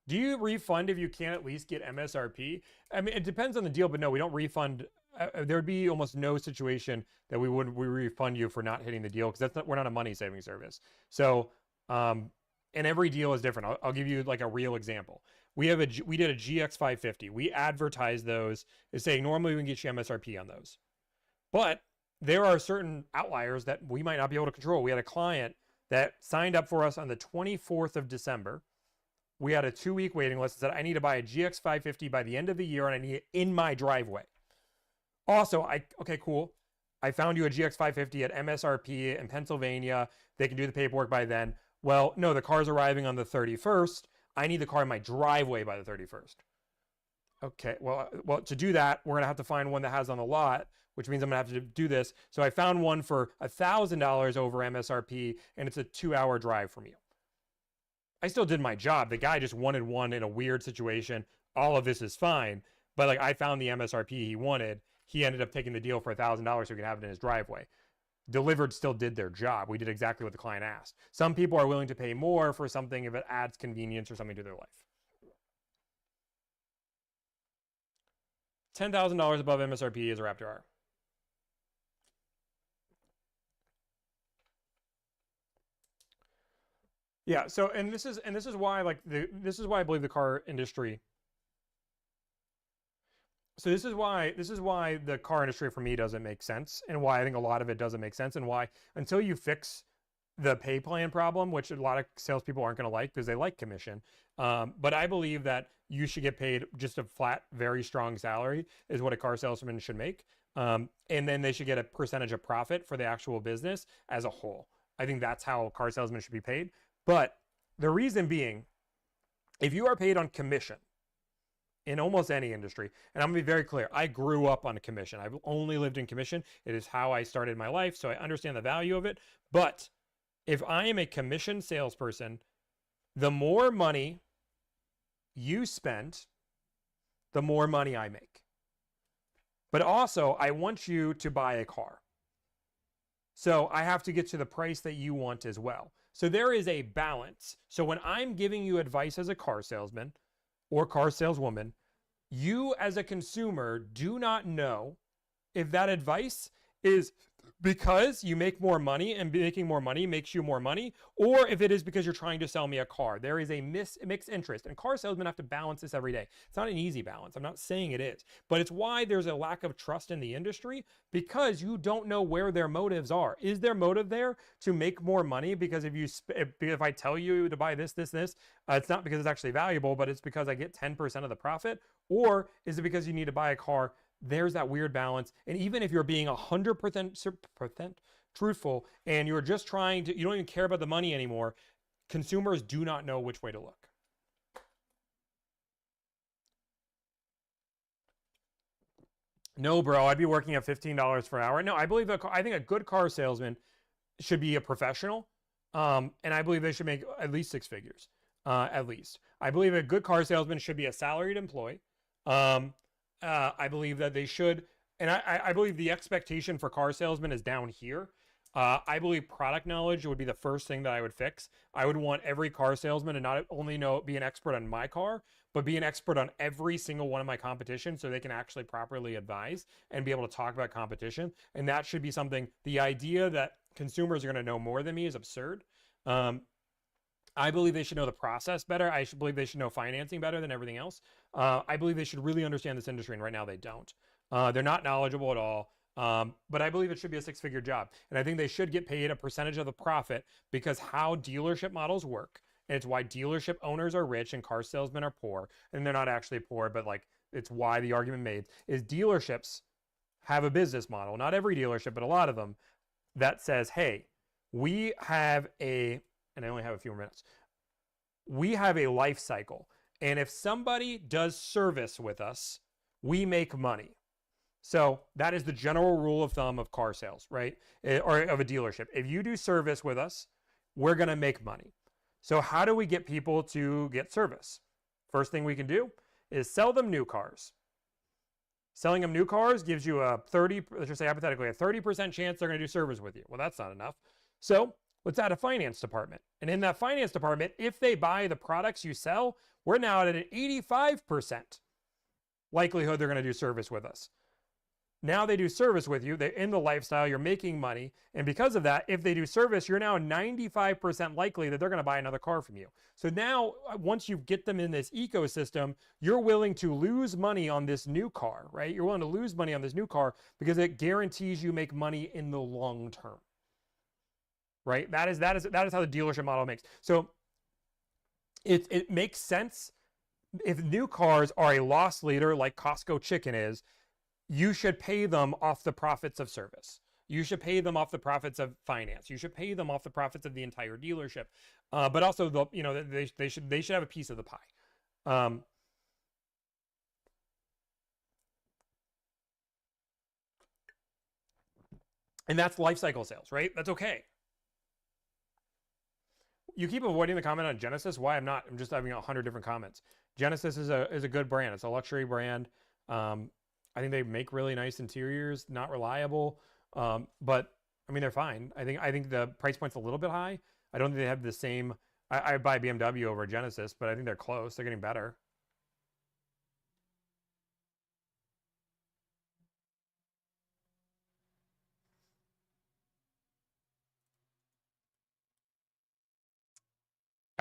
Do you refund if you can't at least get MSRP? I mean, it depends on the deal, but no, we don't refund. There would be almost no situation that we refund you for not hitting the deal, because we're not a money saving service. So, and every deal is different. I'll give you like a real example. We did a GX 550. We advertised those as saying normally we can get you MSRP on those, but there are certain outliers that we might not be able to control. We had a client that signed up for us on the 24th of December. We had a 2-week waiting list that said, I need to buy a GX 550 by the end of the year, and I need it in my driveway. Also, okay, cool. I found you a GX 550 at MSRP in Pennsylvania. They can do the paperwork by then. Well, no, the car's arriving on the 31st. I need the car in my driveway by the 31st. Okay, well, to do that, we're going to have to find one that has on the lot, which means I'm going to have to do this. So I found one for $1,000 over MSRP, and it's a 2-hour drive from you. I still did my job. The guy just wanted one in a weird situation. All of this is fine. But like, I found the MSRP he wanted. He ended up taking the deal for $1,000 so he could have it in his driveway. Delivered still did their job. We did exactly what the client asked. Some people are willing to pay more for something if it adds convenience or something to their life. $10,000 above MSRP is a Raptor R. Yeah, so and this is why this is why I believe the car industry. So this is why the car industry for me doesn't make sense, and why I think a lot of it doesn't make sense, and why until you fix the pay plan problem, which a lot of salespeople aren't going to like because they like commission. But I believe that you should get paid just a flat, very strong salary is what a car salesman should make. And then they should get a percentage of profit for the actual business as a whole. I think that's how car salesmen should be paid. But the reason being, if you are paid on commission in almost any industry, and I'm going to be very clear, I grew up on a commission. I've only lived in commission. It is how I started my life, so I understand the value of it. But if I am a commission salesperson, the more money you spend, the more money I make. But also, I want you to buy a car. So I have to get to the price that you want as well. So there is a balance. So when I'm giving you advice as a car salesman or car saleswoman, you as a consumer do not know if that advice is because you make more money and making more money makes you more money, or if it is because you're trying to sell me a car. There is a mixed interest, and car salesmen have to balance this every day. It's not an easy balance. I'm not saying it is, but it's why there's a lack of trust in the industry, because you don't know where their motives are. Is their motive there to make more money? Because if I tell you to buy this, it's not because it's actually valuable, but it's because I get 10% of the profit, or is it because you need to buy a car? There's that weird balance. And even if you're being 100% truthful and you're just trying to, you don't even care about the money anymore, consumers do not know which way to look. No, bro, I'd be working at $15 per hour. No, I think a good car salesman should be a professional. And I believe they should make at least 6 figures. At least. I believe a good car salesman should be a salaried employee. I believe that they should, and I believe the expectation for car salesmen is down here. I believe product knowledge would be the first thing that I would fix. I would want every car salesman to not only be an expert on my car, but be an expert on every single one of my competition, so they can actually properly advise and be able to talk about competition. And that should be something, the idea that consumers are going to know more than me is absurd. I believe they should know the process better. I believe they should know financing better than everything else. I believe they should really understand this industry, and right now they don't. They're not knowledgeable at all. But I believe it should be a 6-figure job. And I think they should get paid a percentage of the profit, because how dealership models work, and it's why dealership owners are rich and car salesmen are poor. And they're not actually poor, but like, it's why the argument made is dealerships have a business model, not every dealership, but a lot of them, that says, hey, we have and I only have a few more minutes. We have a life cycle. And if somebody does service with us, we make money. So that is the general rule of thumb of car sales, right? Or of a dealership. If you do service with us, we're going to make money. So how do we get people to get service? First thing we can do is sell them new cars. Selling them new cars gives you a 30, let's just say hypothetically, a 30% chance they're going to do service with you. Well, that's not enough. So let's add a finance department. And in that finance department, if they buy the products you sell, we're now at an 85% likelihood they're going to do service with us. Now they do service with you. They're in the lifestyle. You're making money. And because of that, if they do service, you're now 95% likely that they're going to buy another car from you. So now, once you get them in this ecosystem, you're willing to lose money on this new car, right? You're willing to lose money on this new car because it guarantees you make money in the long term, right? That is how the dealership model makes. So it makes sense. If new cars are a loss leader like Costco Chicken is, you should pay them off the profits of service. You should pay them off the profits of finance. You should pay them off the profits of the entire dealership. But also, they should have a piece of the pie. And that's life cycle sales, right? That's okay. You keep avoiding the comment on Genesis. Why? I'm not. I'm just having 100 different comments. Genesis is a good brand. It's a luxury brand. I think they make really nice interiors, not reliable, but I mean, they're fine. I think the price point's a little bit high. I don't think they have the same. I buy BMW over Genesis, but I think they're close. They're getting better.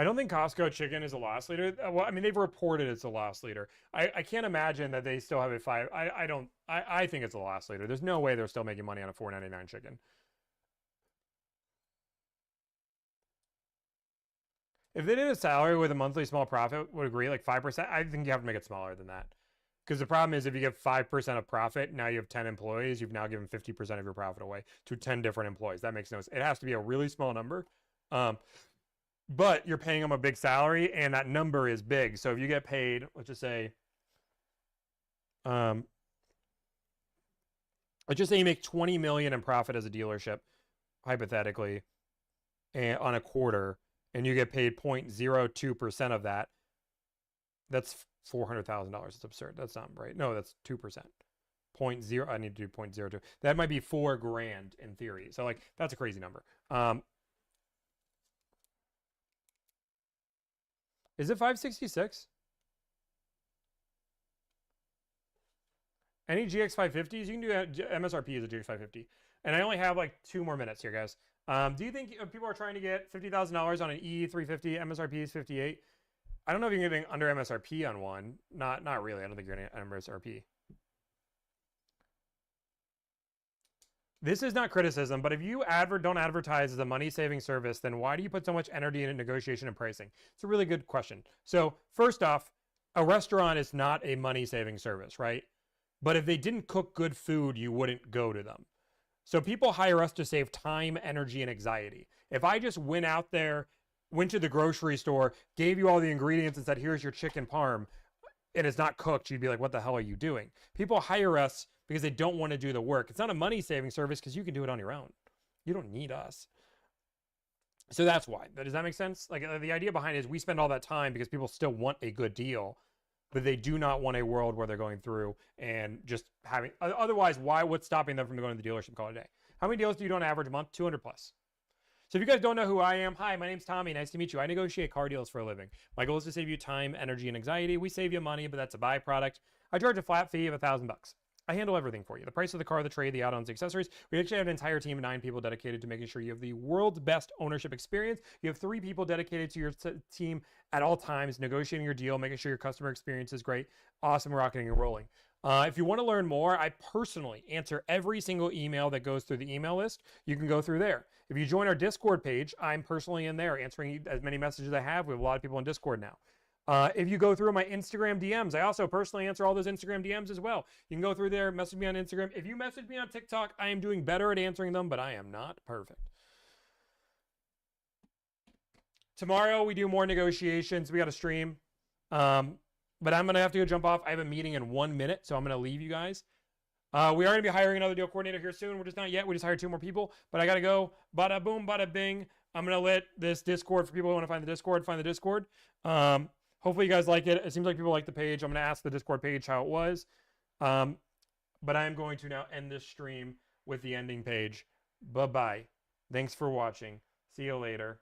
I don't think Costco Chicken is a loss leader. Well, I mean, they've reported it's a loss leader. I can't imagine that they still have a 5. I think it's a loss leader. There's no way they're still making money on a $4.99 chicken. If they did a salary with a monthly small profit, would agree, like 5%. I think you have to make it smaller than that. Because the problem is if you give 5% of profit, now you have 10 employees, you've now given 50% of your profit away to 10 different employees. That makes no sense. It has to be a really small number. But you're paying them a big salary, and that number is big. So if you get paid, let's just say you make 20 million in profit as a dealership, hypothetically, and on a quarter, and you get paid 0.02% of that. That's $400,000. It's absurd. That's not right. No, that's 2%. 0.0. I need to do 0.02. That might be $4,000 in theory. So like that's a crazy number. Is it 566? Any GX550s? You can do MSRP as a GX550. And I only have like 2 more minutes here, guys. Do you think people are trying to get $50,000 on an E350? MSRP is 58. I don't know if you're getting under MSRP on one. Not really. I don't think you're getting MSRP. This is not criticism, but if you don't advertise as a money-saving service, then why do you put so much energy into negotiation and pricing? It's a really good question. So first off, a restaurant is not a money-saving service, right? But if they didn't cook good food, you wouldn't go to them. So people hire us to save time, energy, and anxiety. If I just went out there, went to the grocery store, gave you all the ingredients and said, here's your chicken parm, and it's not cooked, you'd be like, what the hell are you doing? People hire us because they don't want to do the work. It's not a money-saving service because you can do it on your own. You don't need us. So that's why. Does that make sense? Like the idea behind it is we spend all that time because people still want a good deal, but they do not want a world where they're going through and just having. Otherwise, what's stopping them from going to the dealership call a day? How many deals do you do on average a month? 200 plus. So if you guys don't know who I am, hi, my name's Tommy. Nice to meet you. I negotiate car deals for a living. My goal is to save you time, energy, and anxiety. We save you money, but that's a byproduct. I charge a flat fee of $1,000. I handle everything for you. The price of the car, the trade, the add-ons, the accessories. We actually have an entire team of 9 people dedicated to making sure you have the world's best ownership experience. You have 3 people dedicated to your team at all times, negotiating your deal, making sure your customer experience is great. Awesome, rocking and rolling. If you want to learn more, I personally answer every single email that goes through the email list. You can go through there. If you join our Discord page, I'm personally in there answering as many messages as I have. We have a lot of people in Discord now. If you go through my Instagram DMs, I also personally answer all those Instagram DMs as well. You can go through there, message me on Instagram. If you message me on TikTok, I am doing better at answering them, but I am not perfect. Tomorrow we do more negotiations. We got a stream. But I'm going to have to go jump off. I have a meeting in 1 minute, so I'm going to leave you guys. We are going to be hiring another deal coordinator here soon. We're just not yet. We just hired 2 more people, but I got to go. Bada boom, bada bing. I'm going to let this Discord, for people who want to find the Discord. Hopefully you guys like it. It seems like people like the page. I'm going to ask the Discord page how it was. But I am going to now end this stream with the ending page. Bye-bye. Thanks for watching. See you later.